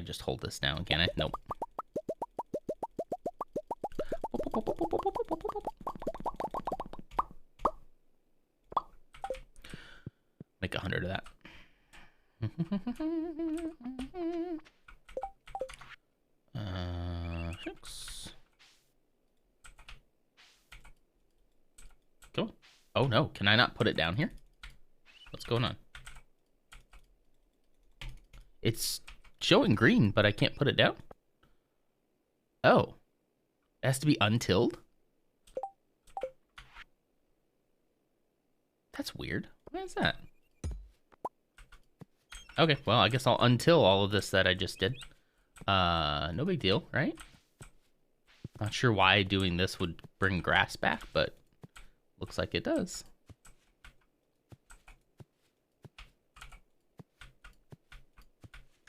S1: just hold this down, can I? Nope. Make 100 of that. 6. Go. Oh no, can I not put it down here? What's going on? It's showing green, but I can't put it down? Oh. It has to be untilled? That's weird. Why is that? Okay, well, I guess I'll untill all of this that I just did. No big deal, right? Not sure why doing this would bring grass back, but looks like it does.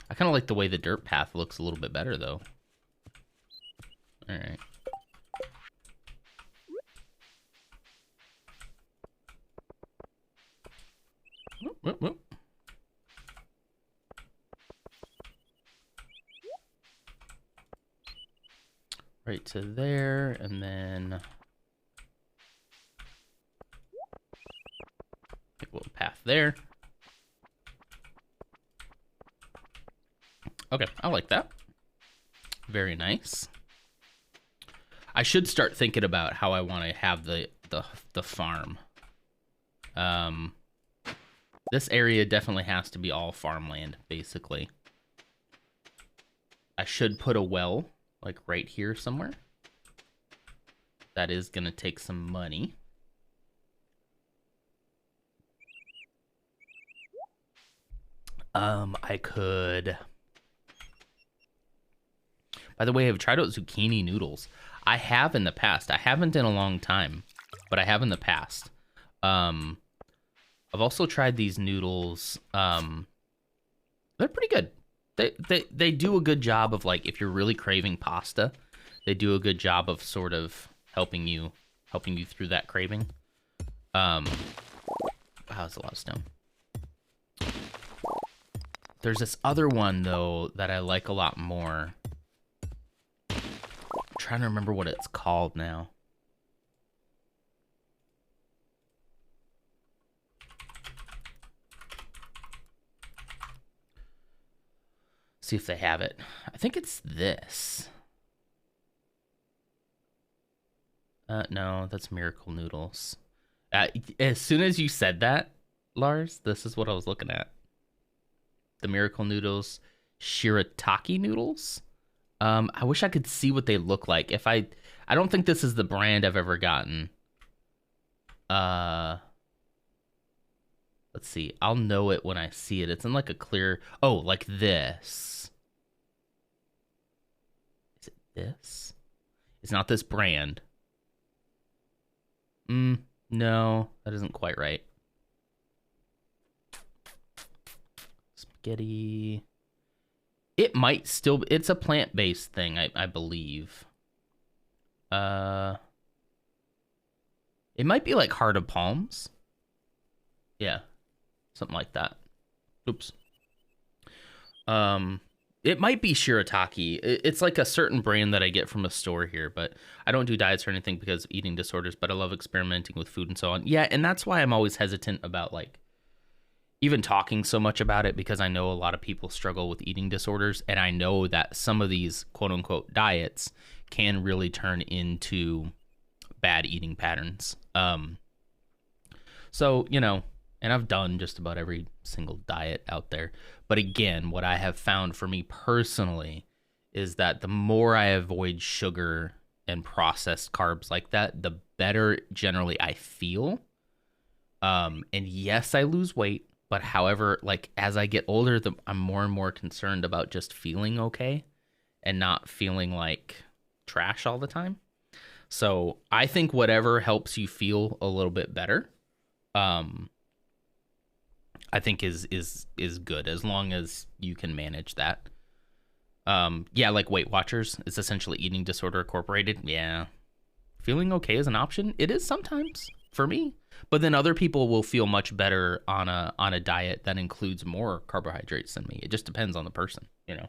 S1: I kind of like the way the dirt path looks a little bit better, though. All right. Whoop, whoop, whoop. Right to there, and then make a little path there. Okay, I like that. Very nice. I should start thinking about how I want to have the farm. This area definitely has to be all farmland, basically. I should put a well, like right here somewhere. That is gonna take some money. I could... By the way, I've tried out zucchini noodles. I have in the past. I haven't in a long time, but I have in the past. I've also tried these noodles. They're pretty good. They do a good job of, like, if you're really craving pasta, they do a good job of sort of helping you through that craving. Wow, that's a lot of stone. There's this other one though that I like a lot more. I'm trying to remember what it's called now. See if they have it. I think it's this. No, that's Miracle Noodles. As soon as you said that, Lars, this is what I was looking at. The Miracle Noodles, shirataki noodles. I wish I could see what they look like. I don't think this is the brand I've ever gotten. Let's see. I'll know it when I see it. It's in like a clear... Oh, like this. Is it this? It's not this brand. No, that isn't quite right. Spaghetti. It might still... It's a plant-based thing, I believe. It might be like Heart of Palms. Yeah. Something like that. Oops. It might be shirataki. It's like a certain brand that I get from a store here, but I don't do diets or anything because of eating disorders, but I love experimenting with food and so on. Yeah, and that's why I'm always hesitant about, like, even talking so much about it, because I know a lot of people struggle with eating disorders, and I know that some of these quote-unquote diets can really turn into bad eating patterns. So, you know, and I've done just about every single diet out there. But again, what I have found for me personally is that the more I avoid sugar and processed carbs like that, the better generally I feel. And yes, I lose weight, but however, like as I get older, I'm more and more concerned about just feeling okay and not feeling like trash all the time. So I think whatever helps you feel a little bit better, I think is good, as long as you can manage that. Yeah, like Weight Watchers is essentially eating disorder incorporated. Yeah, feeling okay is an option. It is sometimes for me, but then other people will feel much better on a diet that includes more carbohydrates than me. It just depends on the person, you know.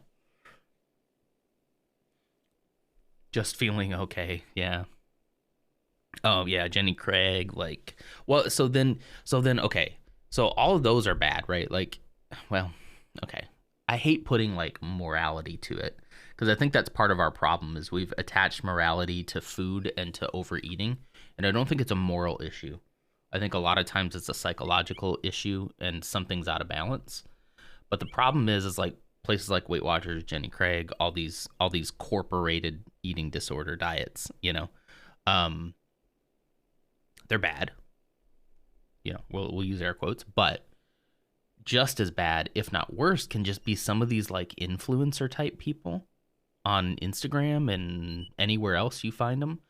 S1: Just feeling okay, yeah. Oh yeah, Jenny Craig, like, well, so then okay, so all of those are bad, right? Like, well, okay, I hate putting like morality to it, because I think that's part of our problem is we've attached morality to food and to overeating, and I don't think it's a moral issue. I think a lot of times it's a psychological issue and something's out of balance. But the problem is like places like Weight Watchers, Jenny Craig, all these corporated eating disorder diets, you know, they're bad. You know, we'll use air quotes, but just as bad, if not worse, can just be some of these like influencer type people on Instagram and anywhere else you find them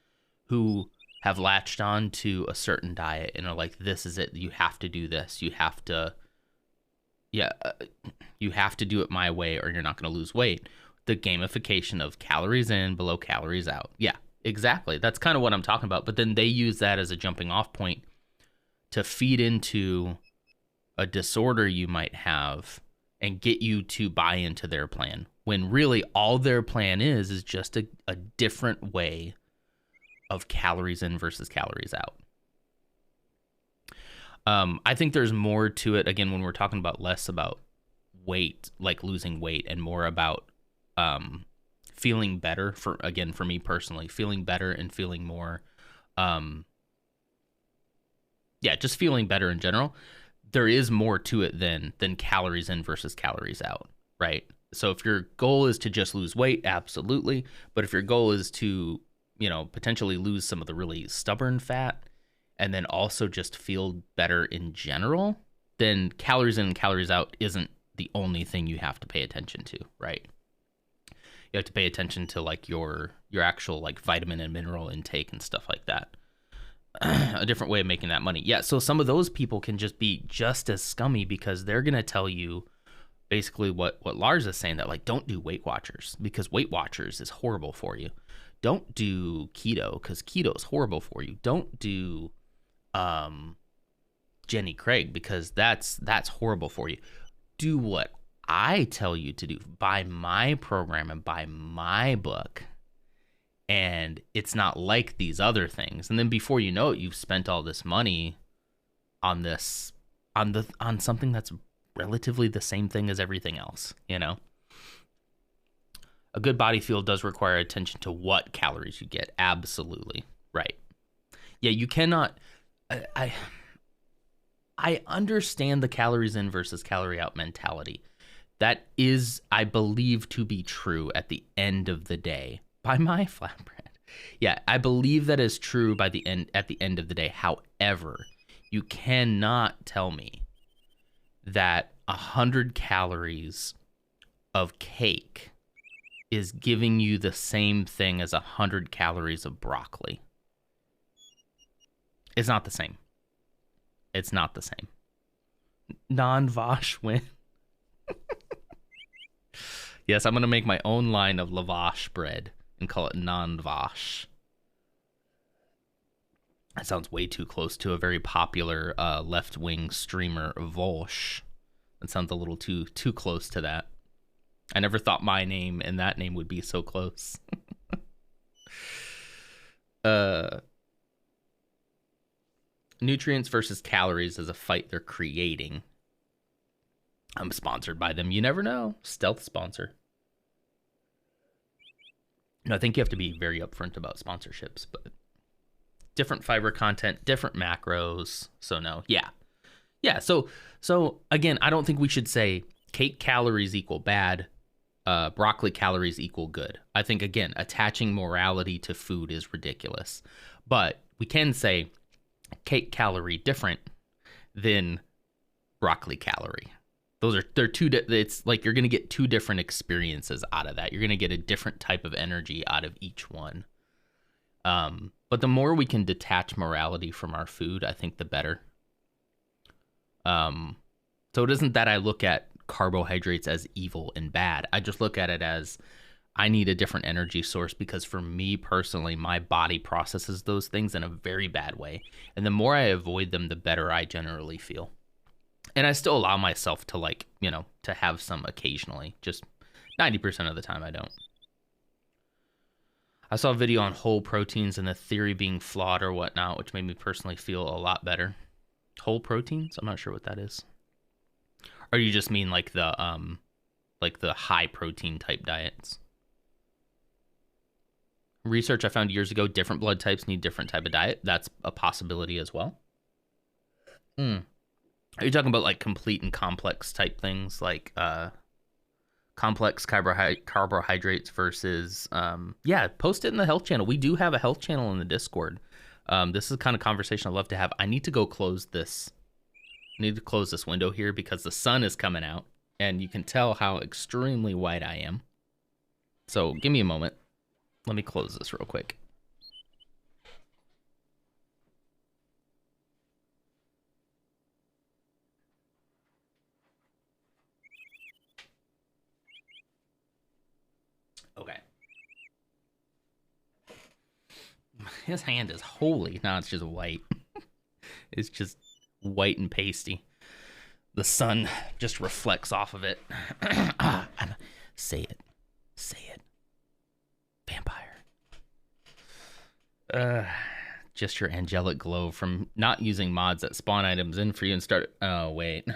S1: who have latched on to a certain diet and are like, this is it. You have to do this. You have to, you have to do it my way or you're not going to lose weight. The gamification of calories in, below calories out. Yeah, exactly. That's kind of what I'm talking about. But then they use that as a jumping off point to feed into a disorder you might have and get you to buy into their plan. When really all their plan is just a different way of calories in versus calories out. I think there's more to it, again, when we're talking about less about weight, like losing weight, and more about feeling better, for me personally, feeling better and feeling more, just feeling better in general. There is more to it than calories in versus calories out, right? So if your goal is to just lose weight, absolutely. But if your goal is to, you know, potentially lose some of the really stubborn fat and then also just feel better in general, then calories in and calories out isn't the only thing you have to pay attention to, right? You have to pay attention to like your actual like vitamin and mineral intake and stuff like that. A different way of making that money. Yeah, so some of those people can just be just as scummy because they're going to tell you basically what Lars is saying, that like, don't do Weight Watchers because Weight Watchers is horrible for you. Don't do keto because keto is horrible for you. Don't do Jenny Craig because that's horrible for you. Do what I tell you to do. Buy my program and buy my book. And it's not like these other things. And then before you know it, you've spent all this money on this, on something that's relatively the same thing as everything else, you know? A good body feel does require attention to what calories you get. Absolutely. Right. Yeah, you cannot, I understand the calories in versus calorie out mentality. That is, I believe, to be true at the end of the day. By my flatbread. Yeah, I believe that is true at the end of the day. However, you cannot tell me that 100 calories of cake is giving you the same thing as 100 calories of broccoli. It's not the same. It's not the same. Non-vache win. Yes, I'm going to make my own line of lavash bread and call it non-vache. That sounds way too close to a very popular left-wing streamer, Volsh. That sounds a little too close to that. I never thought my name and that name would be so close. Nutrients versus calories is a fight they're creating. I'm sponsored by them. You never know. Stealth sponsor. No, I think you have to be very upfront about sponsorships, but different fiber content, different macros. So no, yeah. So again, I don't think we should say cake calories equal bad, broccoli calories equal good. I think again, attaching morality to food is ridiculous, but we can say cake calorie different than broccoli calorie. They're two. It's like you're gonna get two different experiences out of that. You're gonna get a different type of energy out of each one. But the more we can detach morality from our food, I think the better. So it isn't that I look at carbohydrates as evil and bad. I just look at it as I need a different energy source because for me personally, my body processes those things in a very bad way. And the more I avoid them, the better I generally feel. And I still allow myself to like, you know, to have some occasionally. Just 90% of the time I don't. I saw a video on whole proteins and the theory being flawed or whatnot, which made me personally feel a lot better. Whole proteins? I'm not sure what that is. Or you just mean like the high protein type diets? Research I found years ago, different blood types need different type of diet. That's a possibility as well. Are you talking about like complete and complex type things, like complex carbohydrates versus yeah, post it in the health channel. We do have a health channel in the Discord. This is the kind of conversation I love to have. I need to go close this. I need to close this window here because the sun is coming out and you can tell how extremely white I am. So give me a moment. Let me close this real quick. Okay. His hand is holy. No, it's just white. It's just white and pasty. The sun just reflects off of it. Say it. Say it. Vampire. Just your angelic glow from not using mods that spawn items in for you and start. Oh, wait.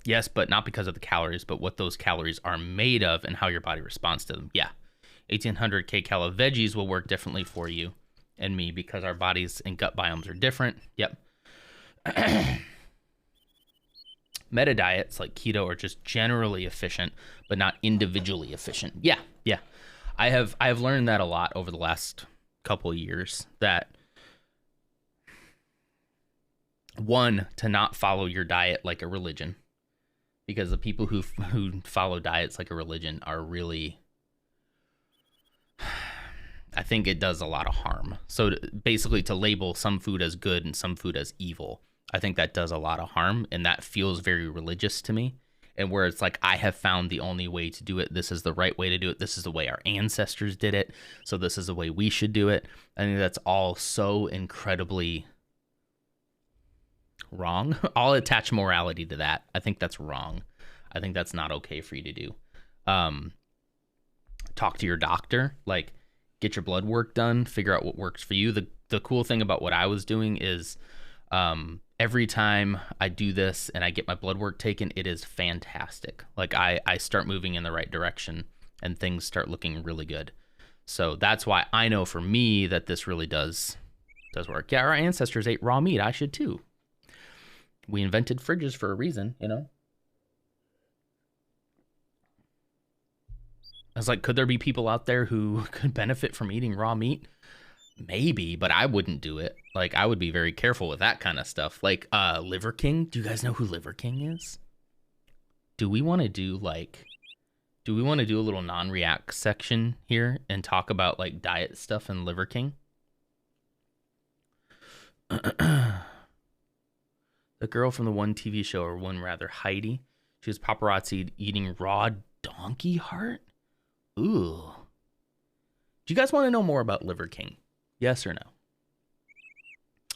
S1: Yes, but not because of the calories, but what those calories are made of and how your body responds to them. Yeah. 1800 kcal of veggies will work differently for you and me because our bodies and gut biomes are different. Yep. Meta diets like keto are just generally efficient, but not individually efficient. Yeah, yeah. I have learned that a lot over the last couple of years, that one, to not follow your diet like a religion, because the people who follow diets like a religion are really, I think it does a lot of harm. So basically to label some food as good and some food as evil, I think that does a lot of harm, and that feels very religious to me. And where it's like, I have found the only way to do it. This is the right way to do it. This is the way our ancestors did it. So this is the way we should do it. I think that's all so incredibly wrong. I'll attach morality to that. I think that's wrong. I think that's not okay for you to do. Talk to your doctor, like get your blood work done, figure out what works for you. The cool thing about what I was doing is every time I do this and I get my blood work taken, it is fantastic. Like I start moving in the right direction and things start looking really good. So that's why I know for me that this really does work. Yeah, our ancestors ate raw meat. I should too. We invented fridges for a reason, you know? I was like, could there be people out there who could benefit from eating raw meat? Maybe, but I wouldn't do it. Like, I would be very careful with that kind of stuff. Like, Liver King. Do you guys know who Liver King is? Do we want to do a little non-react section here and talk about like diet stuff and Liver King? The girl from the one TV show, or one rather, Heidi. She was paparazzi eating raw donkey heart. Ooh. Do you guys want to know more about Liver King? Yes or no?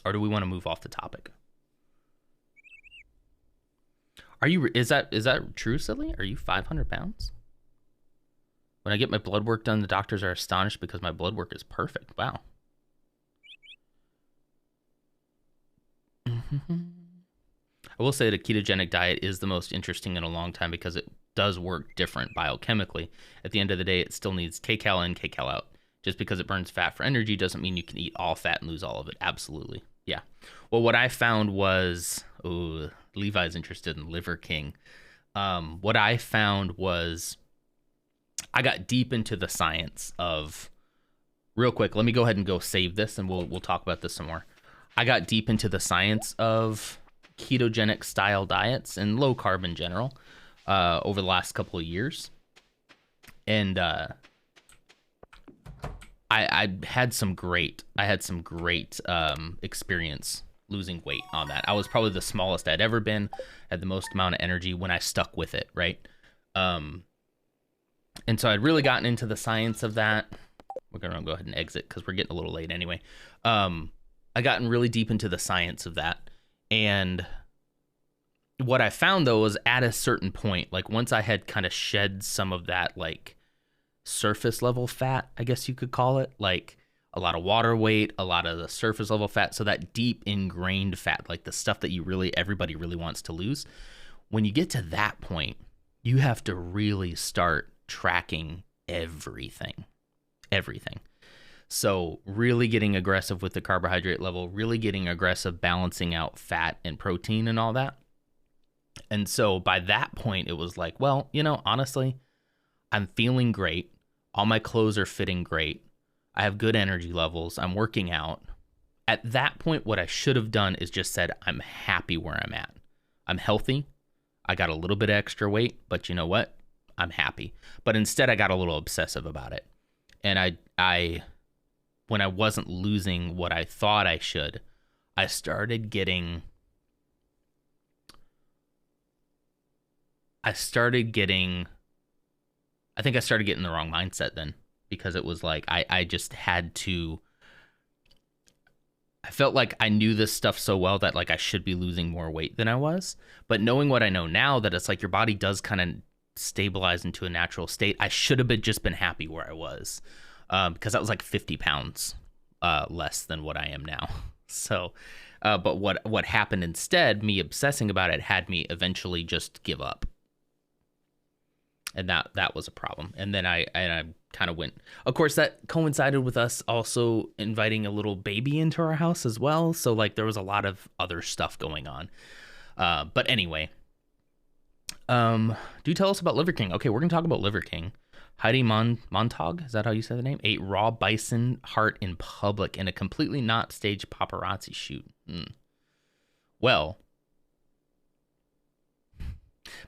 S1: Or do we want to move off the topic? Is that true, Silly? Are you 500 pounds? When I get my blood work done, the doctors are astonished because my blood work is perfect. Wow. I will say the ketogenic diet is the most interesting in a long time because it does work different biochemically. At the end of the day, it still needs kcal in, kcal out. Just because it burns fat for energy doesn't mean you can eat all fat and lose all of it. Absolutely. Yeah. Well, what I found was, Levi's interested in Liver King. What I found was I got deep into the science of, real quick, let me go ahead and go save this and we'll talk about this some more. I got deep into the science of ketogenic style diets and low carb in general over the last couple of years. And I had some great experience losing weight on that. I was probably the smallest I'd ever been, had the most amount of energy when I stuck with it, right? And so I'd really gotten into the science of that. We're gonna go ahead and exit because we're getting a little late anyway. I gotten really deep into the science of that, and what I found though was at a certain point, like once I had kind of shed some of that like surface level fat, I guess you could call it, like a lot of water weight, a lot of the surface level fat, so that deep ingrained fat, like the stuff that everybody really wants to lose. When you get to that point, you have to really start tracking everything. So really getting aggressive with the carbohydrate level, really getting aggressive balancing out fat and protein and all that. And so by that point, it was like, well, honestly, I'm feeling great. All my clothes are fitting great. I have good energy levels. I'm working out. At that point, what I should have done is just said, I'm happy where I'm at. I'm healthy. I got a little bit of extra weight, but you know what? I'm happy. But instead, I got a little obsessive about it. And I when I wasn't losing what I thought I should, I started getting I think I started getting the wrong mindset then, because it was like I just had to. I felt like I knew this stuff so well that like I should be losing more weight than I was. But knowing what I know now, that it's like your body does kind of stabilize into a natural state, I should have just been happy where I was, because that was like 50 pounds less than what I am now. So, but what happened instead, me obsessing about it, had me eventually just give up. And that was a problem. And then I kind of went. Of course, that coincided with us also inviting a little baby into our house as well. So like there was a lot of other stuff going on. But anyway, do tell us about Liver King. Okay, we're gonna talk about Liver King. Heidi Montag, is that how you say the name? Ate raw bison heart in public in a completely not staged paparazzi shoot. Well.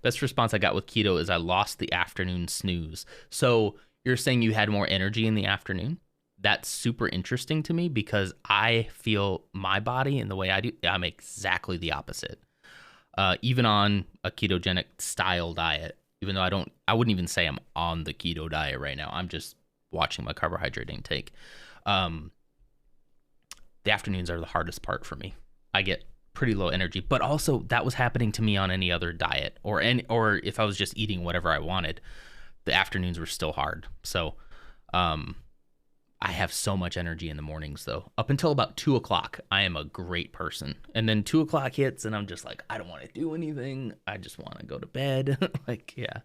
S1: Best response I got with keto is I lost the afternoon snooze. So you're saying you had more energy in the afternoon? That's super interesting to me, because I feel my body and the way I do, I'm exactly the opposite. Even on a ketogenic style diet, even though I wouldn't even say I'm on the keto diet right now. I'm just watching my carbohydrate intake. The afternoons are the hardest part for me. I get pretty low energy, but also that was happening to me on any other diet, or if I was just eating whatever I wanted, the afternoons were still hard. So I have so much energy in the mornings though. Up until about 2:00, I am a great person. And then 2:00 hits and I'm just like, I don't want to do anything. I just want to go to bed. Like, yeah.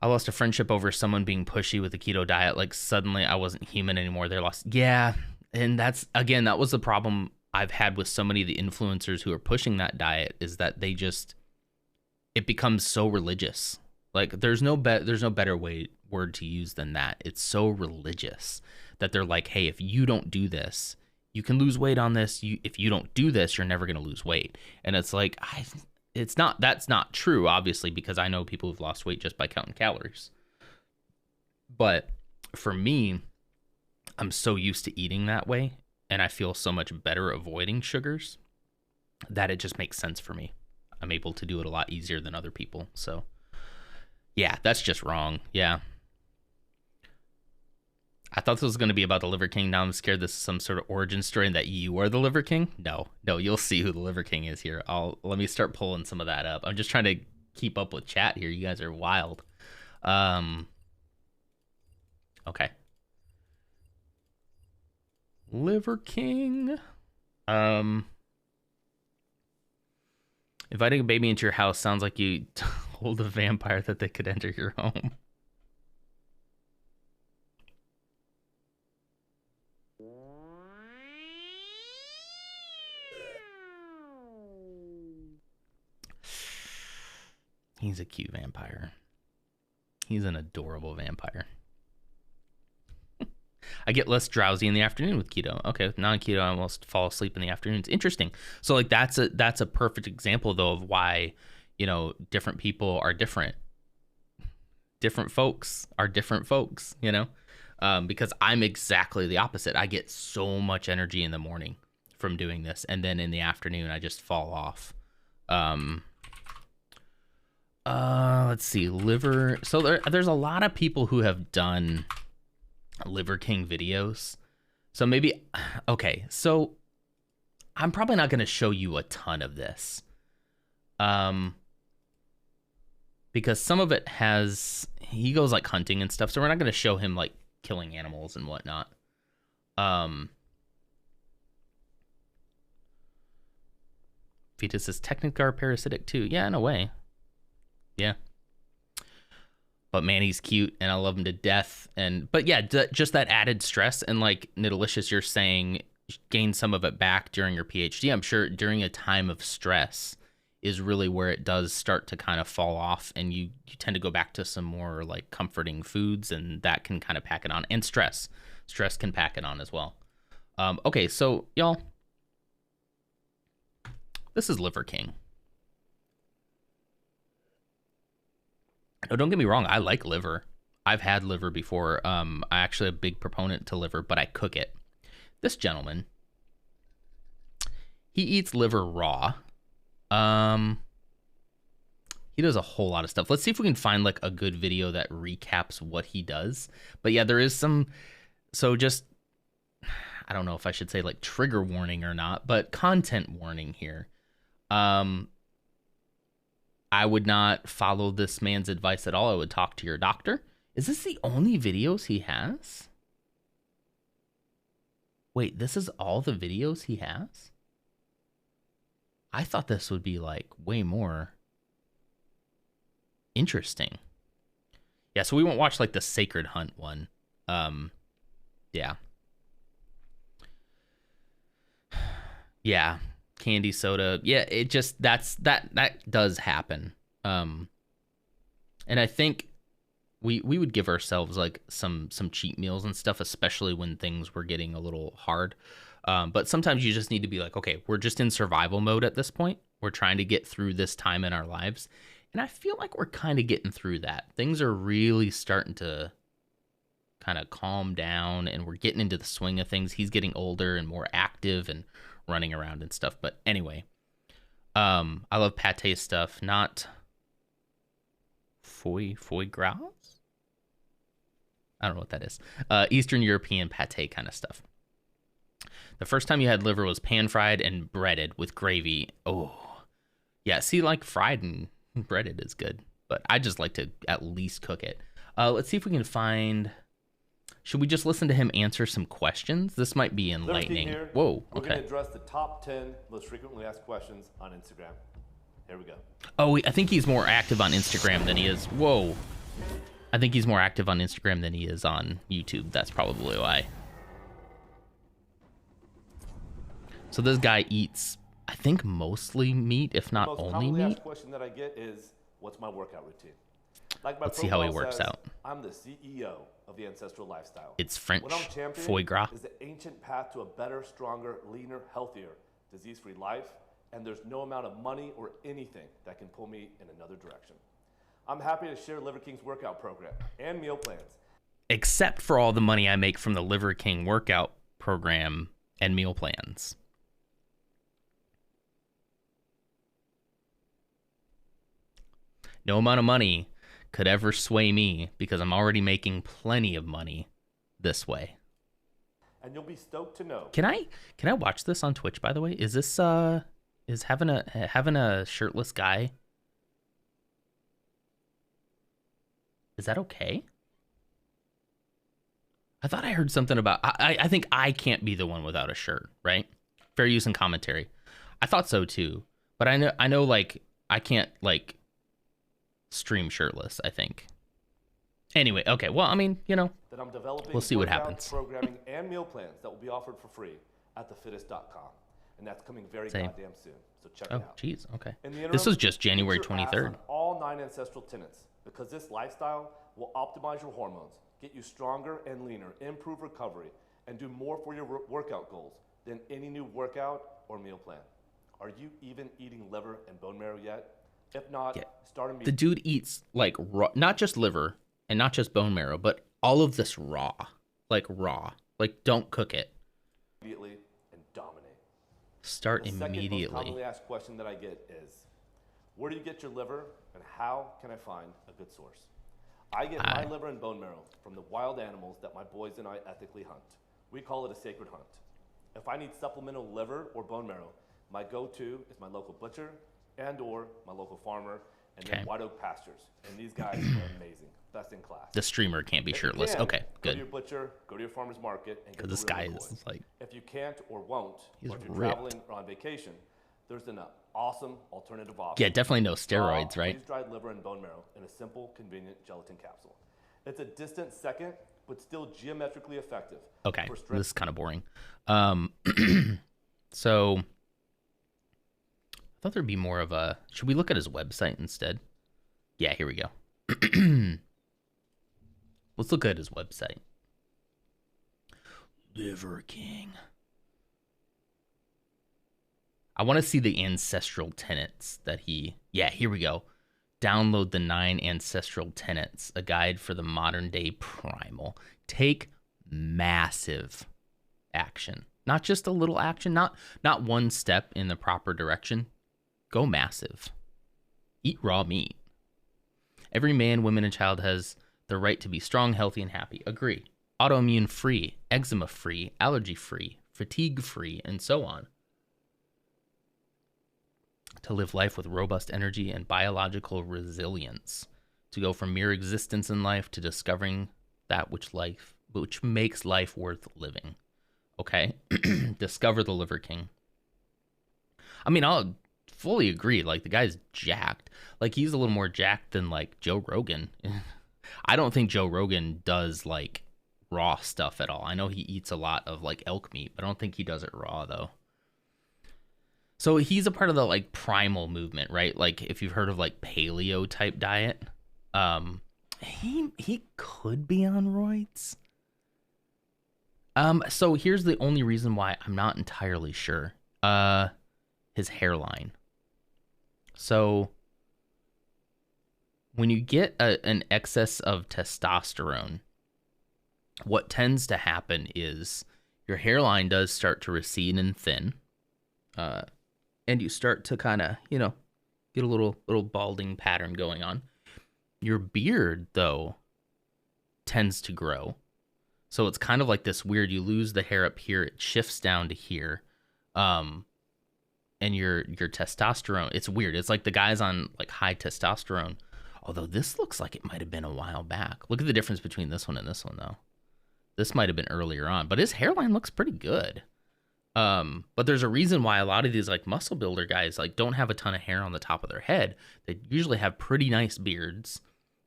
S1: I lost a friendship over someone being pushy with the keto diet. Like suddenly I wasn't human anymore. They're lost. Yeah. And that was the problem I've had with so many of the influencers who are pushing that diet, is that it becomes so religious. Like there's no better word to use than that. It's so religious that they're like, hey, if you don't do this, you can lose weight on this. If you don't do this, you're never going to lose weight. And it's like, that's not true, obviously, because I know people who've lost weight just by counting calories. But for me, I'm so used to eating that way, and I feel so much better avoiding sugars that it just makes sense for me. I'm able to do it a lot easier than other people. So yeah, that's just wrong. Yeah. I thought this was going to be about the Liver King. Now I'm scared this is some sort of origin story and that you are the Liver King. No, you'll see who the Liver King is here. Let me start pulling some of that up. I'm just trying to keep up with chat here. You guys are wild. Okay. Liver King. Inviting a baby into your house sounds like you told a vampire that they could enter your home. He's a cute vampire. He's an adorable vampire. I get less drowsy in the afternoon with keto. Okay, with non-keto, I almost fall asleep in the afternoons. Interesting. So like that's a perfect example though of why, different people are different. Different folks are different folks, because I'm exactly the opposite. I get so much energy in the morning from doing this, and then in the afternoon I just fall off. Let's see, liver. So there's a lot of people who have done Liver King videos. So maybe, okay, so I'm probably not going to show you a ton of this. Because some of it he goes like hunting and stuff, so we're not going to show him like killing animals and whatnot. Fetus is technically are parasitic too. Yeah, in a way. Yeah. But man, he's cute and I love him to death. But yeah, just that added stress, and like Nidelicious, you're saying gain some of it back during your PhD. I'm sure during a time of stress is really where it does start to kind of fall off, and you tend to go back to some more like comforting foods, and that can kind of pack it on. And stress can pack it on as well. Okay, so y'all, this is Liver King. No, don't get me wrong, I like liver. I've had liver before. I actually a big proponent to liver, but I cook it. This gentleman, he eats liver raw. He does a whole lot of stuff. Let's see if we can find like a good video that recaps what he does. But yeah, there is some, so just, I don't know if I should say like trigger warning or not, but content warning here. I would not follow this man's advice at all. I would talk to your doctor. Is this the only videos he has? Wait, this is all the videos he has? I thought this would be like way more interesting. Yeah, so we won't watch like the Sacred Hunt one. Yeah. Yeah. Candy soda. Yeah, it just that does happen. And I think we would give ourselves like some cheat meals and stuff, especially when things were getting a little hard. But sometimes you just need to be like, okay, we're just in survival mode at this point. We're trying to get through this time in our lives. And I feel like we're kind of getting through that. Things are really starting to kind of calm down, and we're getting into the swing of things. He's getting older and more active and running around and stuff. But anyway, I love pate stuff, not foie gras. I don't know what that is. Eastern European pate kind of stuff. The first time you had liver was pan fried and breaded with gravy. Oh, yeah. See, like fried and breaded is good, but I just like to at least cook it. Let's see if we can find. Should we just listen to him answer some questions? This might be enlightening.
S9: Here,
S1: whoa,
S9: we're
S1: okay.
S9: We're going to address the top 10 most frequently asked questions on Instagram. Here we go.
S1: Oh, I think he's more active on Instagram than he is. Whoa. I think he's more active on Instagram than he is on YouTube. That's probably why. So this guy eats, I think, mostly meat, if not only meat.
S9: The most commonly asked question that I get is, what's my workout routine? Like my
S1: Let's see how he
S9: profile
S1: works
S9: says,
S1: out.
S9: I'm the CEO of the Ancestral Lifestyle.
S1: It's French
S9: what I'm championing
S1: foie gras.
S9: is the ancient path to a better, stronger, leaner, healthier, disease-free life, and there's no amount of money or anything that can pull me in another direction. I'm happy to share Liver King's workout program and meal plans.
S1: Except for all the money I make from the Liver King workout program and meal plans. No amount of money could ever sway me because I'm already making plenty of money this way.
S9: And you'll be stoked to know.
S1: Can I watch this on Twitch, by the way? Is this is having a shirtless guy? Is that okay? I thought I heard something about I think I can't be the one without a shirt, right? Fair use and commentary. I thought so too. But I know like I can't like stream shirtless, I think. Anyway, okay. Well, I mean, you know,
S9: that I'm developing
S1: we'll see what
S9: workouts,
S1: happens.
S9: Programming and meal plans that will be offered for free at thefittest.com. And that's coming very goddamn soon. So check it out.
S1: Oh, jeez. Okay.
S9: In the interim,
S1: this was just January
S9: get your ass
S1: 23rd.
S9: on all 9 ancestral tenets, because this lifestyle will optimize your hormones, get you stronger and leaner, improve recovery, and do more for your workout goals than any new workout or meal plan. Are you even eating liver and bone marrow yet? If not, start a meal.
S1: The dude eats like raw, not just liver and not just bone marrow, but all of this raw. Like don't cook it.
S9: Immediately and dominate.
S1: Start
S9: The second most
S1: immediately.
S9: commonly asked question that I get is, where do you get your liver and how can I find a good source? I get my liver and bone marrow from the wild animals that my boys and I ethically hunt. We call it a sacred hunt. If I need supplemental liver or bone marrow, my go-to is my local butcher and or my local farmer, and then White Oak Pastures. And these guys are amazing, best in class.
S1: The streamer can't be shirtless. Okay,
S9: Go
S1: good.
S9: to your butcher, go to your farmer's market, and get
S1: Because this
S9: the real
S1: guy
S9: McCoys.
S1: is like,
S9: If you can't or won't,
S1: he's
S9: or if you're
S1: ripped.
S9: traveling or on vacation, there's an awesome alternative option.
S1: Yeah, definitely no steroids, right?
S9: Freeze-dried liver and bone marrow in a simple, convenient gelatin capsule. It's a distant second, but still geometrically effective.
S1: Okay,
S9: for
S1: this is
S9: strength-
S1: kind of boring. So I thought there'd be more of a. Should we look at his website instead? Yeah, here we go. Let's look at his website. Liver King. I want to see the ancestral tenets that he. Yeah, here we go. Download the 9 ancestral tenets, a guide for the modern day primal. Take massive action, not just a little action, not one step in the proper direction. Go massive. Eat raw meat. Every man, woman, and child has the right to be strong, healthy, and happy. Agree. Autoimmune free, eczema free, allergy free, fatigue free, and so on. To live life with robust energy and biological resilience. To go from mere existence in life to discovering that which makes life worth living. Okay? Discover the Liver King. I mean, I'll fully agree. Like, the guy's jacked. Like, he's a little more jacked than, like, Joe Rogan. I don't think Joe Rogan does, like, raw stuff at all. I know he eats a lot of, like, elk meat, but I don't think he does it raw, though. So he's a part of the, like, primal movement, right? Like, if you've heard of, like, paleo type diet, he could be on roids. So here's the only reason why I'm not entirely sure. His hairline. So when you get an excess of testosterone, what tends to happen is your hairline does start to recede and thin. And you start to kind of, get a little balding pattern going on. Your beard, though, tends to grow. So it's kind of like this weird, you lose the hair up here, it shifts down to here. And your testosterone, it's weird. It's like the guys on like high testosterone. Although this looks like it might have been a while back. Look at the difference between this one and this one, though. This might have been earlier on, but his hairline looks pretty good. But there's a reason why a lot of these like muscle builder guys like don't have a ton of hair on the top of their head. They usually have pretty nice beards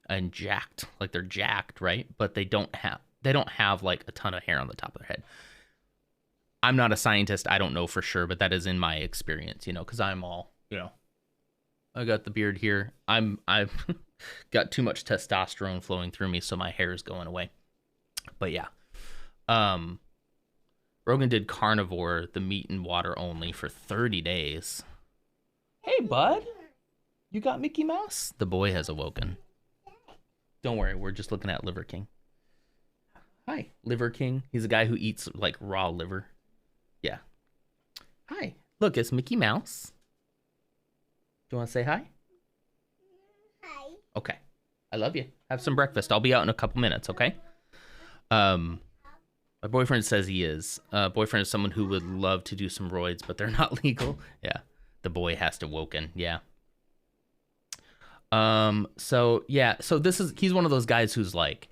S1: and jacked, like they're jacked, right? But they don't have like a ton of hair on the top of their head. I'm not a scientist. I don't know for sure, but that is in my experience, because I'm all, I got the beard here. I've got too much testosterone flowing through me, so my hair is going away. But yeah. Rogan did carnivore, the meat and water only, for 30 days. Hey, bud. You got Mickey Mouse? The boy has awoken. Don't worry, we're just looking at Liver King. Hi, Liver King. He's a guy who eats, like, raw liver. Yeah. Hi. Look, it's Mickey Mouse. Do you want to say hi?
S10: Hi.
S1: Okay. I love you. Have some breakfast. I'll be out in a couple minutes, okay? My boyfriend says he is. Boyfriend is someone who would love to do some roids, but they're not legal. Yeah. The boy has to woken. Yeah. So he's one of those guys who's like,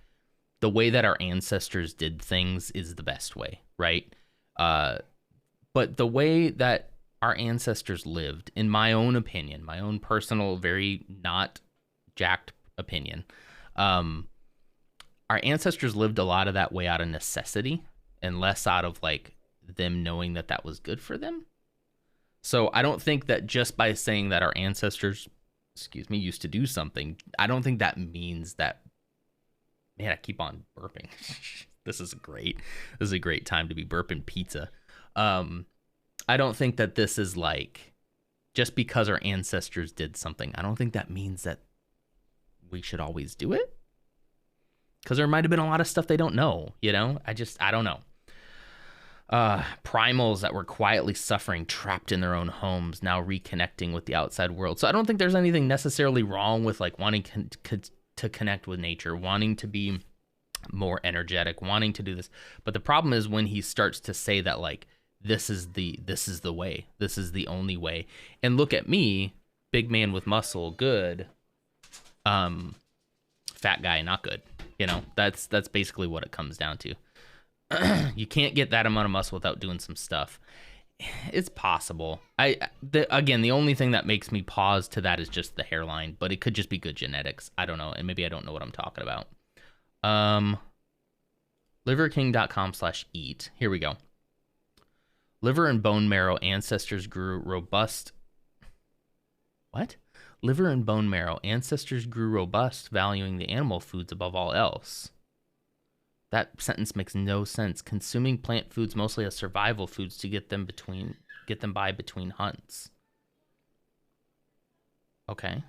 S1: the way that our ancestors did things is the best way, right? But the way that our ancestors lived, in my own opinion, my own personal, very not jacked opinion, our ancestors lived a lot of that way out of necessity and less out of like them knowing that that was good for them. So I don't think that just by saying that our ancestors, used to do something, I don't think that means that, man, I keep on burping. This is a great time to be burping pizza. I don't think that this is like, just because our ancestors did something, I don't think that means that we should always do it. Because there might have been a lot of stuff they don't know, I don't know. primals that were quietly suffering, trapped in their own homes, now reconnecting with the outside world. So I don't think there's anything necessarily wrong with like wanting to connect with nature, wanting to be more energetic, wanting to do this. But the problem is when he starts to say that like this is the way, this is the only way. And look at me, big man with muscle, good. Fat guy, not good. You know, that's basically what it comes down to. You can't get that amount of muscle without doing some stuff. It's possible. Again, the only thing that makes me pause to that is just the hairline, but it could just be good genetics. I don't know, and maybe I don't know what I'm talking about. Liverking.com/eat. Here we go. Liver and bone marrow ancestors grew robust. What? Liver and bone marrow ancestors grew robust, valuing the animal foods above all else. That sentence makes no sense. Consuming plant foods mostly as survival foods to get them by between hunts. Okay.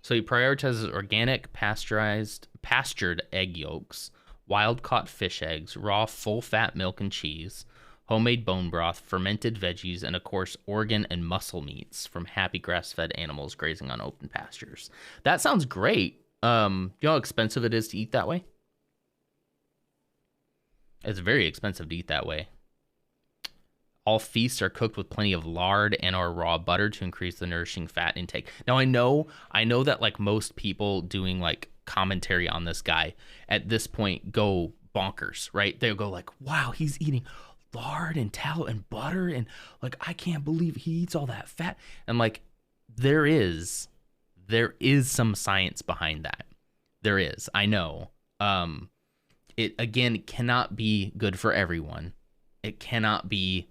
S1: So he prioritizes organic, pastured egg yolks, wild-caught fish eggs, raw full-fat milk and cheese, homemade bone broth, fermented veggies, and of course organ and muscle meats from happy grass-fed animals grazing on open pastures. That sounds great. You know how expensive it is to eat that way? It's very expensive to eat that way. All feasts are cooked with plenty of lard and or raw butter to increase the nourishing fat intake. Now I know that like most people doing like commentary on this guy at this point go bonkers, right? They'll go like, wow, he's eating lard and tallow and butter and like I can't believe he eats all that fat. And like there is some science behind that. There is. I know. It again cannot be good for everyone. It cannot be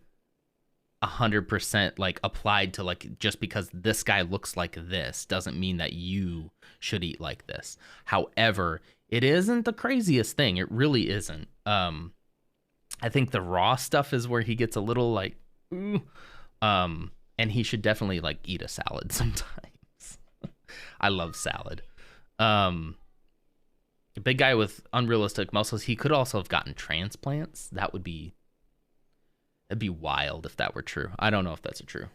S1: 100% like applied to like just because this guy looks like this doesn't mean that you should eat like this. However, it isn't the craziest thing. It really isn't. I think the raw stuff is where he gets a little like, ooh. And he should definitely like eat a salad sometimes. I love salad. A big guy with unrealistic muscles. He could also have gotten transplants. That'd be wild if that were true. I don't know if that's true.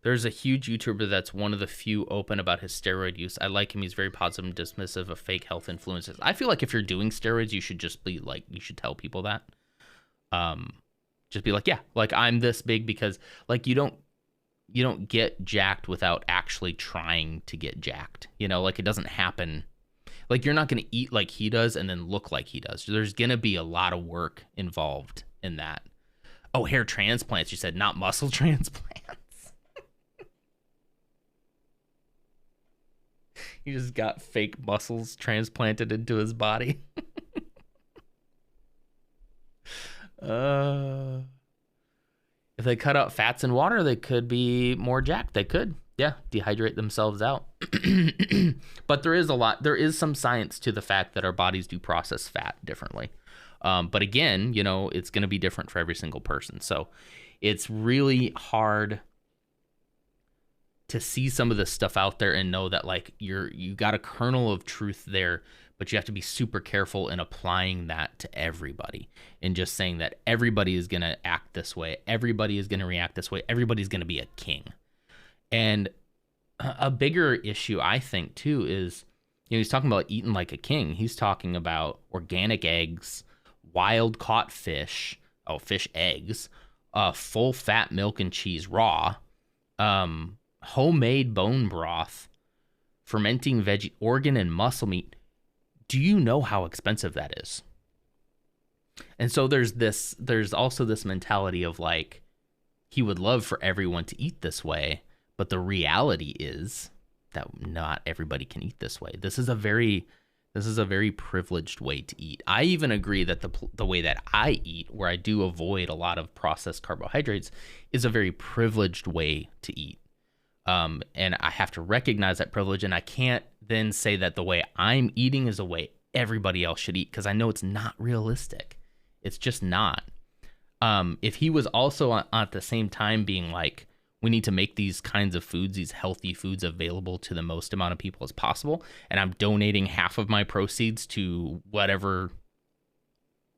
S1: There's a huge YouTuber that's one of the few open about his steroid use. I like him. He's very positive and dismissive of fake health influences. I feel like if you're doing steroids, you should just be like, you should tell people that. Just be like, yeah, like I'm this big because like you don't get jacked without actually trying to get jacked. You know, like it doesn't happen. Like you're not going to eat like he does and then look like he does. There's going to be a lot of work involved in that. Oh, hair transplants. You said not muscle transplants. He just got fake muscles transplanted into his body. If they cut out fats and water, they could be more jacked. They could. Yeah, dehydrate themselves out. But there is some science to the fact that our bodies do process fat differently. But again, you know, it's going to be different for every single person. So it's really hard to see some of this stuff out there and know that like you got a kernel of truth there, but you have to be super careful in applying that to everybody and just saying that everybody is going to act this way. Everybody is going to react this way. Everybody's going to be a king. And a bigger issue, I think, too, is, you know, he's talking about eating like a king. He's talking about organic eggs, wild caught fish, fish eggs, full fat milk and cheese raw, homemade bone broth, fermenting veggie, organ and muscle meat. Do you know how expensive that is? And so there's also this mentality of like, he would love for everyone to eat this way. But the reality is that not everybody can eat this way. This is a very privileged way to eat. I even agree that the way that I eat, where I do avoid a lot of processed carbohydrates, is a very privileged way to eat. And I have to recognize that privilege, and I can't then say that the way I'm eating is the way everybody else should eat, because I know it's not realistic. It's just not. If he was also at the same time being like, we need to make these kinds of foods, these healthy foods, available to the most amount of people as possible, and I'm donating half of my proceeds to whatever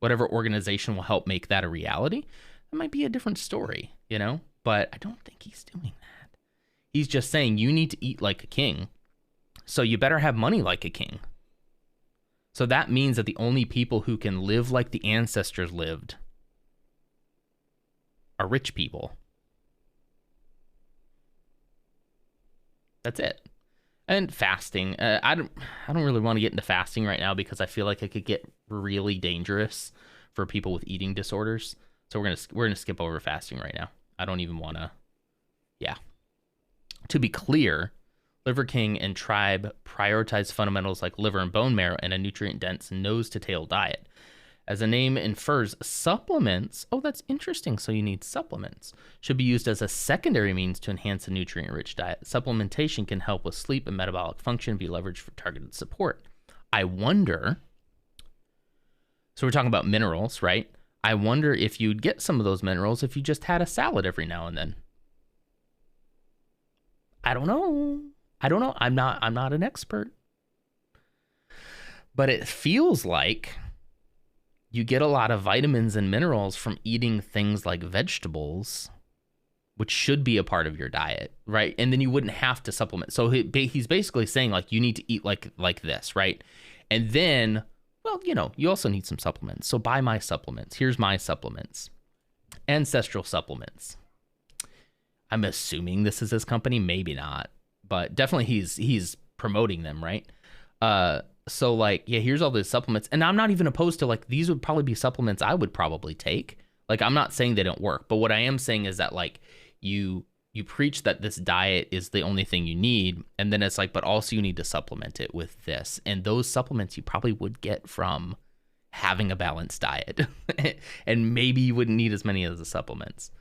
S1: whatever organization will help make that a reality, that might be a different story, you know? But I don't think he's doing that. He's just saying you need to eat like a king, so you better have money like a king. So that means that the only people who can live like the ancestors lived are rich people. That's it. And fasting. I don't really want to get into fasting right now because I feel like it could get really dangerous for people with eating disorders. So we're gonna skip over fasting right now. I don't even want to. Yeah. To be clear, Liver King and Tribe prioritize fundamentals like liver and bone marrow and a nutrient-dense nose-to-tail diet. As the name infers, supplements, oh, that's interesting, so you need supplements, should be used as a secondary means to enhance a nutrient-rich diet. Supplementation can help with sleep and metabolic function, be leveraged for targeted support. I wonder, so we're talking about minerals, right? I wonder if you'd get some of those minerals if you just had a salad every now and then. I don't know. I'm not an expert. But it feels like you get a lot of vitamins and minerals from eating things like vegetables, which should be a part of your diet, right? And then you wouldn't have to supplement. So he's basically saying, like, you need to eat like this, right? And then, well, you know, you also need some supplements. So buy my supplements. Here's my supplements. Ancestral supplements. I'm assuming this is his company. Maybe not. But definitely he's promoting them, right? So, like, yeah, here's all the supplements. And I'm not even opposed to, like, these would probably be supplements I would probably take. Like, I'm not saying they don't work. But what I am saying is that, like, you preach that this diet is the only thing you need. And then it's like, but also you need to supplement it with this. And those supplements you probably would get from having a balanced diet. And maybe you wouldn't need as many as the supplements.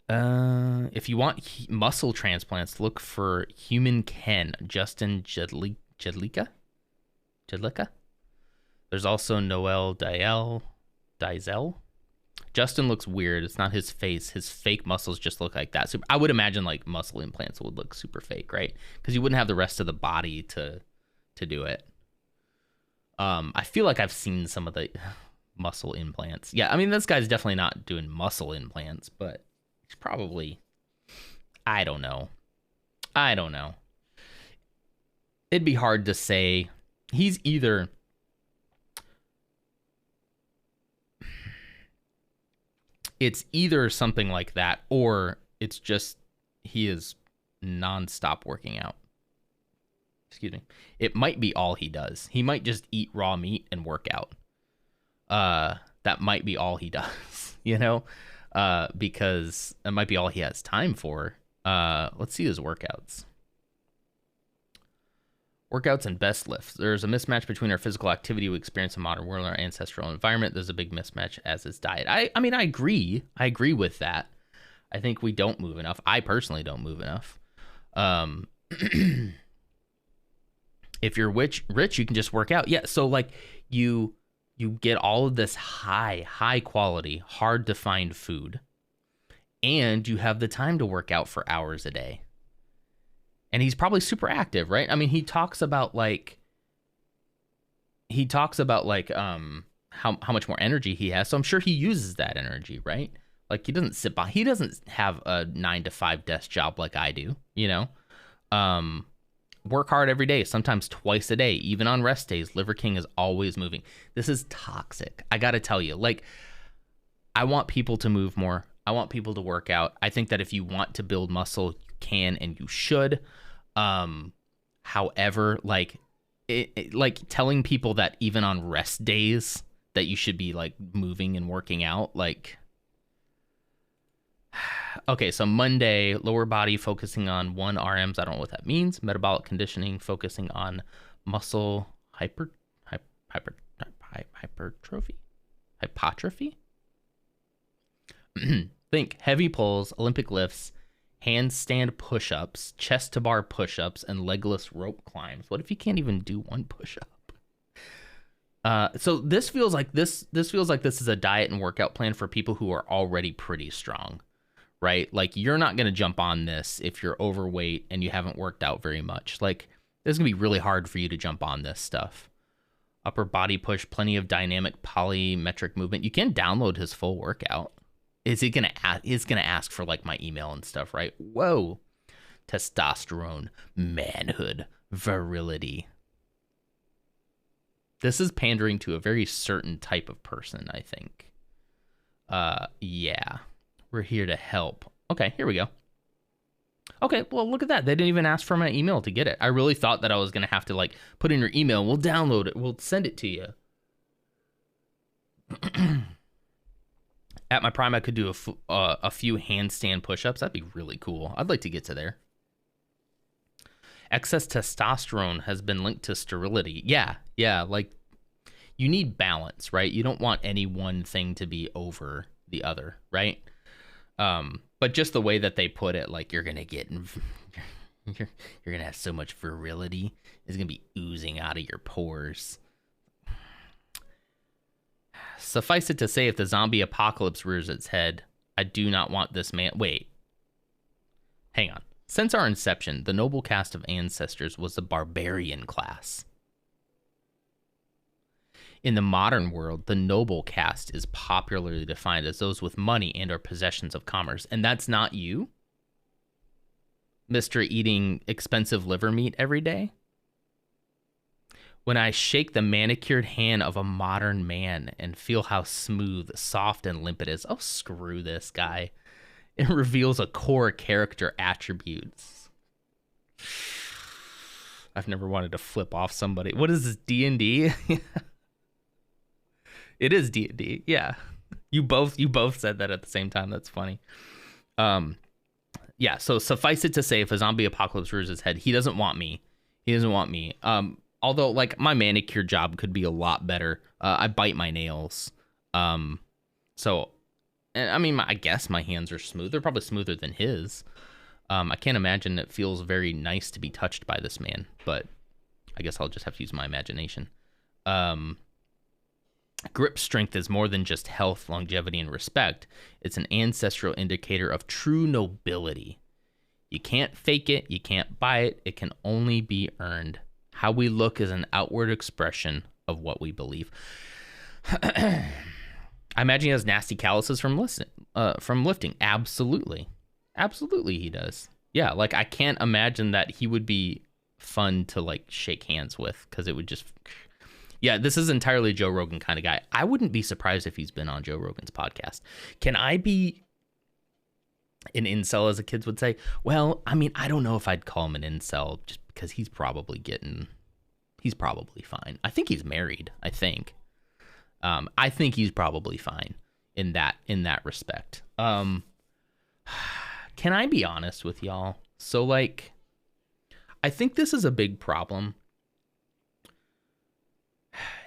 S1: If you want muscle transplants, look for Human Ken, Justin Jedlicka. There's also Noel Dizel. Justin looks weird. It's not his face. His fake muscles just look like that. So I would imagine like muscle implants would look super fake, right? Because you wouldn't have the rest of the body to do it. I feel like I've seen some of the muscle implants. Yeah, I mean, this guy's definitely not doing muscle implants, but he's probably, I don't know. It'd be hard to say. He's either something like that, or it's just he is nonstop working out. Excuse me. It might be all he does. He might just eat raw meat and work out. That might be all he does, you know? Because it might be all he has time for. Let's see his workouts. Workouts and best lifts. There's a mismatch between our physical activity we experience in modern world and our ancestral environment. There's a big mismatch as his diet. I mean, I agree. I agree with that. I think we don't move enough. I personally don't move enough. If you're rich, you can just work out. Yeah, so like you get all of this high quality, hard to find food, and you have the time to work out for hours a day. And he's probably super active, right? I mean, he talks about how much more energy he has. So I'm sure he uses that energy, right? Like he doesn't sit by, he doesn't have a 9-to-5 desk job like I do, you know? Work hard every day, sometimes twice a day, even on rest days. Liver King is always moving. This is toxic. I got to tell you, like, I want people to move more. I want people to work out. I think that if you want to build muscle, you can and you should. However, like, like telling people that even on rest days that you should be like moving and working out, like, okay, so Monday, lower body focusing on 1 RMs. I don't know what that means. Metabolic conditioning focusing on muscle hypertrophy. Think heavy pulls, Olympic lifts, handstand push-ups, chest to bar push-ups, and legless rope climbs. What if you can't even do one push-up? So this feels like this is a diet and workout plan for people who are already pretty strong. Right? Like, you're not going to jump on this if you're overweight and you haven't worked out very much. Like, it's going to be really hard for you to jump on this stuff. Upper body push, plenty of dynamic polymetric movement. You can download his full workout. Is he gonna ask for like my email and stuff, right? Whoa. Testosterone, manhood, virility. This is pandering to a very certain type of person, I think. Yeah. We're here to help. Okay, here we go. Okay, well, look at that. They didn't even ask for my email to get it. I really thought that I was going to have to, like, put in your email. We'll download it. We'll send it to you. At my prime, I could do a few handstand push-ups. That'd be really cool. I'd like to get to there. Excess testosterone has been linked to sterility. Yeah, like, you need balance, right? You don't want any one thing to be over the other, right? But just the way that they put it, like, you're gonna get, you're gonna have so much virility. It's gonna be oozing out of your pores. Suffice it to say, if the zombie apocalypse rears its head, I do not want this man. Wait, hang on. Since our inception, the noble caste of ancestors was the barbarian class. In the modern world, the noble caste is popularly defined as those with money and or possessions of commerce. And that's not you, Mr. Eating expensive liver meat every day? When I shake the manicured hand of a modern man and feel how smooth, soft, and limp it is. Oh, screw this guy. It reveals a core character attributes. I've never wanted to flip off somebody. What is this, D&D? It is D&D. Yeah. You both said that at the same time. That's funny. Yeah, so suffice it to say, if a zombie apocalypse rears its head, he doesn't want me. He doesn't want me. Although, like, my manicure job could be a lot better. I bite my nails. So, and I mean, I guess my hands are smooth. They're probably smoother than his. I can't imagine it feels very nice to be touched by this man, but I guess I'll just have to use my imagination. Grip strength is more than just health, longevity, and respect. It's an ancestral indicator of true nobility. You can't fake it. You can't buy it. It can only be earned. How we look is an outward expression of what we believe. I imagine he has nasty calluses from lifting. Absolutely. Absolutely he does. Yeah, like, I can't imagine that he would be fun to, like, shake hands with, because it would just... Yeah, this is entirely a Joe Rogan kind of guy. I wouldn't be surprised if he's been on Joe Rogan's podcast. Can I be an incel, as the kids would say? Well, I mean, I don't know if I'd call him an incel, just because he's probably fine. I think he's married, I think he's probably fine in that respect. Can I be honest with y'all? So, like, I think this is a big problem.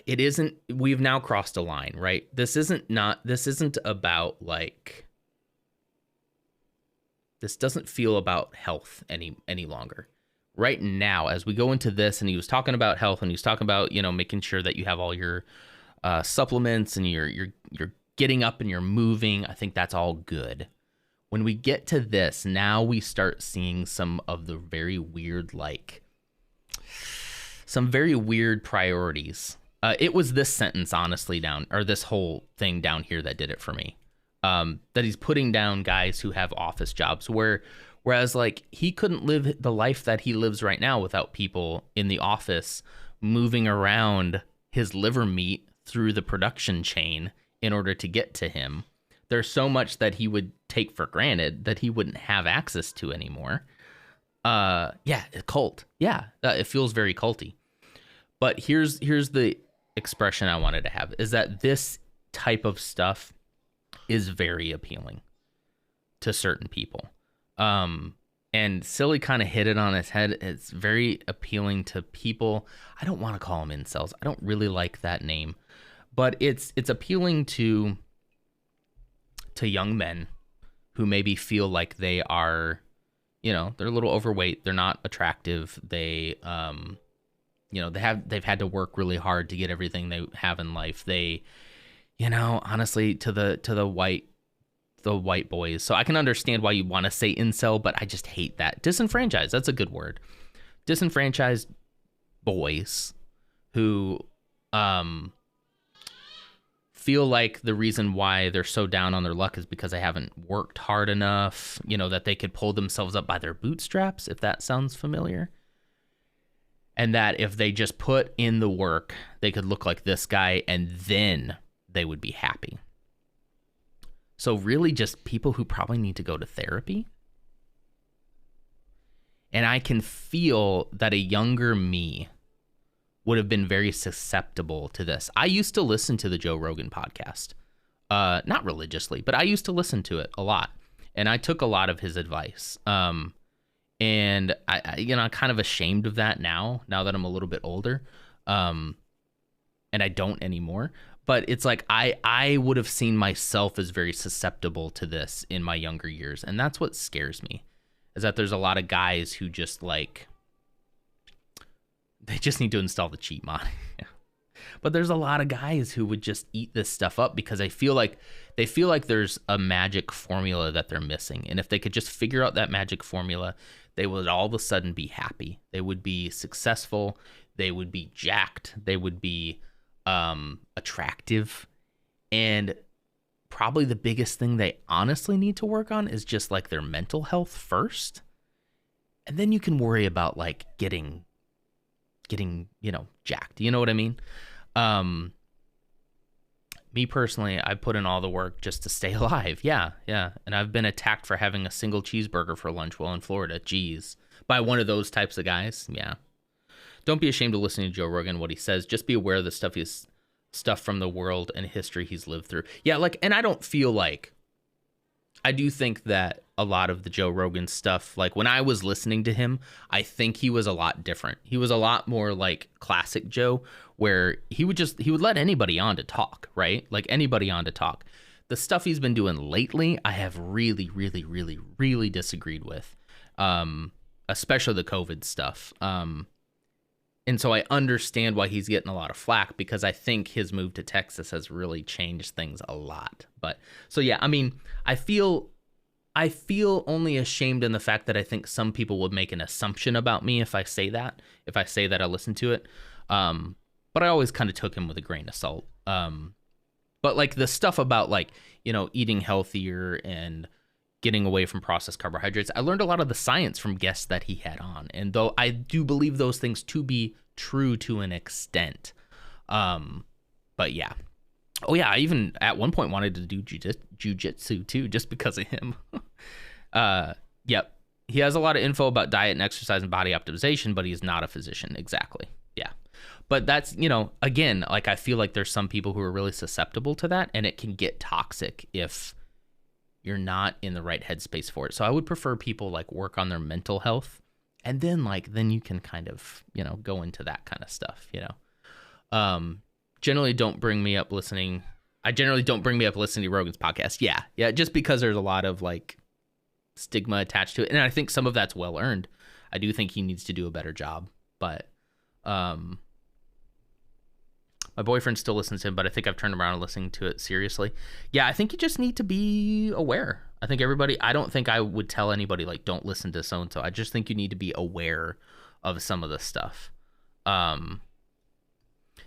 S1: It isn't, we've now crossed a line, right? This isn't about, like, this doesn't feel about health any longer. Right now, as we go into this, and he was talking about health, and he was talking about, you know, making sure that you have all your supplements, and you're getting up and you're moving. I think that's all good. When we get to this, now we start seeing some of the very weird, like, some very weird priorities. It was this sentence, honestly, this whole thing down here that did it for me. That he's putting down guys who have office jobs, whereas, like, he couldn't live the life that he lives right now without people in the office moving around his liver meat through the production chain in order to get to him. There's so much that he would take for granted that he wouldn't have access to anymore. Yeah, a cult. Yeah, it feels very culty. But here's the expression I wanted to have, is that this type of stuff is very appealing to certain people. And Silly kind of hit it on his head. It's very appealing to people. I don't want to call them incels. I don't really like that name, but it's appealing to young men who maybe feel like they are, you know, they're a little overweight. They're not attractive. They, you know, they've had to work really hard to get everything they have in life. They, you know, honestly, to the white boys. So I can understand why you want to say incel, but I just hate that. Disenfranchised, that's a good word. Disenfranchised boys who feel like the reason why they're so down on their luck is because they haven't worked hard enough, you know, that they could pull themselves up by their bootstraps, if that sounds familiar. And that if they just put in the work, they could look like this guy and then they would be happy. So really just people who probably need to go to therapy. And I can feel that a younger me would have been very susceptible to this. I used to listen to the Joe Rogan podcast, not religiously, but I used to listen to it a lot, and I took a lot of his advice. And I'm kind of ashamed of that now that I'm a little bit older, and I don't anymore. But it's like I would have seen myself as very susceptible to this in my younger years, and that's what scares me, is that there's a lot of guys who just like. They just need to install the cheat mod. But there's a lot of guys who would just eat this stuff up because they feel like there's a magic formula that they're missing. And if they could just figure out that magic formula, they would all of a sudden be happy. They would be successful. They would be jacked. They would be attractive. And probably the biggest thing they honestly need to work on is just like their mental health first. And then you can worry about like getting, jacked. You know what I mean? Me personally, I put in all the work just to stay alive. Yeah. And I've been attacked for having a single cheeseburger for lunch while in Florida. Jeez. By one of those types of guys. Yeah. Don't be ashamed of listening to Joe Rogan, what he says. Just be aware of the stuff from the world and history he's lived through. Yeah, and I don't feel like, I do think that a lot of the Joe Rogan stuff, like when I was listening to him, I think he was a lot different. He was a lot more like classic Joe, where he would let anybody on to talk, right? Like anybody on to talk. The stuff he's been doing lately, I have really, really, really, really disagreed with, especially the COVID stuff. And so I understand why he's getting a lot of flack, because I think his move to Texas has really changed things a lot. But so, yeah, I mean, I feel only ashamed in the fact that I think some people would make an assumption about me if I say that I listen to it. But I always kind of took him with a grain of salt. But like the stuff about like, eating healthier and getting away from processed carbohydrates, I learned a lot of the science from guests that he had on. And though I do believe those things to be true to an extent. But yeah. Oh yeah, I even at one point wanted to do jujitsu too, just because of him. Yep. He has a lot of info about diet and exercise and body optimization, but he's not a physician. Exactly. Yeah. But that's, again, like I feel like there's some people who are really susceptible to that, and it can get toxic if you're not in the right headspace for it. So I would prefer people like work on their mental health, and then you can kind of, go into that kind of stuff, Generally don't bring me up listening. I generally don't bring me up listening to Rogan's podcast. Yeah. Just because there's a lot of like stigma attached to it. And I think some of that's well earned. I do think he needs to do a better job, but, my boyfriend still listens to him, but I think I've turned around and listening to it seriously. Yeah, I think you just need to be aware. I think I don't think I would tell anybody like, don't listen to so-and-so. I just think you need to be aware of some of the stuff.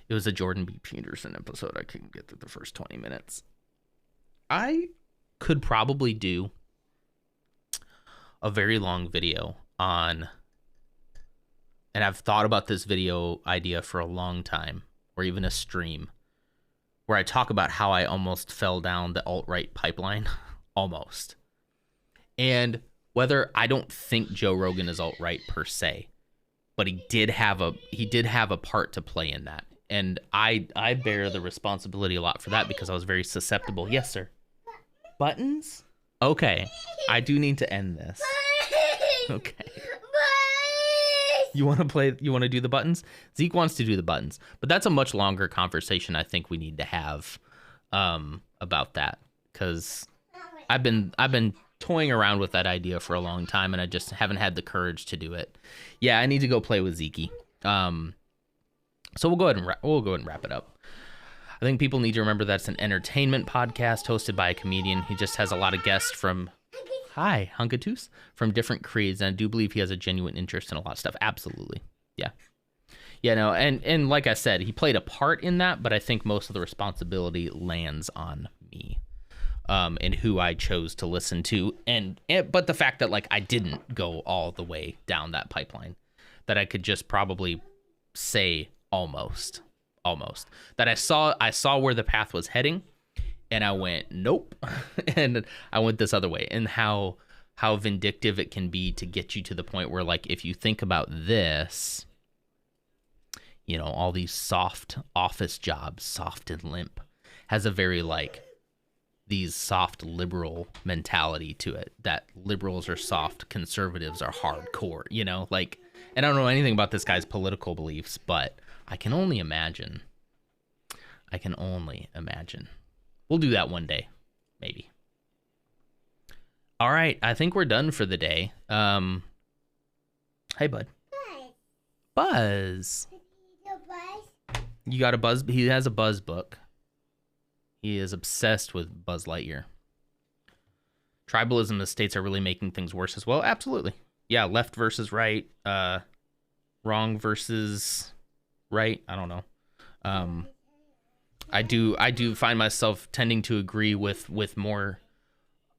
S1: It was a Jordan B. Peterson episode. I couldn't get through the first 20 minutes. I could probably do a very long video on, and I've thought about this video idea for a long time, or even a stream, where I talk about how I almost fell down the alt-right pipeline. Almost. And whether I don't think Joe Rogan is alt-right per se, but he did have a part to play in that. And I bear the responsibility a lot for that because I was very susceptible. Yes, sir. Buttons? Okay. I do need to end this. Okay. You want to do the buttons? Zeke wants to do the buttons, but that's a much longer conversation I think we need to have about that, because I've been toying around with that idea for a long time, and I just haven't had the courage to do it. Yeah, I need to go play with Zeke. So we'll go ahead and wrap it up. I think people need to remember that's an entertainment podcast hosted by a comedian. He just has a lot of guests from from different creeds, and I do believe he has a genuine interest in a lot of stuff. Absolutely. Yeah. You know, and like I said, he played a part in that, but I think most of the responsibility lands on me, and who I chose to listen to, but the fact that like I didn't go all the way down that pipeline, that I could just probably say almost that I saw where the path was heading, and I went nope, and I went this other way, and how vindictive it can be to get you to the point where like if you think about this. You know, all these soft office jobs, soft and limp, has a very like these soft liberal mentality to it, that liberals are soft, conservatives are hardcore, you know, like, and I don't know anything about this guy's political beliefs, but I can only imagine. We'll do that one day, maybe. All right, I think we're done for the day. Hey, bud. Buzz. You got a Buzz? He has a Buzz book. He is obsessed with Buzz Lightyear. Tribalism in the States are really making things worse as well. Absolutely. Yeah, left versus right. Wrong versus right. I don't know. I do find myself tending to agree with more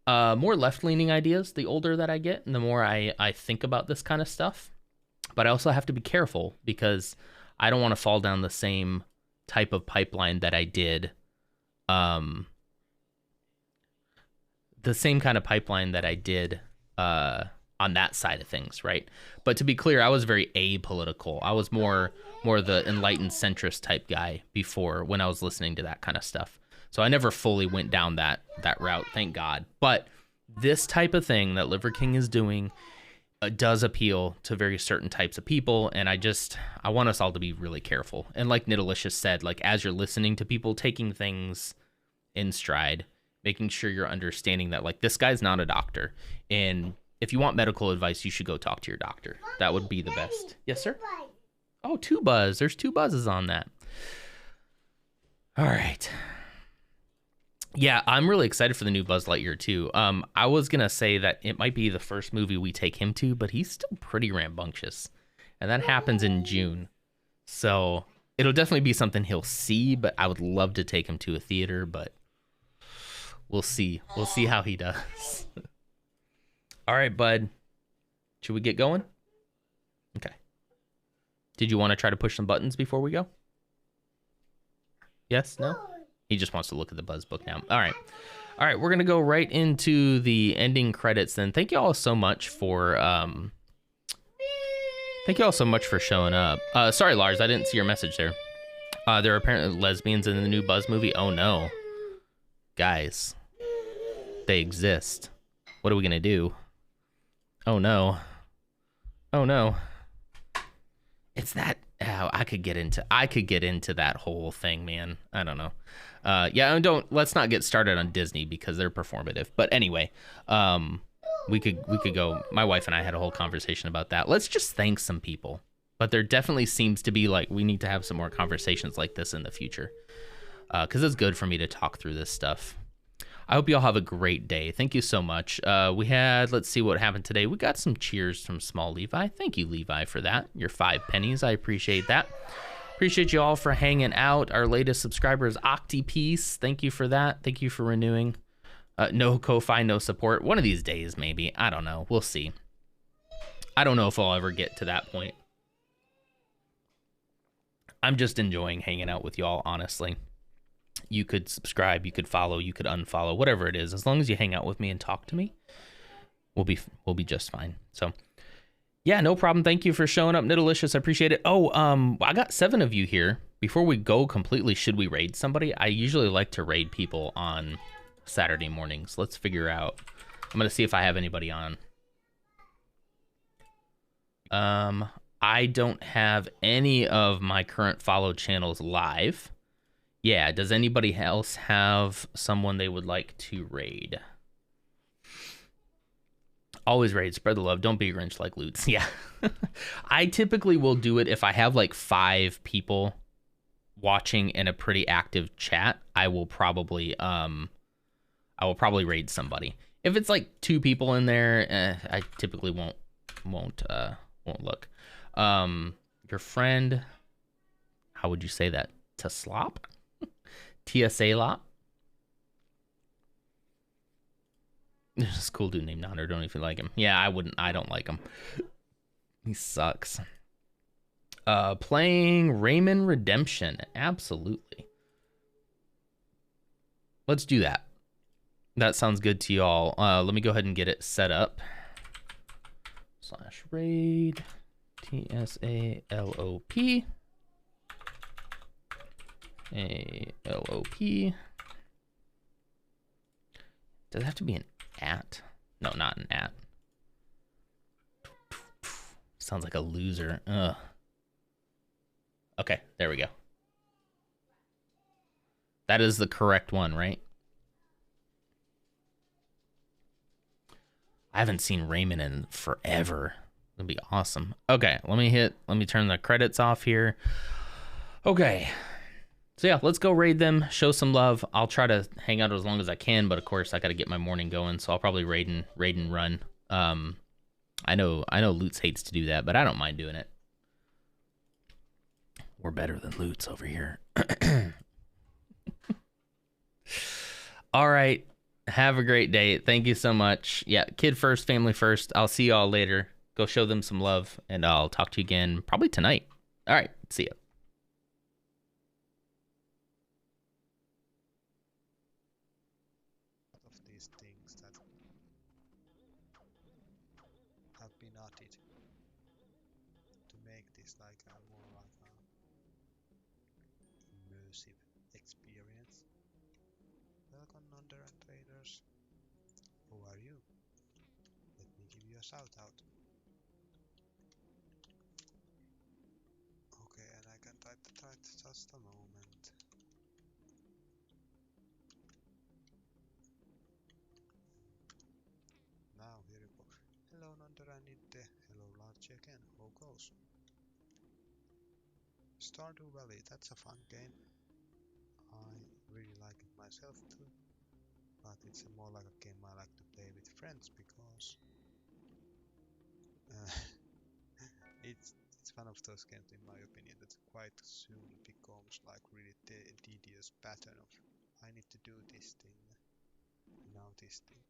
S1: left-leaning ideas the older that I get and the more I think about this kind of stuff. But I also have to be careful because I don't want to fall down the same type of pipeline that I did, the same kind of pipeline that I did on that side of things, right? But to be clear, I was very apolitical. I was more the enlightened centrist type guy before when I was listening to that kind of stuff. So I never fully went down that route, thank God. But this type of thing that Liver King is doing does appeal to very certain types of people, and I want us all to be really careful. And like Nidalicious said, like as you're listening to people taking things in stride, making sure you're understanding that like this guy's not a doctor, and if you want medical advice, you should go talk to your doctor. That would be the best. Yes, sir? Oh, 2 Buzz. There's 2 buzzes on that. All right. Yeah, I'm really excited for the new Buzz Lightyear too. I was gonna say that it might be the first movie we take him to, but he's still pretty rambunctious, and that happens in June. So it'll definitely be something he'll see, but I would love to take him to a theater, but we'll see. We'll see how he does. All right, bud. Should we get going? Okay. Did you want to try to push some buttons before we go? Yes? No? He just wants to look at the Buzz book now. All right. We're going to go right into the ending credits then. Thank you all so much for showing up. Sorry, Lars, I didn't see your message there. There are apparently lesbians in the new Buzz movie. Oh, no. Guys, they exist. What are we going to do? Oh, no. Oh, no. It's that... Oh, I could get into that whole thing, man. I don't know. Let's not get started on Disney because they're performative. But anyway, we could go. My wife and I had a whole conversation about that. Let's just thank some people. But there definitely seems to be like we need to have some more conversations like this in the future, because it's good for me to talk through this stuff. I hope you all have a great day. Thank you so much. Let's see what happened today. We got some cheers from Small Levi. Thank you, Levi, for that. Your 5 pennies. I appreciate that. Appreciate you all for hanging out. Our latest subscriber is Octipiece. Thank you for that. Thank you for renewing. No Ko-Fi, no support. One of these days, maybe. I don't know. We'll see. I don't know if I'll ever get to that point. I'm just enjoying hanging out with y'all, honestly. You could subscribe, you could follow, you could unfollow, whatever it is. As long as you hang out with me and talk to me, we'll be just fine. So, yeah, no problem. Thank you for showing up, Nidalicious. I appreciate it. Oh, I got 7 of you here. Before we go completely, should we raid somebody? I usually like to raid people on Saturday mornings. Let's figure out. I'm gonna see if I have anybody on. I don't have any of my current follow channels live. Yeah, does anybody else have someone they would like to raid? Always raid, spread the love, don't be a Grinch like Lutz. Yeah. I typically will do it if I have like 5 people watching in a pretty active chat. I will probably raid somebody. If it's like 2 people in there, I typically won't look. Your friend how would you say that? To slop? TSA lop? There's this cool dude named Nonder. Don't even like him. Yeah, I don't like him. He sucks. Playing Rayman Redemption. Absolutely. Let's do that. That sounds good to y'all. Let me go ahead and get it set up. /raid TSALOP ALOP. Does it have to be an at? No, not an at. Sounds like a loser. Ugh. Okay, there we go. That is the correct one, right? I haven't seen Raymond in forever. It'd be awesome. Okay, let me turn the credits off here. Okay. So yeah, let's go raid them, show some love. I'll try to hang out as long as I can, but of course I gotta get my morning going, so I'll probably raid and run. I know Lutz hates to do that, but I don't mind doing it. We're better than Lutz over here. All right. Have a great day. Thank you so much. Yeah, kid first, family first. I'll see y'all later. Go show them some love, and I'll talk to you again probably tonight. All right. See ya.
S11: Of these things that have been added to make this like a more like a immersive experience. Welcome, Nonder and traders. Who are you? Let me give you a shout out. Okay, and I can type the title just a moment. Now here you go. Hello Nonder and Idde. Hello Large again. How goes? Stardew Valley, that's a fun game. I really like it myself too. But it's more like a game I like to play with friends because it's one of those games in my opinion that quite soon becomes like really tedious pattern of I need to do this thing, now this thing.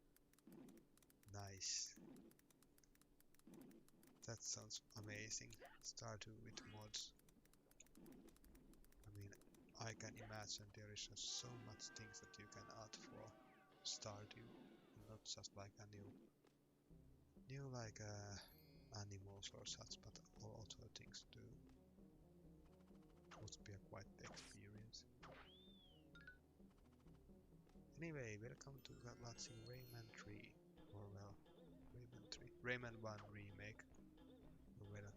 S11: Nice. That sounds amazing. Stardew with mods. I mean, I can imagine there is just so much things that you can add for Stardew, not just like a new like animals or such, but all other things too. Must be a quite the experience. Anyway, welcome to watching Rayman 3, or well, Rayman 3, Rayman 1 remake, or well,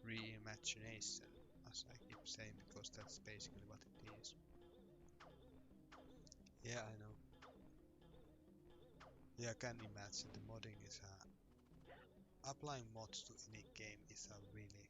S11: reimagination, as I keep saying, because that's basically what it is. Yeah, I know. Yeah, I can imagine the modding is applying mods to any game is a really